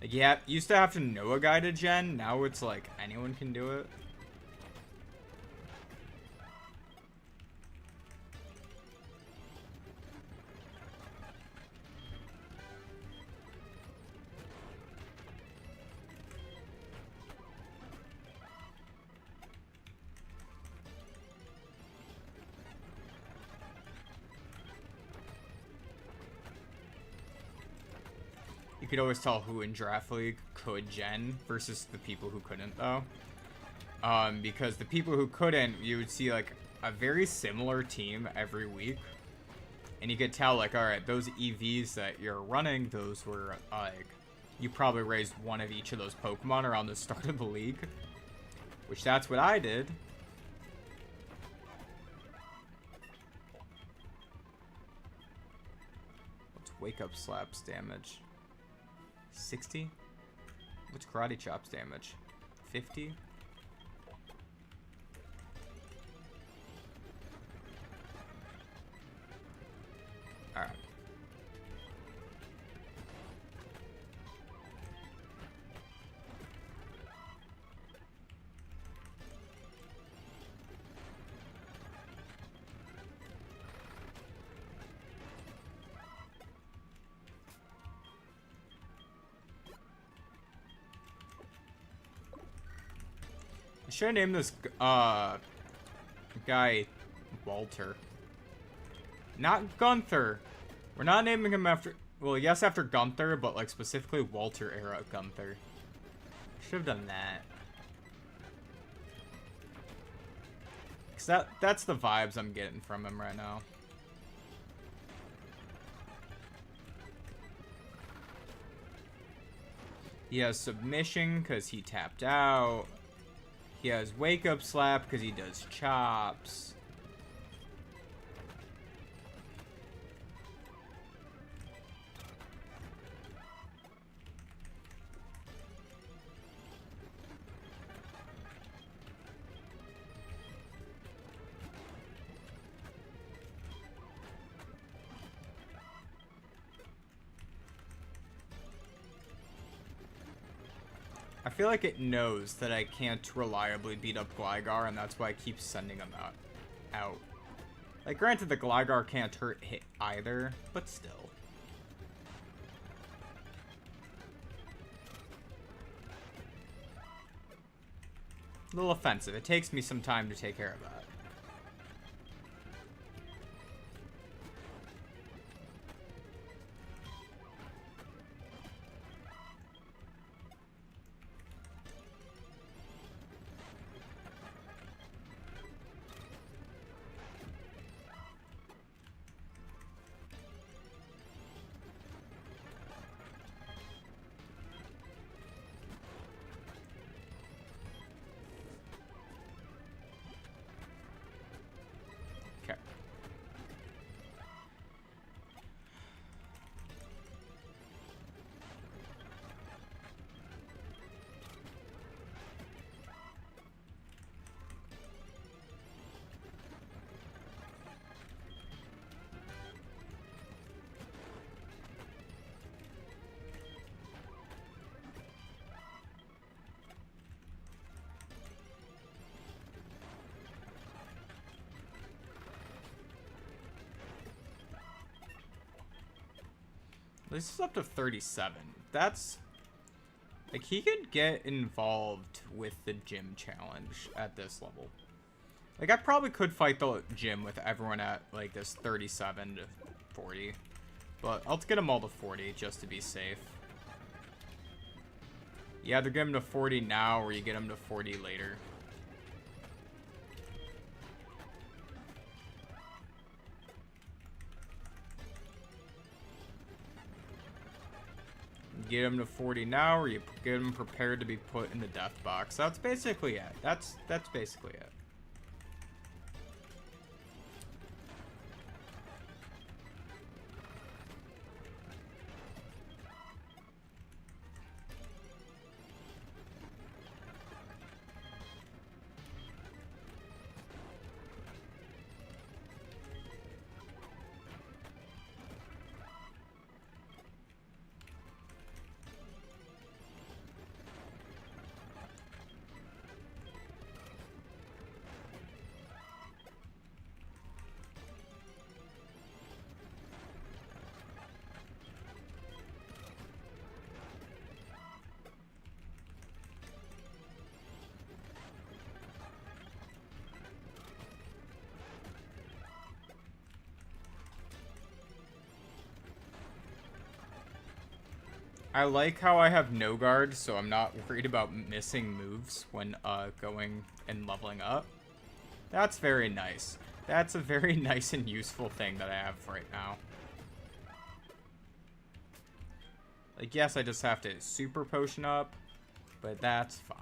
Like, yeah, used to have to know a guy to gen. Now it's like anyone can do it. You could always tell who in Draft League could gen versus the people who couldn't, though. Because the people who couldn't, you would see, like, a very similar team every week. And you could tell, like, alright, those EVs that you're running, those were, like, you probably raised one of each of those Pokemon around the start of the league. Which, that's what I did. What's Wake Up Slap's damage? 60? What's Karate Chop's damage? 50? Alright. Should I name this guy Walter? Not Gunther. We're not naming him after, well, yes, after Gunther, but like specifically Walter era Gunther. Should have done that. Because that's the vibes I'm getting from him right now. He has submission because he tapped out. He has wake up slap because he does chops. I feel like it knows that I can't reliably beat up Gligar, and that's why it keeps sending him out. Like, granted, the Gligar can't hit either, but still. A little offensive. It takes me some time to take care of that. This is up to 37. That's... Like, he could get involved with the gym challenge at this level. Like, I probably could fight the gym with everyone at, like, this 37 to 40. But I'll get them all to 40 just to be safe. You either get them to 40 now or you get them to 40 later. Get him to 40 now, or you get him prepared to be put in the death box. That's basically it. That's basically it. I like how I have no guard, so I'm not worried about missing moves when going and leveling up. That's very nice. That's a very nice and useful thing that I have right now. Like, yes, I just have to super potion up, but that's fine.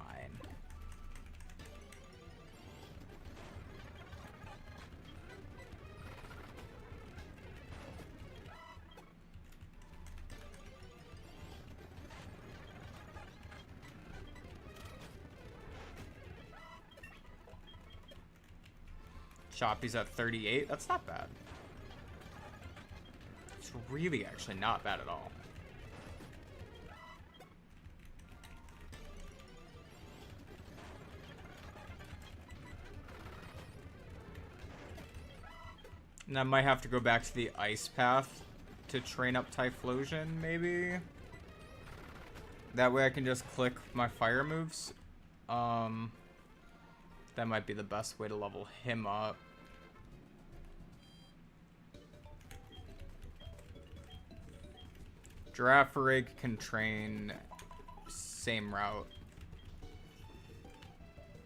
Choppy's at 38. That's not bad. It's really actually not bad at all. And I might have to go back to the ice path to train up Typhlosion, maybe. That way I can just click my fire moves. That might be the best way to level him up. Girafarig can train same route.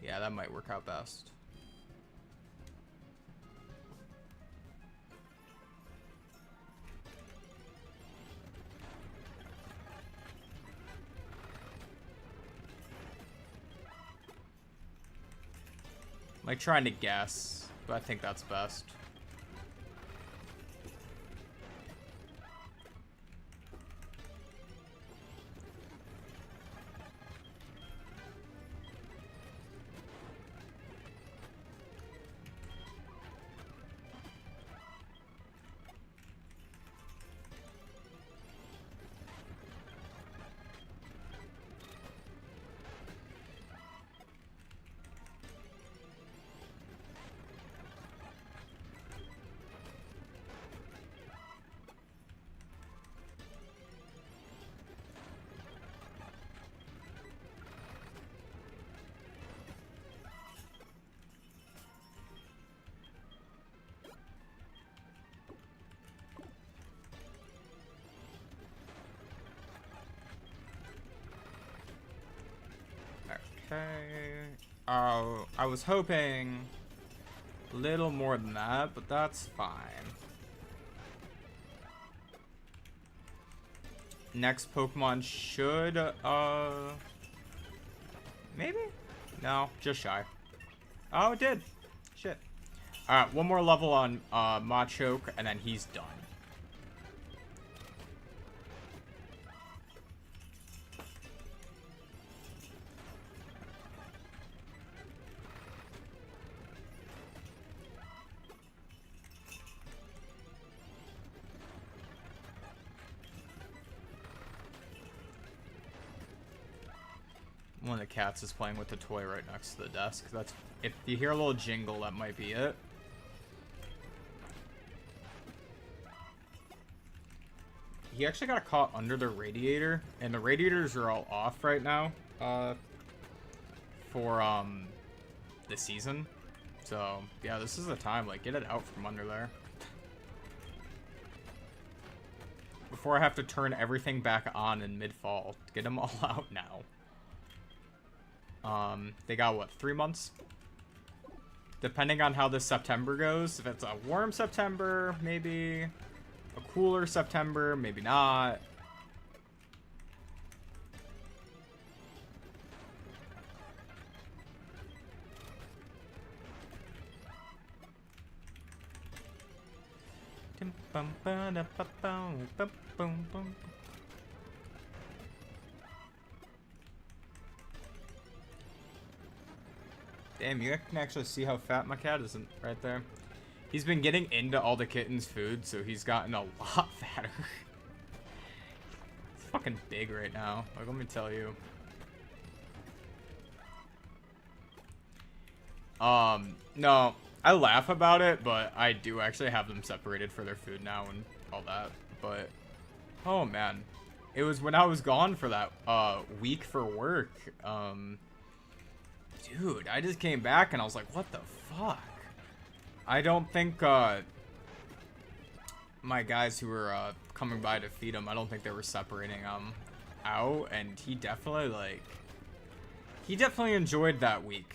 Yeah, that might work out best. like trying to guess, but I think that's best. Okay. I was hoping a little more than that, but that's fine. Next Pokemon should, maybe? No, just shy. Oh, it did. Shit. Alright, one more level on, Machoke, and then he's done. One of the cats is playing with the toy right next to the desk. That's, if you hear a little jingle, that might be it. He actually got caught under the radiator, and the radiators are all off right now, for, the season. So, yeah, this is the time, like, get it out from under there. Before I have to turn everything back on in mid-fall. Get them all out now. They got, what, 3 months? Depending on how this September goes. If it's a warm September, maybe. A cooler September, maybe not. Damn, you can actually see how fat my cat is right there. He's been getting into all the kitten's food, so he's gotten a lot fatter. It's fucking big right now. Like, let me tell you. No, I laugh about it, but I do actually have them separated for their food now and all that. But, oh man. It was when I was gone for that, week for work, dude, I just came back and I was like, what the fuck? I don't think, my guys who were, coming by to feed him, I don't think they were separating them out, and he definitely, like, he definitely enjoyed that week.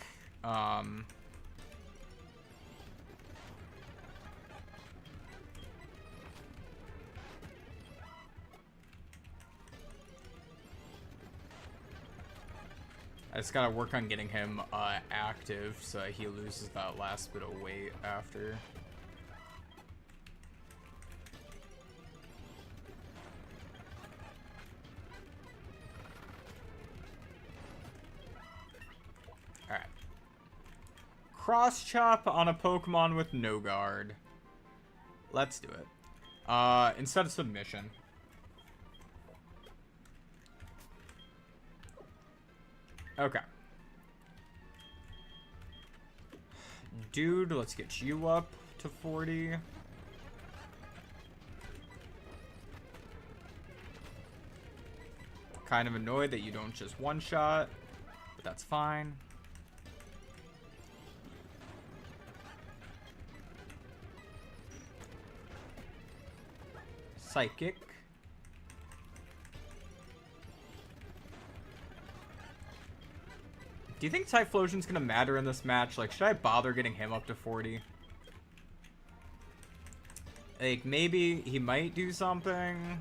I just gotta work on getting him active so he loses that last bit of weight after. Alright. Cross chop on a Pokemon with no guard. Let's do it. Instead of submission. Okay. Dude, let's get you up to 40. Kind of annoyed that you don't just one-shot, but that's fine. Psychic. Do you think Typhlosion's gonna matter in this match? Like, should I bother getting him up to 40? Like, maybe he might do something.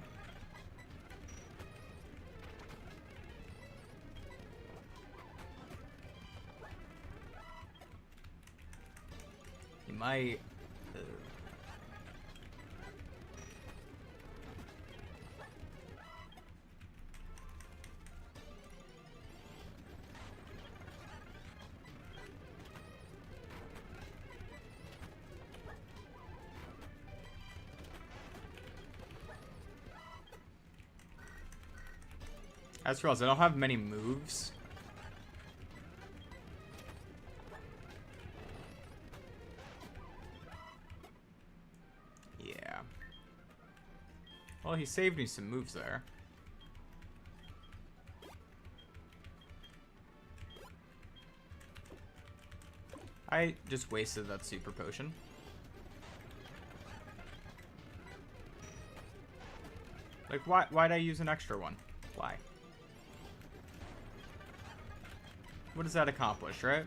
might. I just realized I don't have many moves. Yeah. Well, he saved me some moves there. I just wasted that super potion. Like, why'd I use an extra one? Why? What does that accomplish, right?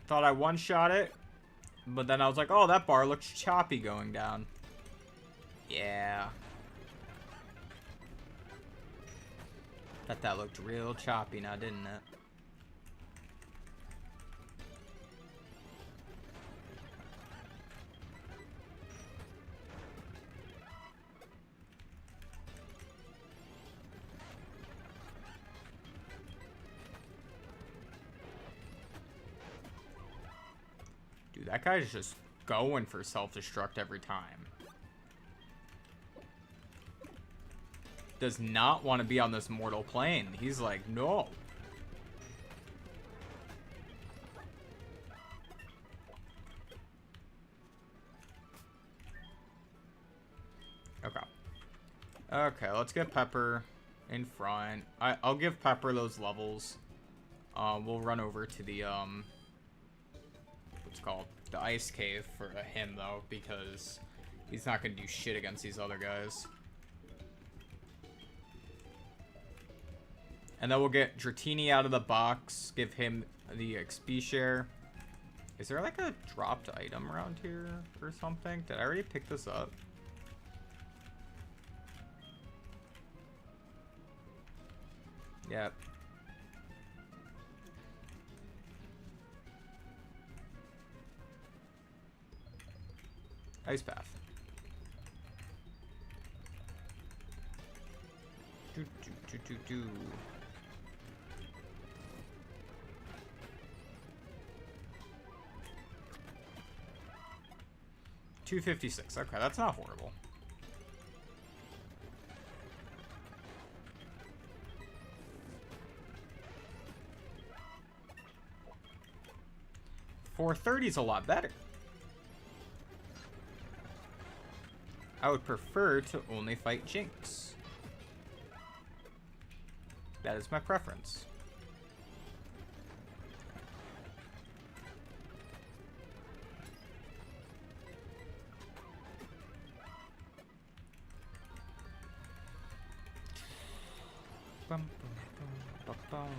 Thought I one-shot it, but then I was like, oh, that bar looks choppy going down. Yeah. Bet that looked real choppy now, didn't it? That guy's just going for self-destruct every time. Does not want to be on this mortal plane. He's like, no. Okay. Okay, let's get Pepper in front. I'll give Pepper those levels. We'll run over to the, what's it called? The ice cave for him, though, because he's not going to do shit against these other guys. And then we'll get Dratini out of the box, give him the XP share. Is there like a dropped item around here or something? Did I already pick this up? Yep. Ice path. Do, do, do, do, do. $256. Okay, that's not horrible. $430 is a lot better. I would prefer to only fight Jinx. That is my preference. Bum, bum, bum, bum, bum.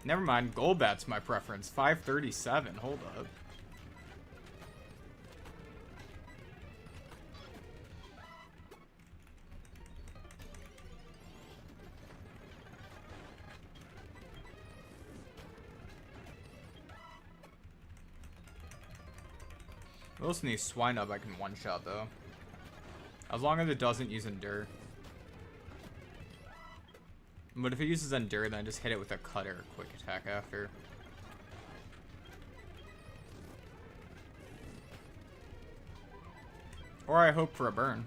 Never mind, Golbat's my preference. 537, hold up. Wilson needs Swine Up I can one-shot, though. As long as it doesn't use Endure. But if it uses Endure, then just hit it with a Cutter quick attack after. Or I hope for a burn.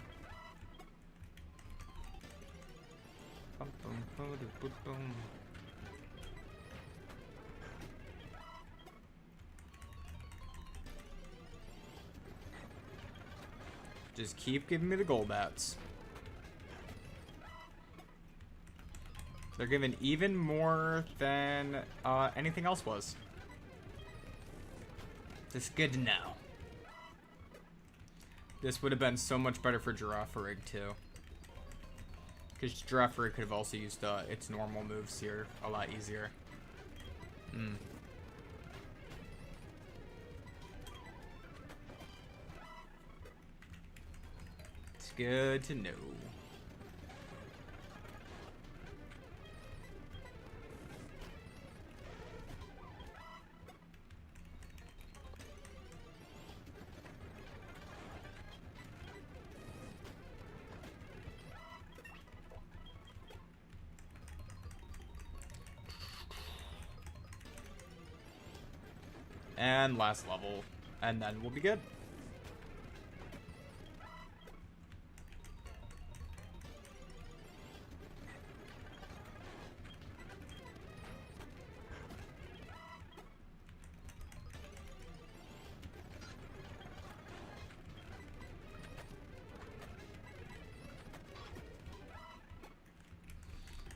Just keep giving me the Golbats. They're given even more than anything else was. This is good to know. This would have been so much better for Giraffe Rig too. Because Giraffe Rig could have also used its normal moves here a lot easier. It's good to know. And last level, and then we'll be good.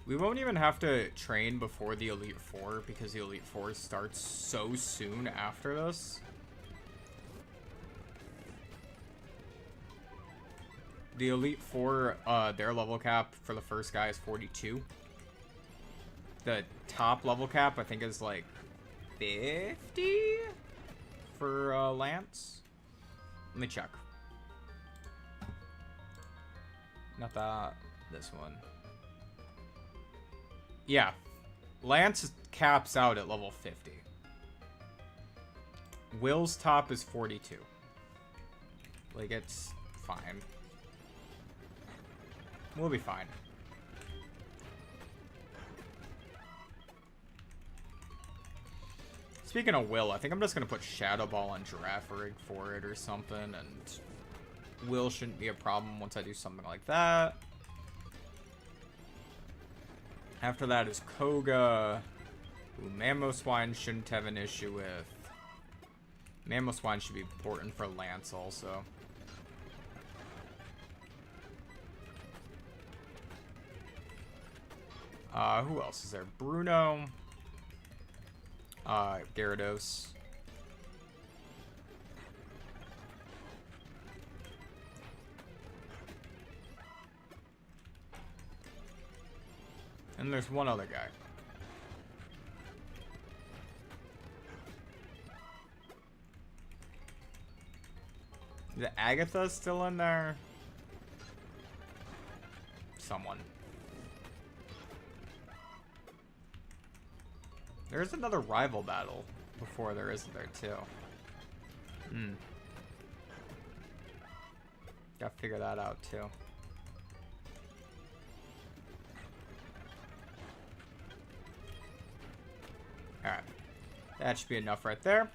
We won't even have to train before the Elite Four because the Elite Four starts so soon after this. The Elite Four, their level cap for the first guy is 42. The top level cap, I think, is like 50 for Lance. Let me check. Not that. This one. Yeah, Lance caps out at level 50. Will's top is 42. Like, it's fine. We'll be fine. Speaking of Will, I think I'm just going to put Shadow Ball on Giraffe Rig for it or something, and Will shouldn't be a problem once I do something like that. After that is Koga, who Mamoswine shouldn't have an issue with. Mamoswine should be important for Lance also. Who else is there? Bruno. Gyarados. And there's one other guy. Is Agatha still in there? Someone. There's another rival battle before there isn't there too. Gotta figure that out too. Alright. That should be enough right there.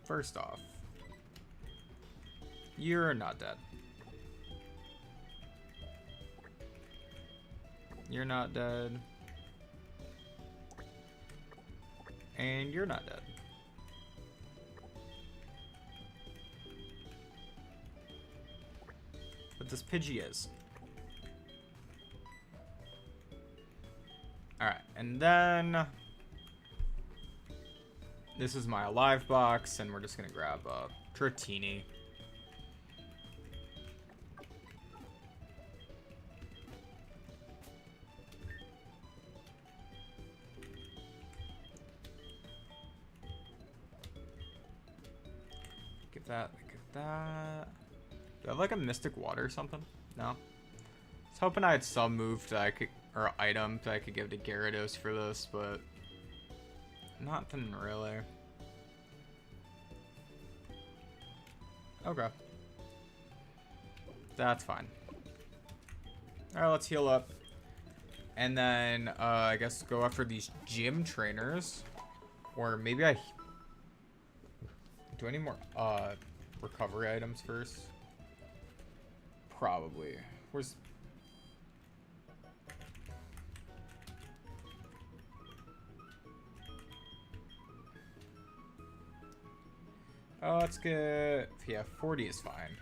First off, you're not dead. You're not dead. And you're not dead. But this Pidgey is. Alright, and then this is my alive box, and we're just gonna grab a Dratini. Give that, give that. Do I have like a Mystic Water or something? No? I was hoping I had some move that I could, or item that I could give to Gyarados for this, but nothing really. Okay. That's fine. Alright, let's heal up. And then, I guess go after these gym trainers. Or maybe do I need more, recovery items first? Probably. Oh, let's get... Yeah, 40 is fine.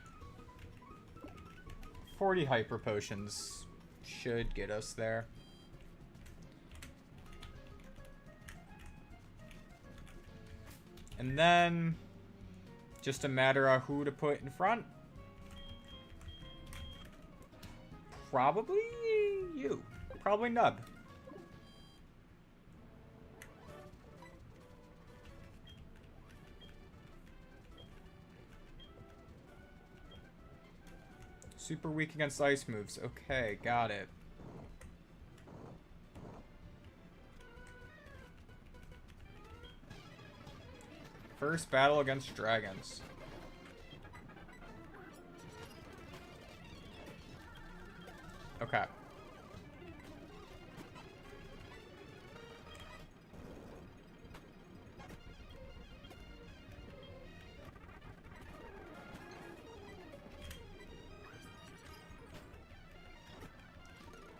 40 hyper potions should get us there. And then... just a matter of who to put in front. Probably you. Probably Nub. Super weak against ice moves. Okay, got it. First battle against dragons. Okay.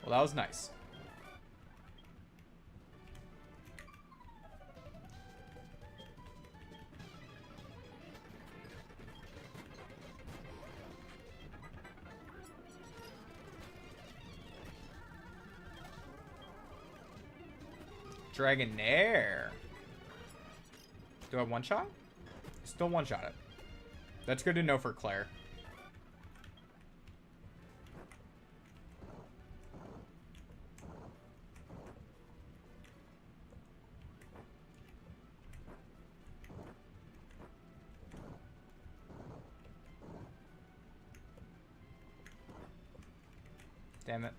Well, that was nice. Dragonair. Do I one-shot? Still one-shot it. That's good to know for Claire. Damn it.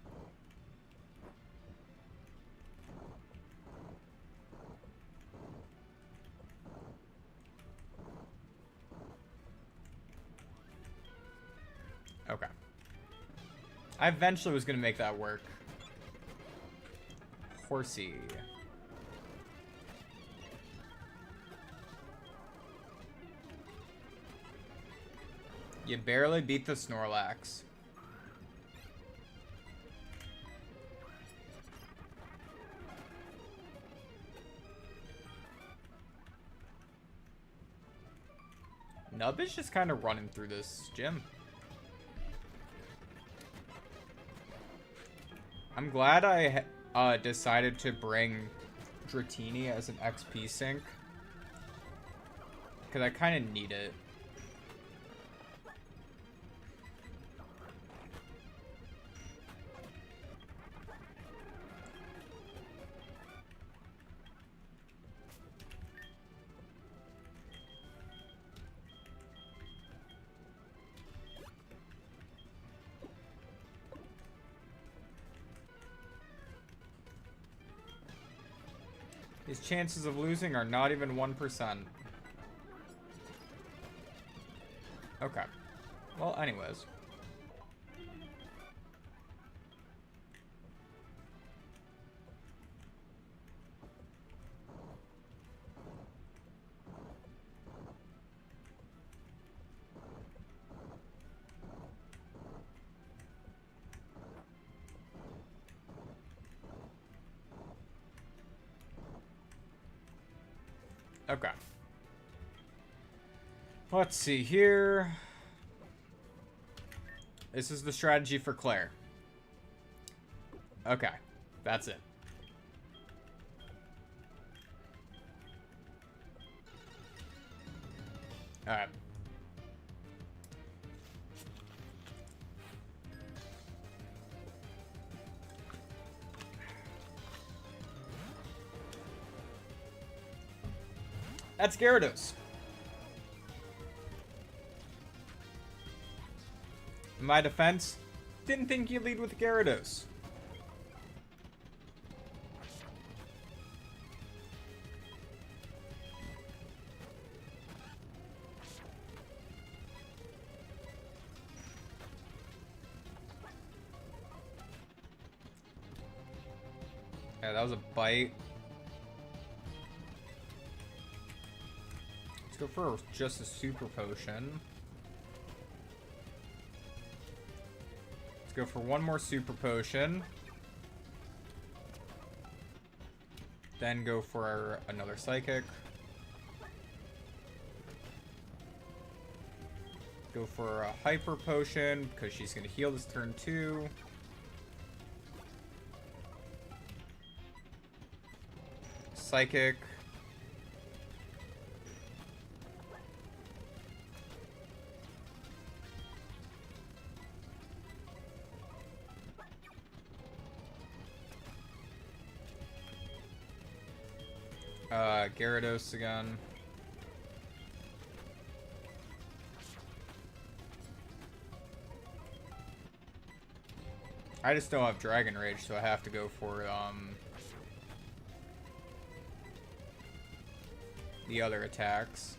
Okay. I eventually was going to make that work. Horsey. You barely beat the Snorlax. Nub is just kind of running through this gym. I'm glad I decided to bring Dratini as an XP sink. Because I kind of need it. His chances of losing are not even 1%. Okay. Well, anyways. Okay. Let's see here. This is the strategy for Claire. Okay. That's it. Alright. That's Gyarados. In my defense, didn't think you'd lead with Gyarados. Yeah, that was a bite. Let's go for just a super potion. Let's go for one more super potion. Then go for another psychic. go for a Hyper Potion, because she's going to heal this turn too. Psychic. Gyarados again. I just don't have Dragon Rage, so I have to go for, the other attacks.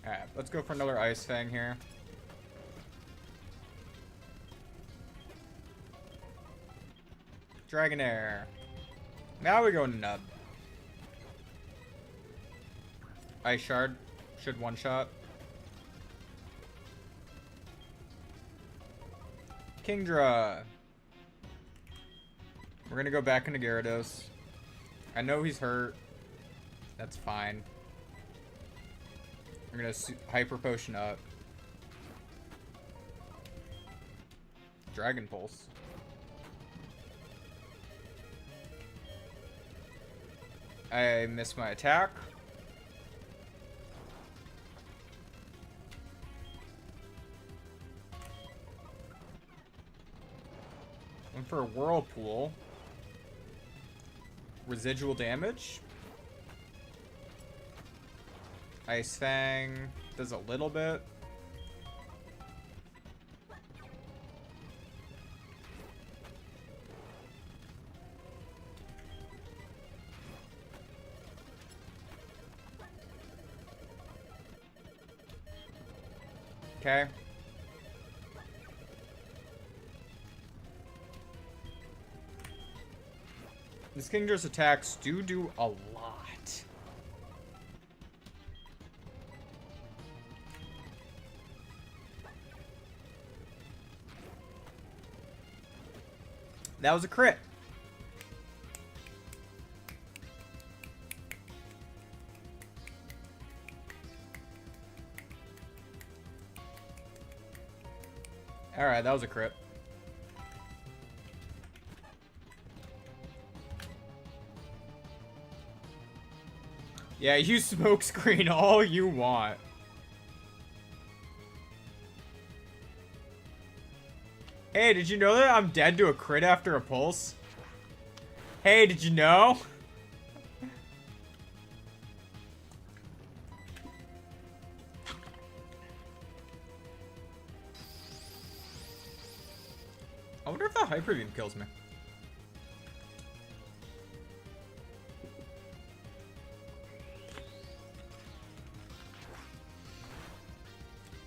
Alright, let's go for another Ice Fang here. Dragonair. Now we go Nub. Ice Shard. Should one-shot. Kingdra. We're gonna go back into Gyarados. I know he's hurt. That's fine. We're gonna Hyper Potion up. Dragon Pulse. I missed my attack. Went for a Whirlpool. Residual damage. Ice Fang does a little bit. Okay. This Kingdra's attacks do a lot. That was a crit. Alright, that was a crit. Yeah, you smokescreen all you want. Hey, did you know that I'm dead to a crit after a pulse? Hey, did you know? I wonder if that Hyper Beam kills me.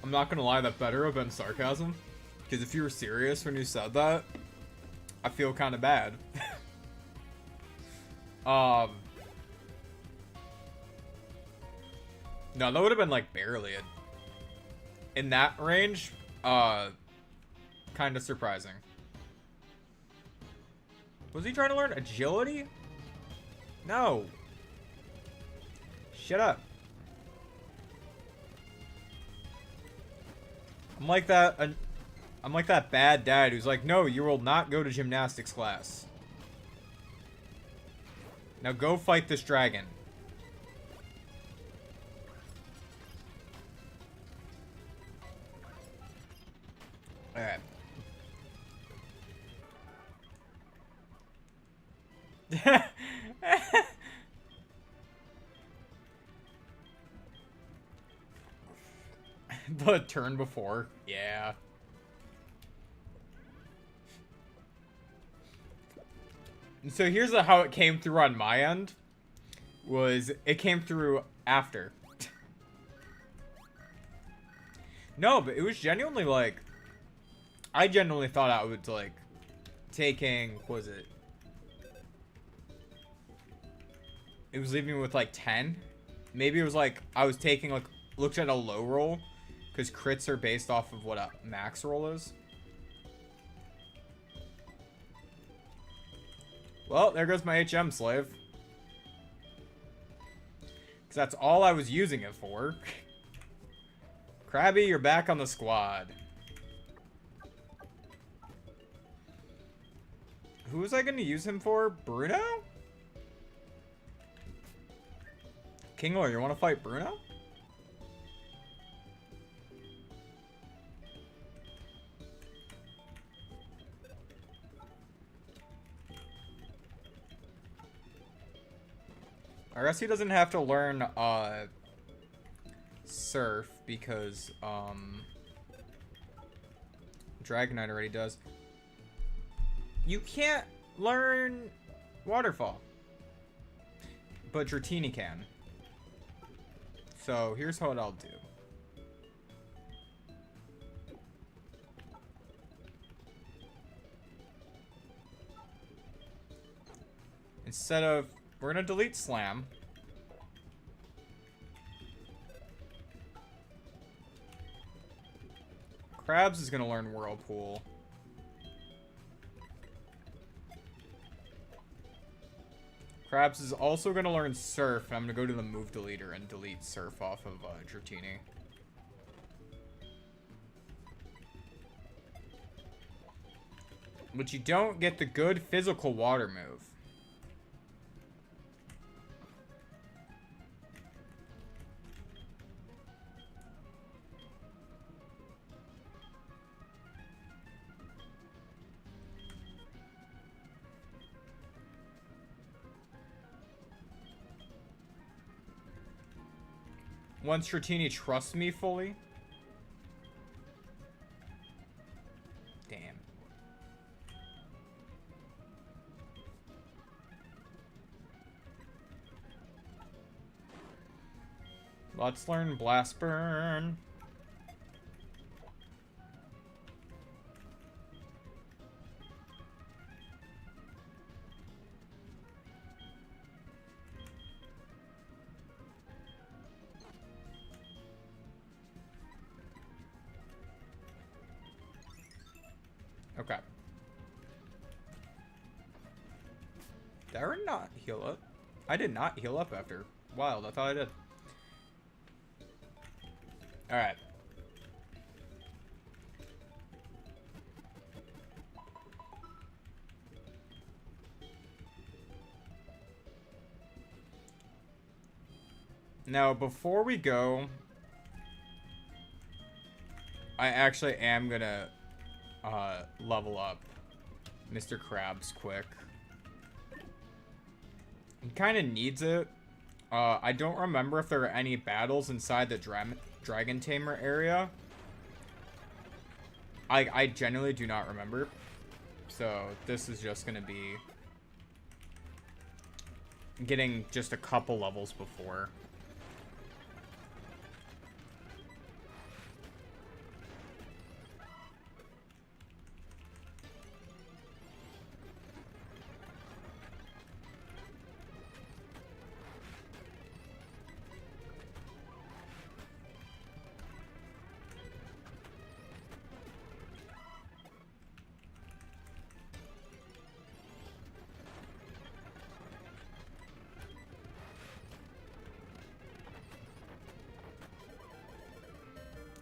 I'm not gonna lie, that better have been sarcasm. Because if you were serious when you said that, I feel kind of bad. No, that would have been like barely in that range. Kind of surprising. Was he trying to learn agility? No. Shut up. I'm like that bad dad who's like, no, you will not go to gymnastics class. Now go fight this dragon. Alright. The turn before. Yeah. So here's how it came through on my end. It came through after. No, but it was genuinely like, I genuinely thought I was like taking, what was it? It was leaving me with like 10. Maybe it was like, I was taking like, looked at a low roll. Because crits are based off of what a max roll is. Well, there goes my HM slave. Because that's all I was using it for. Krabby, you're back on the squad. Who was I going to use him for? Bruno? Kingler, you want to fight Bruno? I guess he doesn't have to learn, Surf, because, Dragonite already does. You can't learn Waterfall. But Dratini can. So, here's what I'll do. Instead of... We're gonna delete Slam. Krabs is gonna learn Whirlpool. Krabs is also gonna learn Surf, and I'm gonna go to the move deleter and delete Surf off of Dratini. But you don't get the good physical water move. Once Dratini trusts me fully. Damn. Let's learn Blast Burn. Okay. Did I not heal up? I did not heal up after Wild. I thought I did. Alright. Now, before we go, I actually am gonna level up Mr. Krabs quick. He kind of needs it. I don't remember if there are any battles inside the Dragon Tamer area. I genuinely do not remember. So this is just gonna be getting just a couple levels before.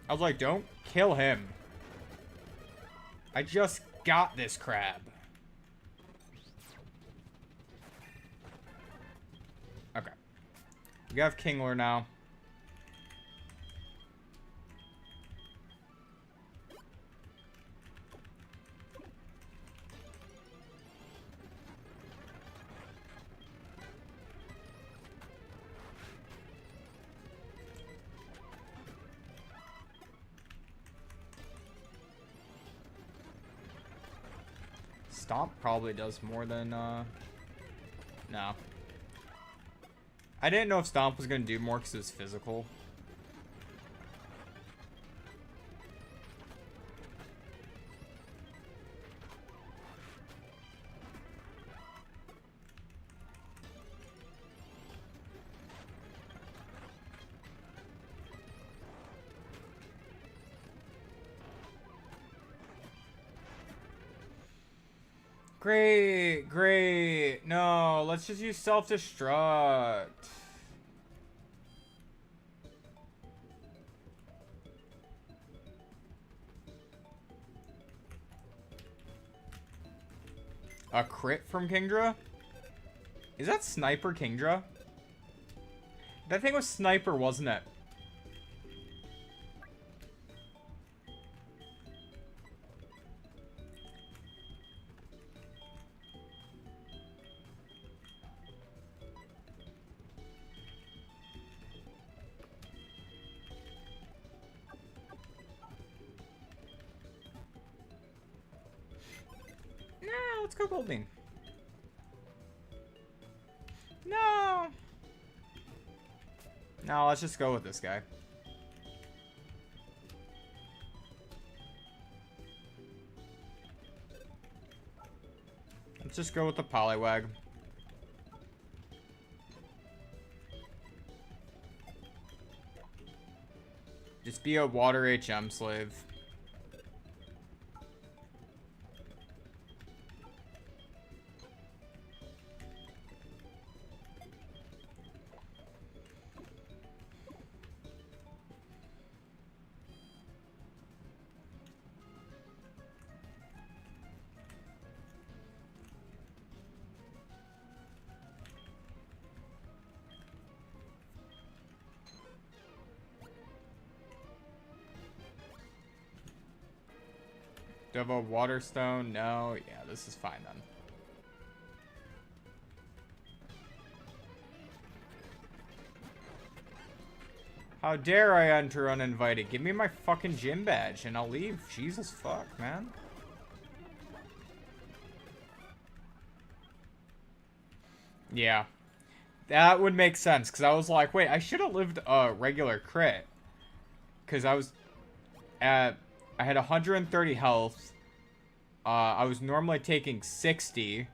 I was like, don't kill him. I just got this crab. Okay. We have Kingler now. Stomp probably does more than, no. I didn't know if Stomp was going to do more because it was physical. Great, great. No, let's just use self-destruct. A crit from Kingdra? Is that Sniper Kingdra? That thing was Sniper, wasn't it? Nah, let's go Golding. No. No, let's just go with this guy. Let's just go with the Poliwag. Just be a water HM slave. Do I have a water stone? No. Yeah, this is fine then. How dare I enter uninvited? Give me my fucking gym badge and I'll leave. Jesus fuck, man. Yeah. That would make sense, because I was like, wait, I should have lived a regular crit. Because I was at... I had 130 health. I was normally taking 60.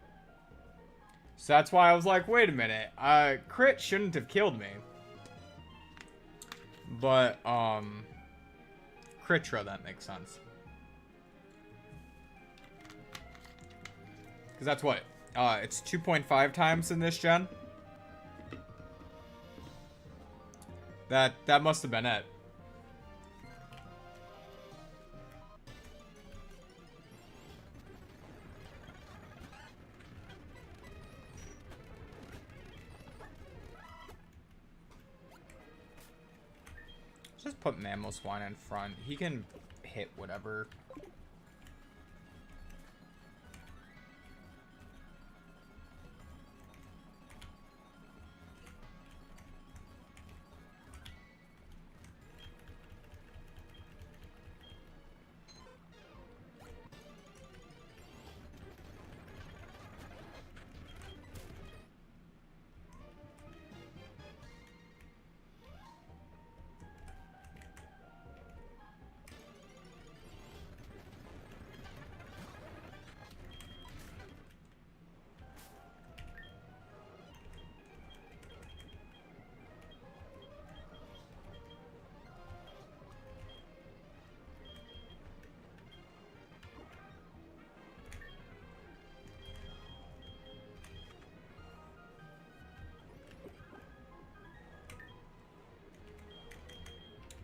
So that's why I was like, wait a minute. Crit shouldn't have killed me. But, Critra, that makes sense. Because that's what? It's 2.5 times in this gen. That must have been it. Just put Mamoswine in front. He can hit whatever.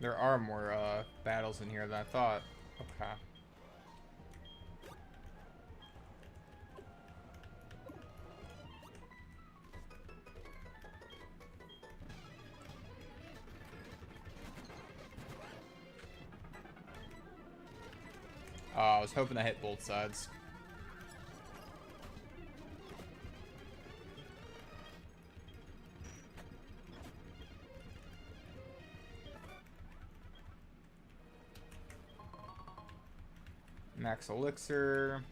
There are more battles in here than I thought. Okay. I was hoping to hit both sides. Max elixir.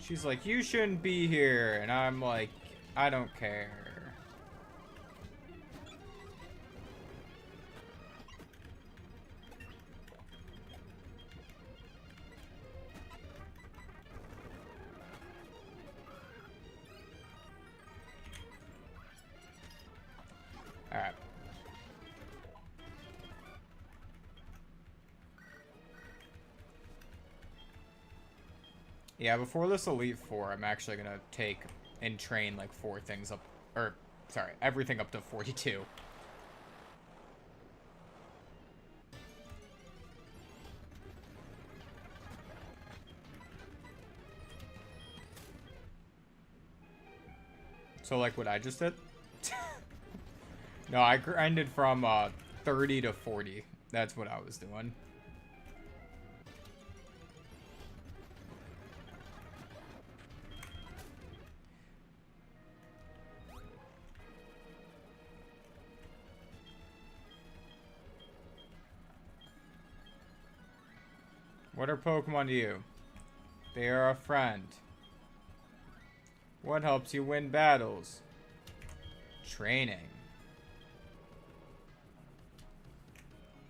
She's like, you shouldn't be here. And I'm like, I don't care. Yeah, before this Elite Four, I'm actually gonna take and train like 4 things up, or sorry, everything up to 42. So like what I just did? No, I grinded from 30 to 40. That's what I was doing. What are Pokemon to you? They are a friend. What helps you win battles? Training.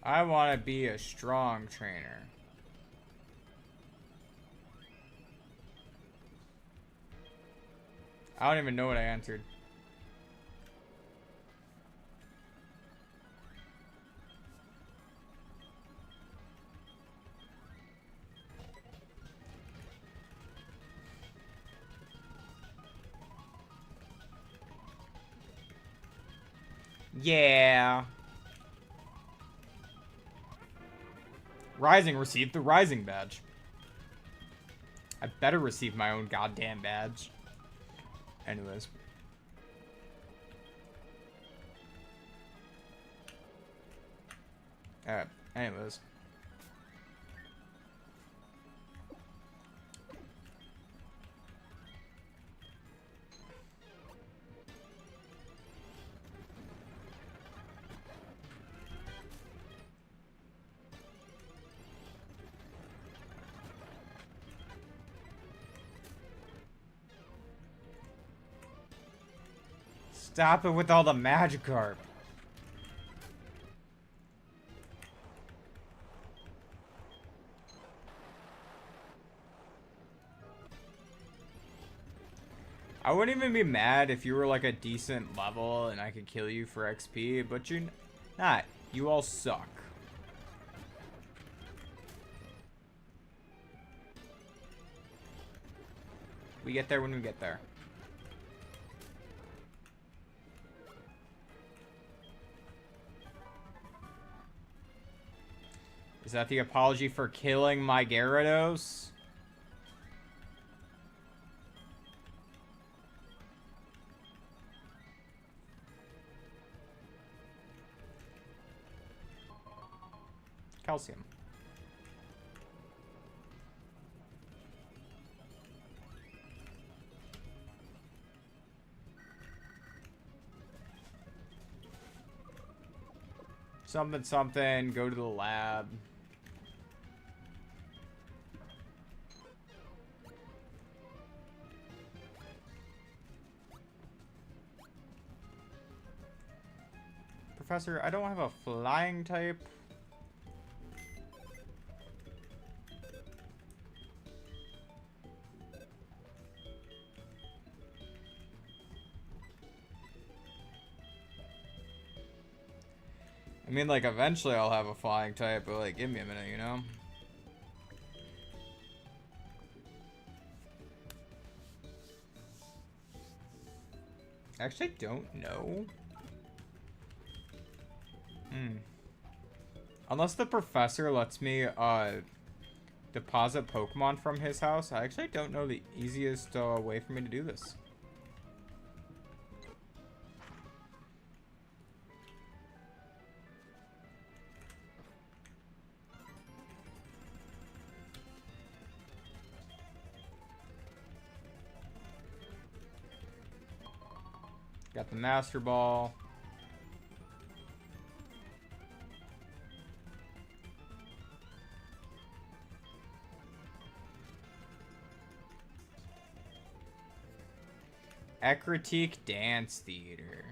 I want to be a strong trainer. I don't even know what I answered. Yeah. Rising received the Rising badge. I better receive my own goddamn badge. Anyways. Anyways. Stop it with all the Magikarp. I wouldn't even be mad if you were like a decent level and I could kill you for XP, but you're not. You all suck. We get there when we get there. Is that the apology for killing my Gyarados? Calcium. Something, something. Go to the lab. Professor, I don't have a flying type. I mean, like, eventually I'll have a flying type, but, like, give me a minute, you know? I actually don't know. Unless the professor lets me, deposit Pokemon from his house, I actually don't know the easiest, way for me to do this. Got the Master Ball. Ecruteak Dance Theater.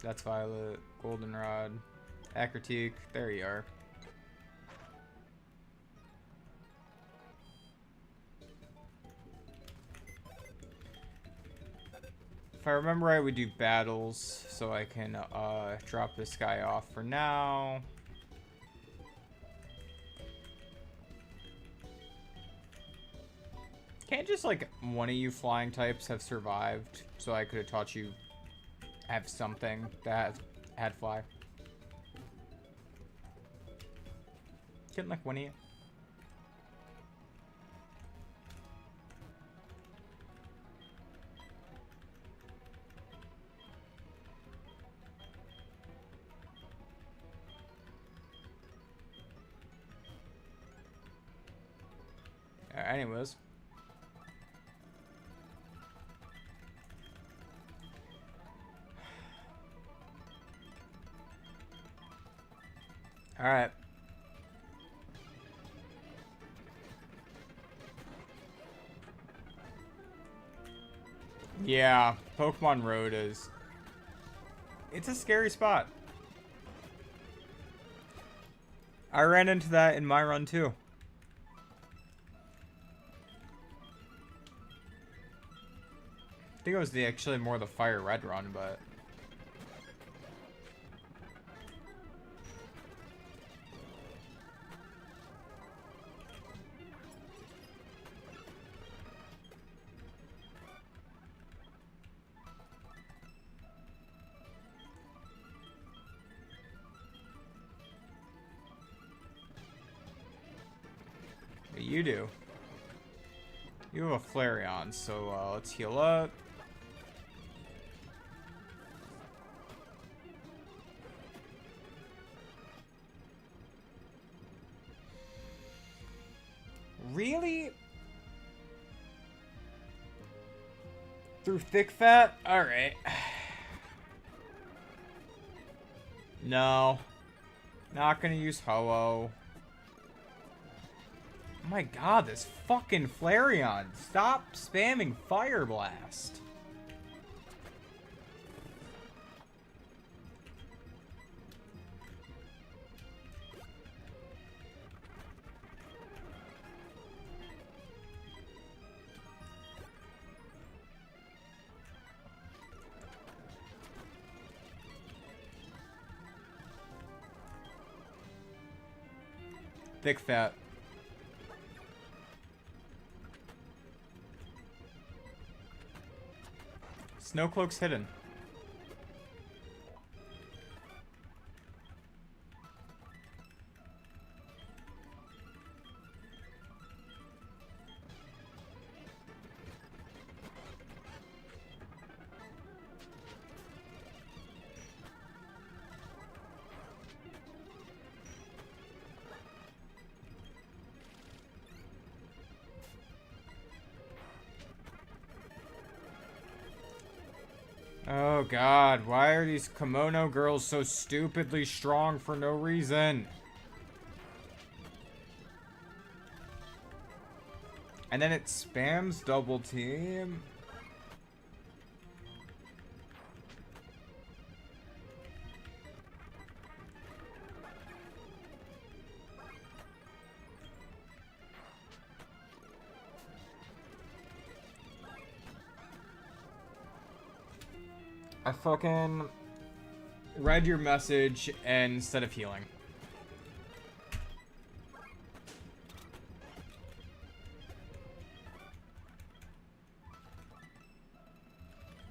That's Violet. Goldenrod. Ecruteak. There you are. If I remember right, we do battles, so I can drop this guy off for now. Can't just, like, one of you flying types have survived, so I could have taught you have something that had fly? Couldn't, like, one of you? Anyways. Alright. Yeah, Pokemon Road is... It's a scary spot. I ran into that in my run too. I think it was actually more the Fire Red run, but... You do. You have a Flareon, so let's heal up. Really? Through thick fat? Alright. No. Not gonna use Ho-Oh. Oh my god, this fucking Flareon. Stop spamming Fire Blast. Thick fat. Snowcloak's hidden. Oh god, why are these kimono girls so stupidly strong for no reason? And then it spams double team. I fucking read your message instead of healing.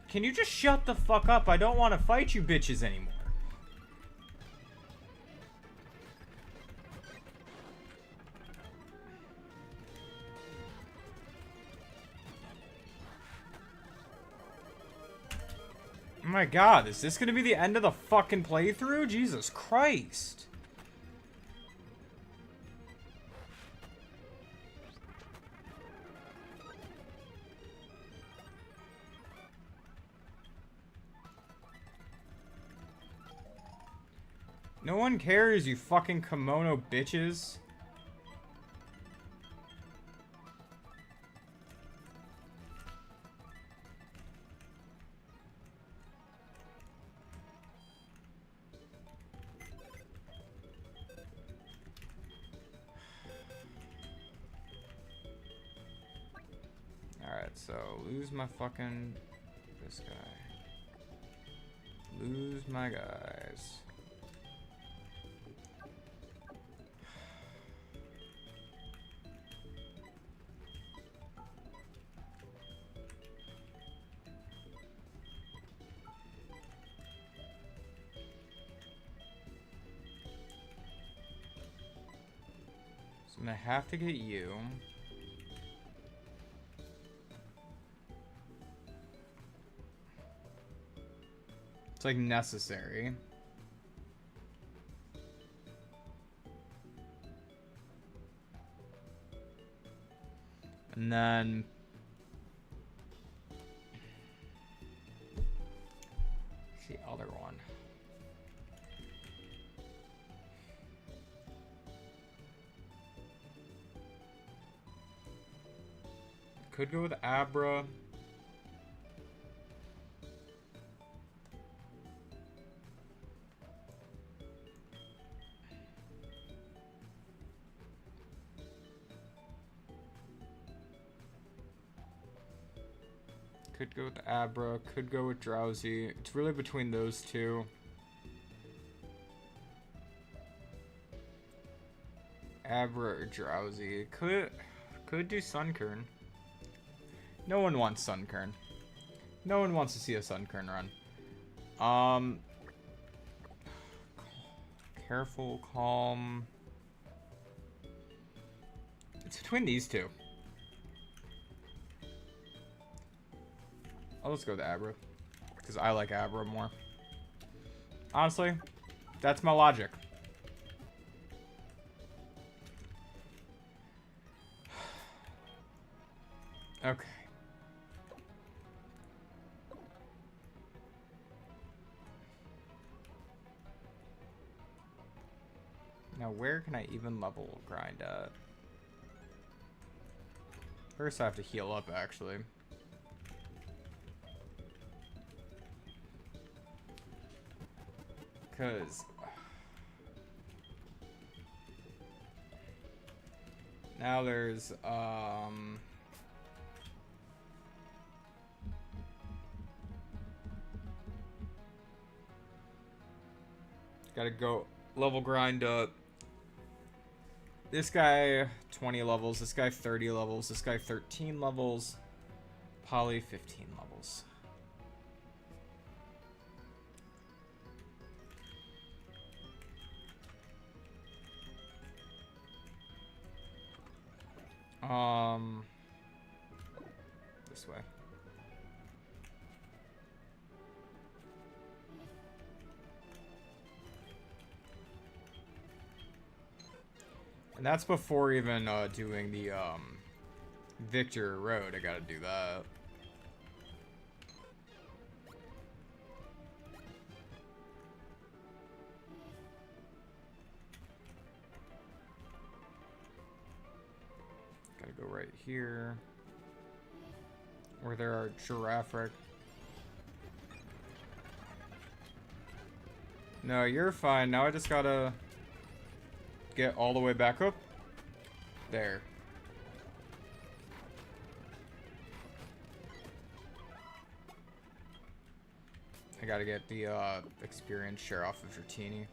Can you just shut the fuck up? I don't want to fight you bitches anymore. Oh my god, is this gonna be the end of the fucking playthrough? Jesus Christ. No one cares, you fucking kimono bitches. Alright, so lose my fucking... this guy. Lose my guys. I'm gonna have to get you. It's like necessary. And then the other one. Could go with Abra. Could go with Abra, could go with Drowsy. It's really between those two. Abra or Drowsy. Could do Sunkern. No one wants Sunkern. No one wants to see a Sunkern run. Careful, calm. It's between these two. Let's go with Abra. Because I like Abra more. Honestly, that's my logic. Okay. Now where can I even level grind at? First I have to heal up actually. Because now there's gotta go level grind up. This guy 20 levels, this guy 30 levels, this guy 13 levels, Poly 15 levels. This way. And that's before even doing the Victor Road. I gotta do that. Gotta go right here. Where there are giraffe wreck. No, you're fine. Now I just gotta get all the way back up. There. I gotta get the experience share off of Dratini.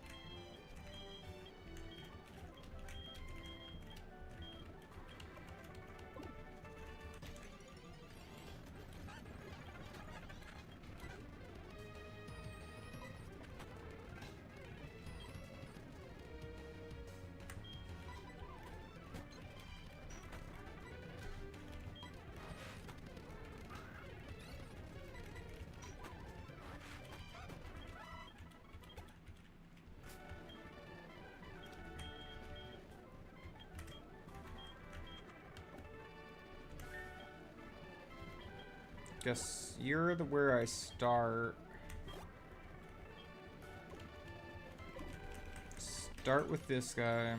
Guess you're the where I start. Start with this guy.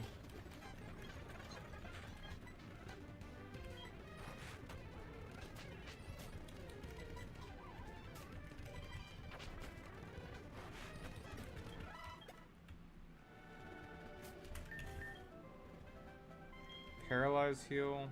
Paralyze heal.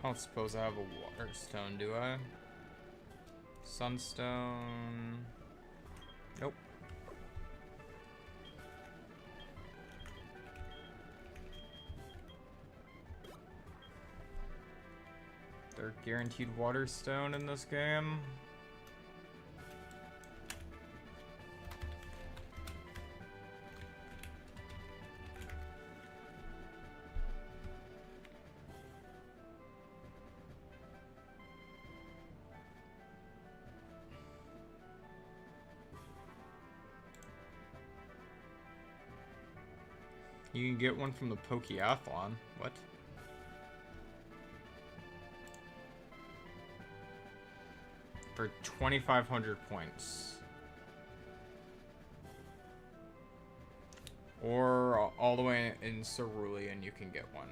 I don't suppose I have a water stone, do I? Sunstone. Nope. They're guaranteed water stone in this game. You can get one from the Pokeathlon. What? For 2,500 points. Or all the way in Cerulean, you can get one.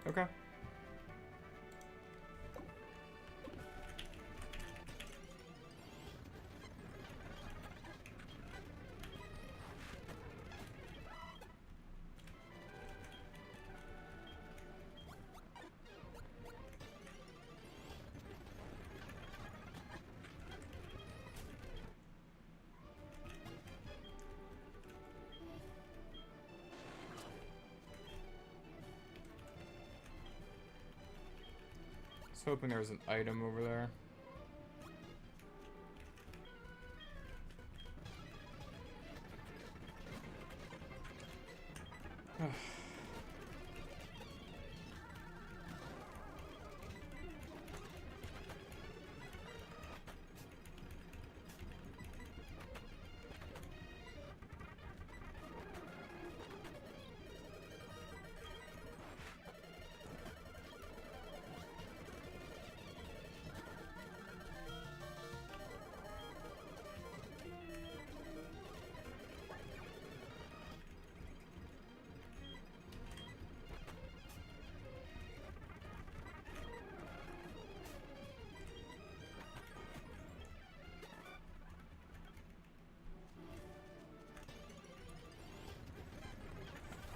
Okay. I was hoping there was an item over there.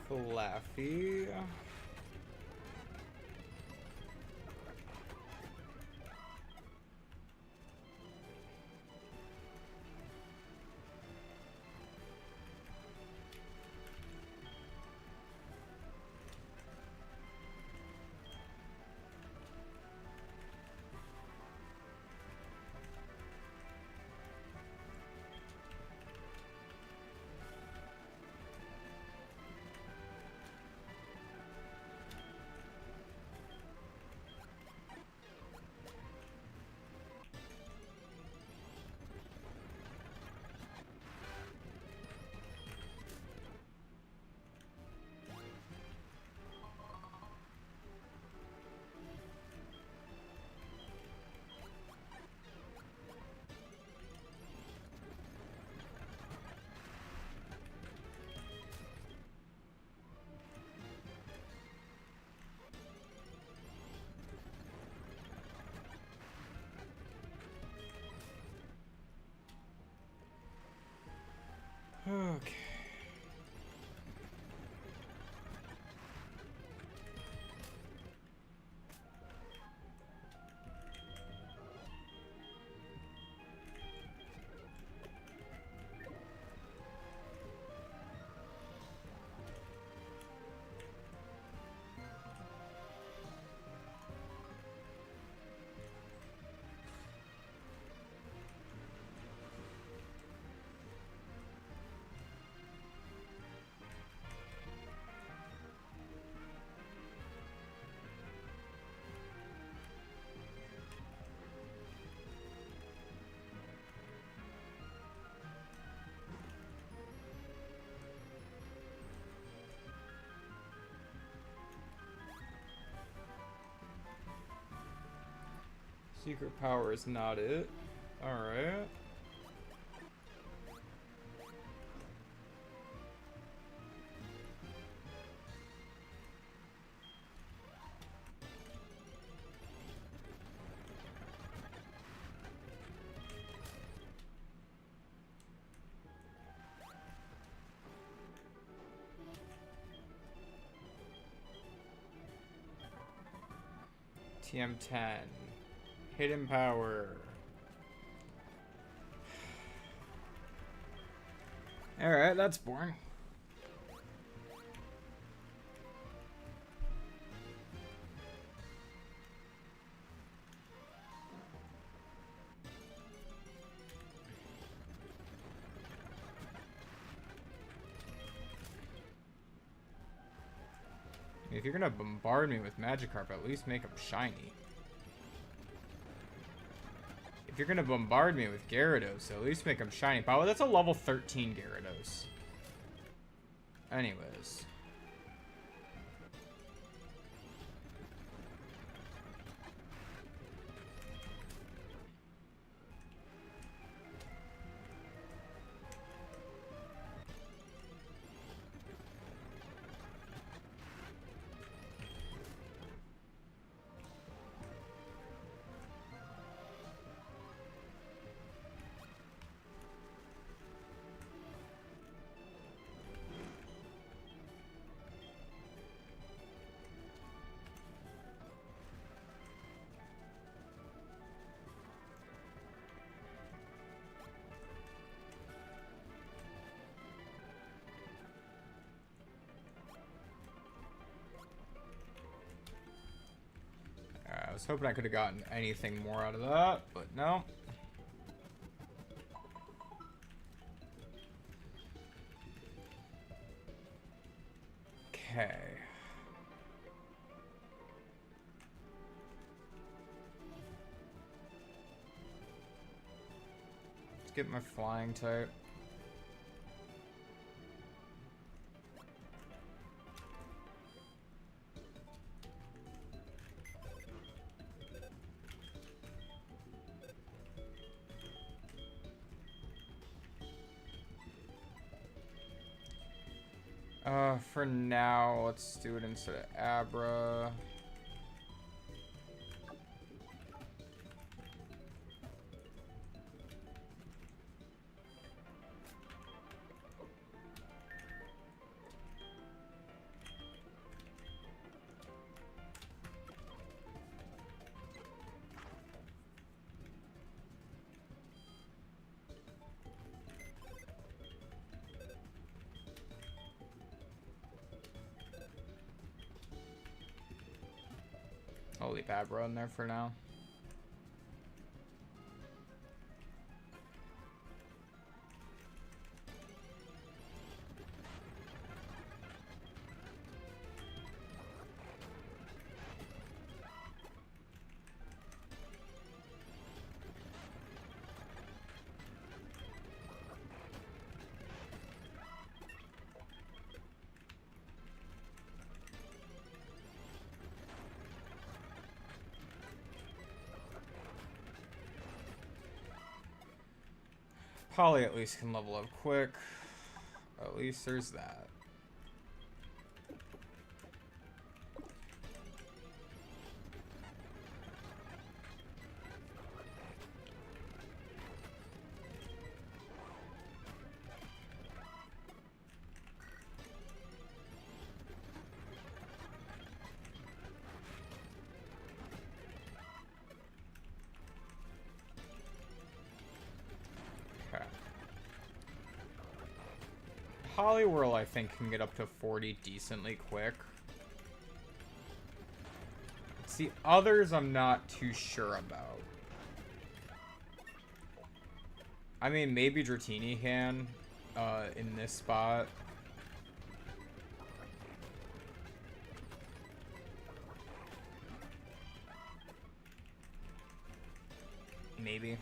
Flaffy. Okay. Secret power is not it. Alright. TM10. Hidden power. Alright, that's boring. If you're gonna bombard me with Magikarp, at least make them shiny. If you're gonna bombard me with Gyarados, at least make them shiny. Wow, that's a level 13 Gyarados. Anyways. I was hoping I could have gotten anything more out of that, but no. Okay. Let's get my flying type. For now, let's do it instead of Abra. I'll leave Abra in there for now. Polly at least can level up quick. At least there's that. Poliwhirl, I think, can get up to 40 decently quick. It's the others I'm not too sure about. I mean, maybe Dratini can, in this spot. Maybe.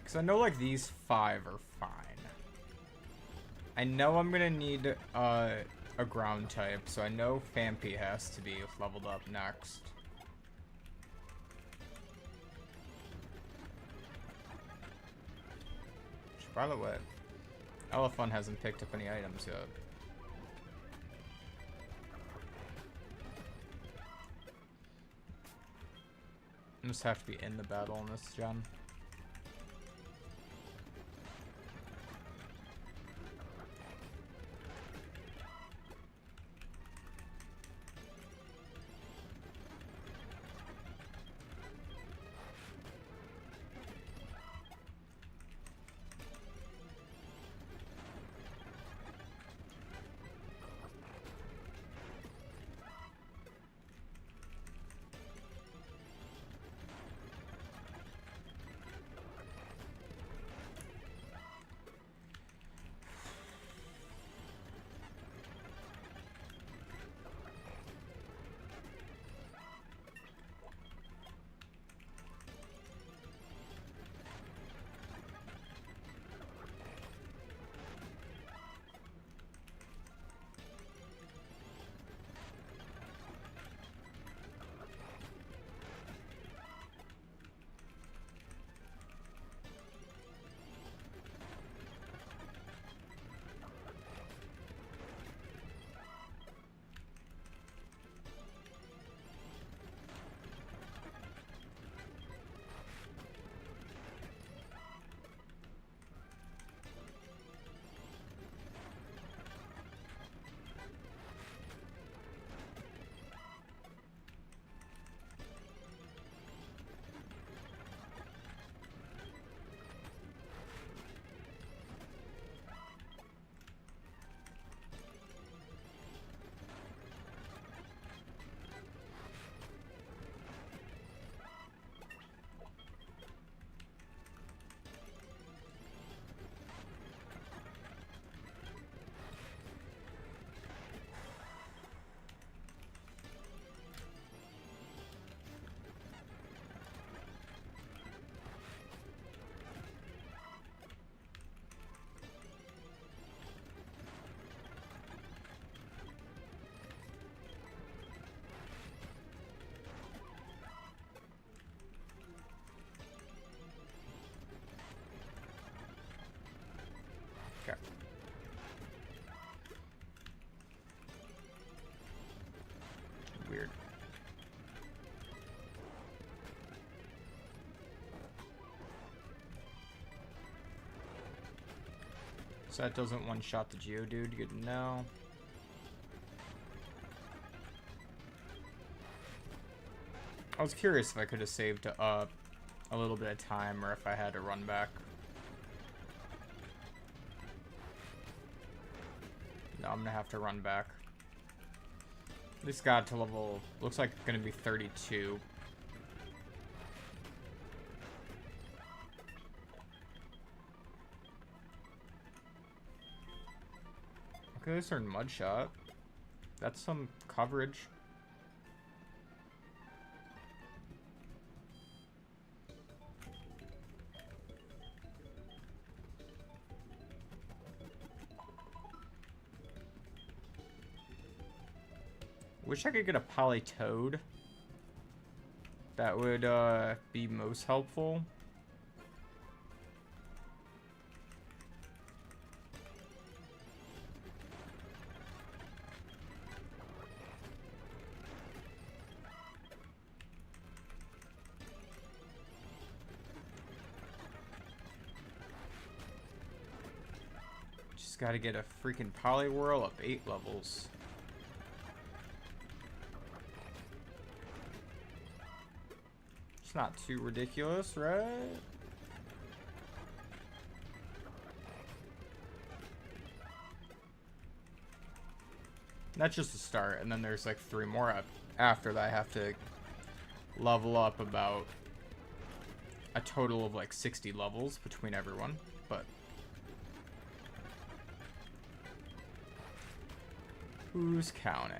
So I know, like, these 5 are fine. I know I'm gonna need a ground type, so I know Fampi has to be leveled up next. By the way, Elephant hasn't picked up any items yet. I just have to be in the battle in this gen. Okay. Weird. So that doesn't one-shot the Geodude, good to know. I was curious if I could have saved a little bit of time or if I had to run back. No, I'm gonna have to run back. This got to level, looks like it's gonna be 32. Okay, this earned Mud Shot. That's some coverage. Wish I could get a Politoed. That would be most helpful. Just gotta get a freaking Poliwhirl up 8 levels. It's not too ridiculous, right? That's just a start, and then there's like 3 more up after that I have to level up about a total of like 60 levels between everyone, but who's counting?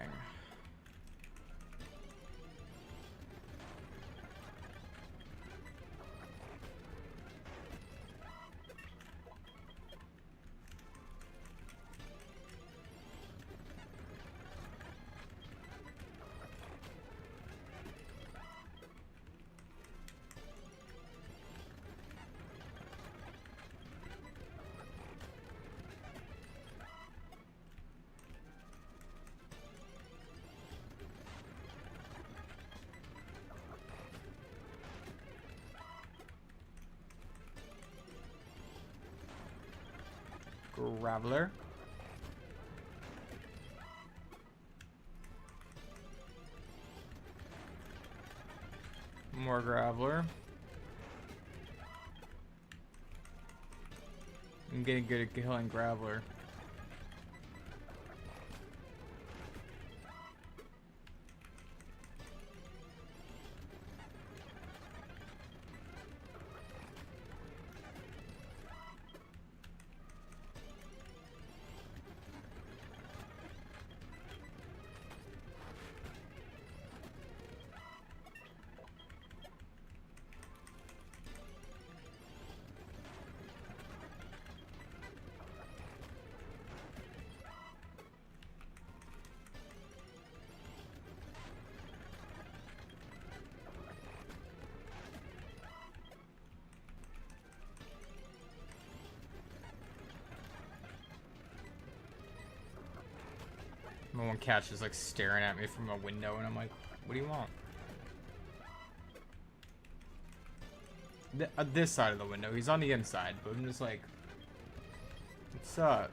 Graveler. More Graveler. I'm getting good at killing Graveler. My one catch is like staring at me from a window, and I'm like, what do you want? This side of the window. He's on the inside, but I'm just like, what's up?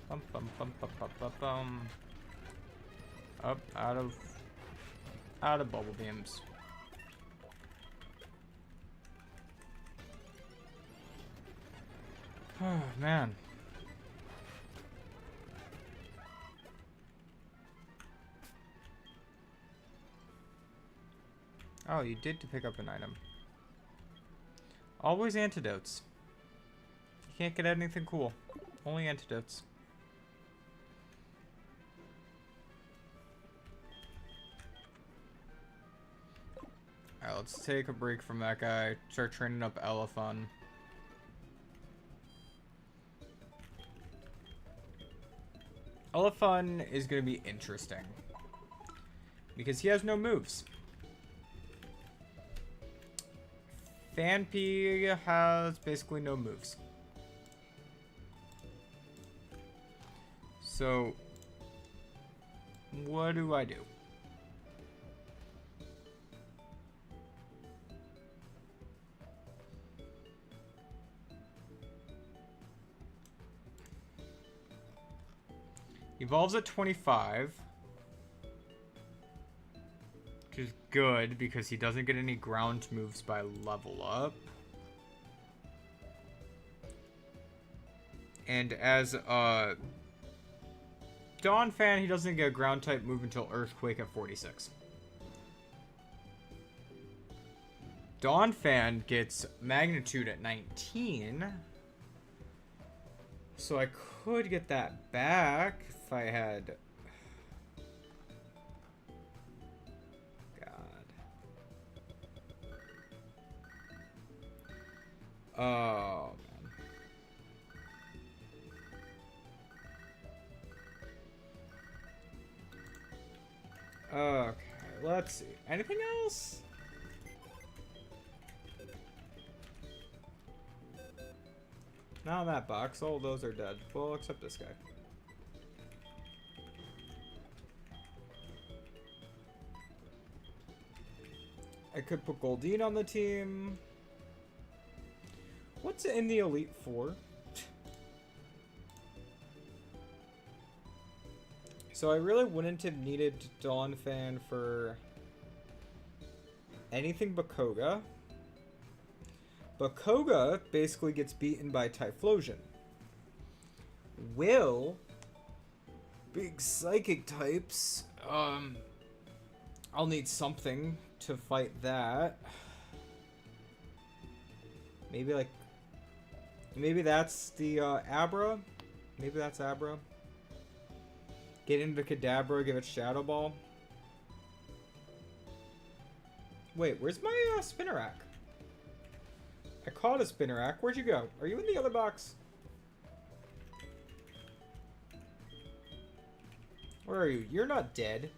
Bum, bum, bum, bum, bum, bum, bum. Up, out of bubble beams. Oh man. Oh, you did to pick up an item. Always antidotes. You can't get anything cool. Only antidotes. Alright, let's take a break from that guy. Start training up Elephant. Elephant is going to be interesting. Because he has no moves. Fanpy has basically no moves. So, what do I do? Evolves at 25. Which is good because he doesn't get any ground moves by level up. And as a Dawn fan, he doesn't get a ground type move until Earthquake at 46. Dawn fan gets Magnitude at 19. So I could get that back if I had... Oh, man. Okay, let's see. Anything else? Not in that box. All those are dead. Well, except this guy. I could put Goldine on the team. What's in the Elite Four? So I really wouldn't have needed Dawn Fan for anything but Koga. But Koga basically gets beaten by Typhlosion. Will, big psychic types. I'll need something to fight that. Maybe like... Maybe that's the Abra. Maybe that's Abra. Get into Kadabra, give it Shadow Ball. Wait, where's my Spinnerack? I caught a Spinnerack. Where'd you go? Are you in the other box? Where are you? You're not dead.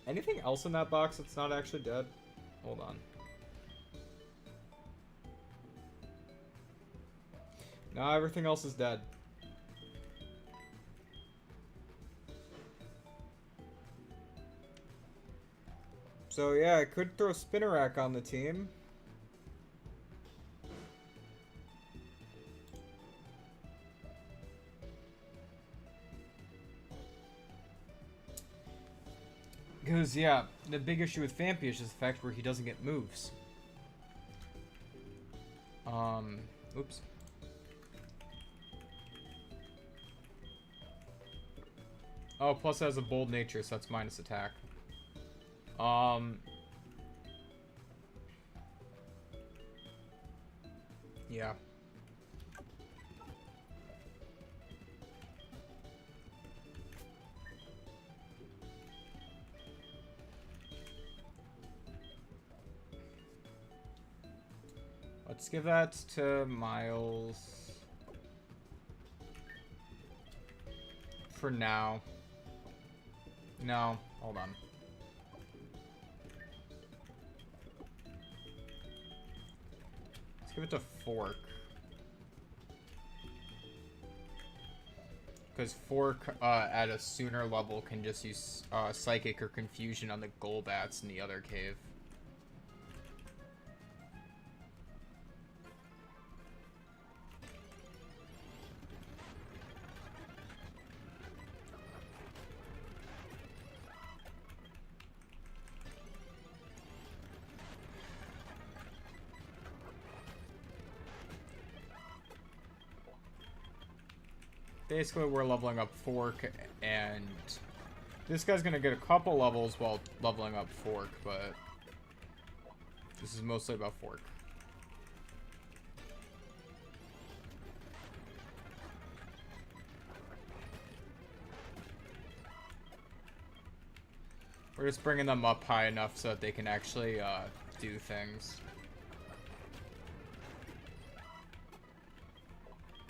Anything else in that box that's not actually dead? Hold on. No, everything else is dead. So yeah, I could throw Spinnerack on the team. Because, yeah, the big issue with Vampy is just the fact where he doesn't get moves. Oops. Oh, plus it has a bold nature, so that's minus attack. Yeah. Let's give that to Miles. For now. No, hold on. Let's give it to Fork. Because Fork, at a sooner level, can just use Psychic or Confusion on the Golbats in the other cave. Basically, we're leveling up Fork, and this guy's gonna get a couple levels while leveling up Fork, but this is mostly about Fork. We're just bringing them up high enough so that they can actually do things.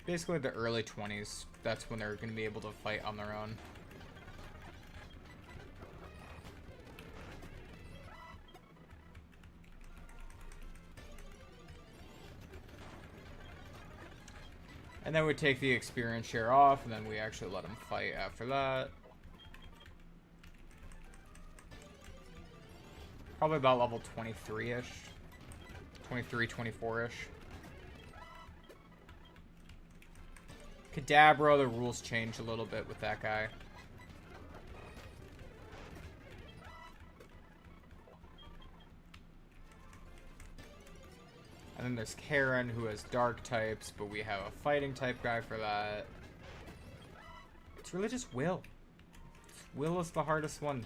Basically the early 20s, that's when they're going to be able to fight on their own. And then we take the experience share off, and then we actually let them fight after that. Probably about level 23-ish. 23, 24-ish. Kadabra, the rules change a little bit with that guy. And then there's Karen, who has dark types, but we have a fighting type guy for that. It's really just Will. Will is the hardest one.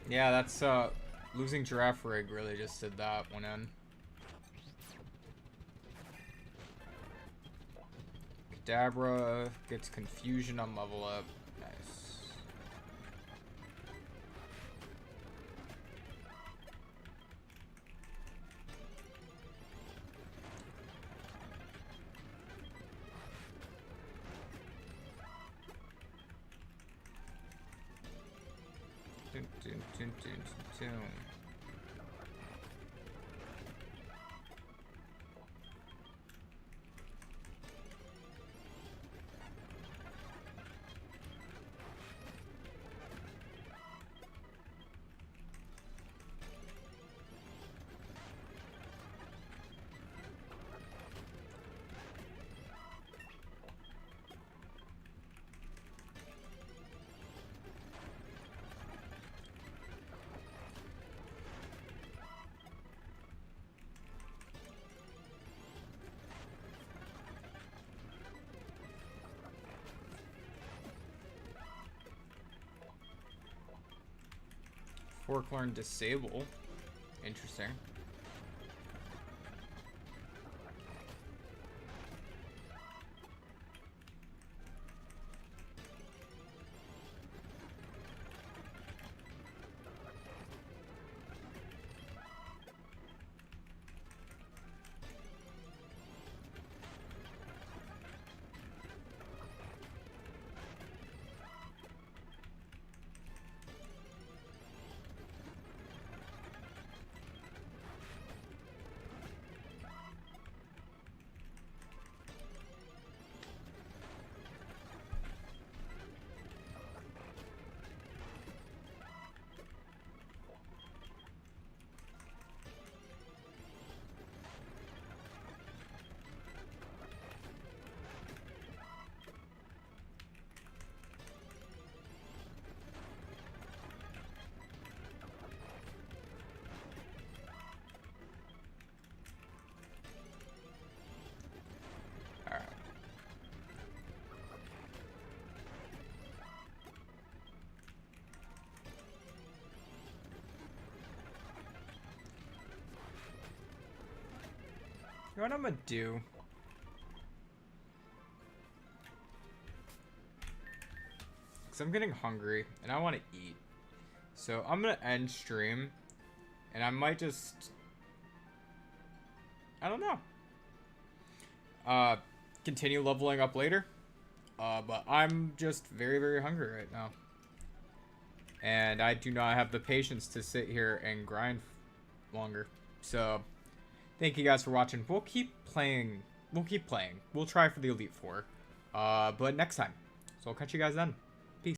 Yeah, that's, losing Giraffe Rig really just did that one in. Kadabra gets Confusion on level up. Nice. Dun, dun, dun, dun, dun, dun. Forklearn disable. Interesting. You know what I'm gonna do? Because I'm getting hungry and I want to eat. So I'm gonna end stream. And I might just... I don't know. Continue leveling up later. But I'm just very, very hungry right now. And I do not have the patience to sit here and grind longer. So... thank you guys for watching. We'll keep playing. We'll try for the Elite Four. But next time. So I'll catch you guys then.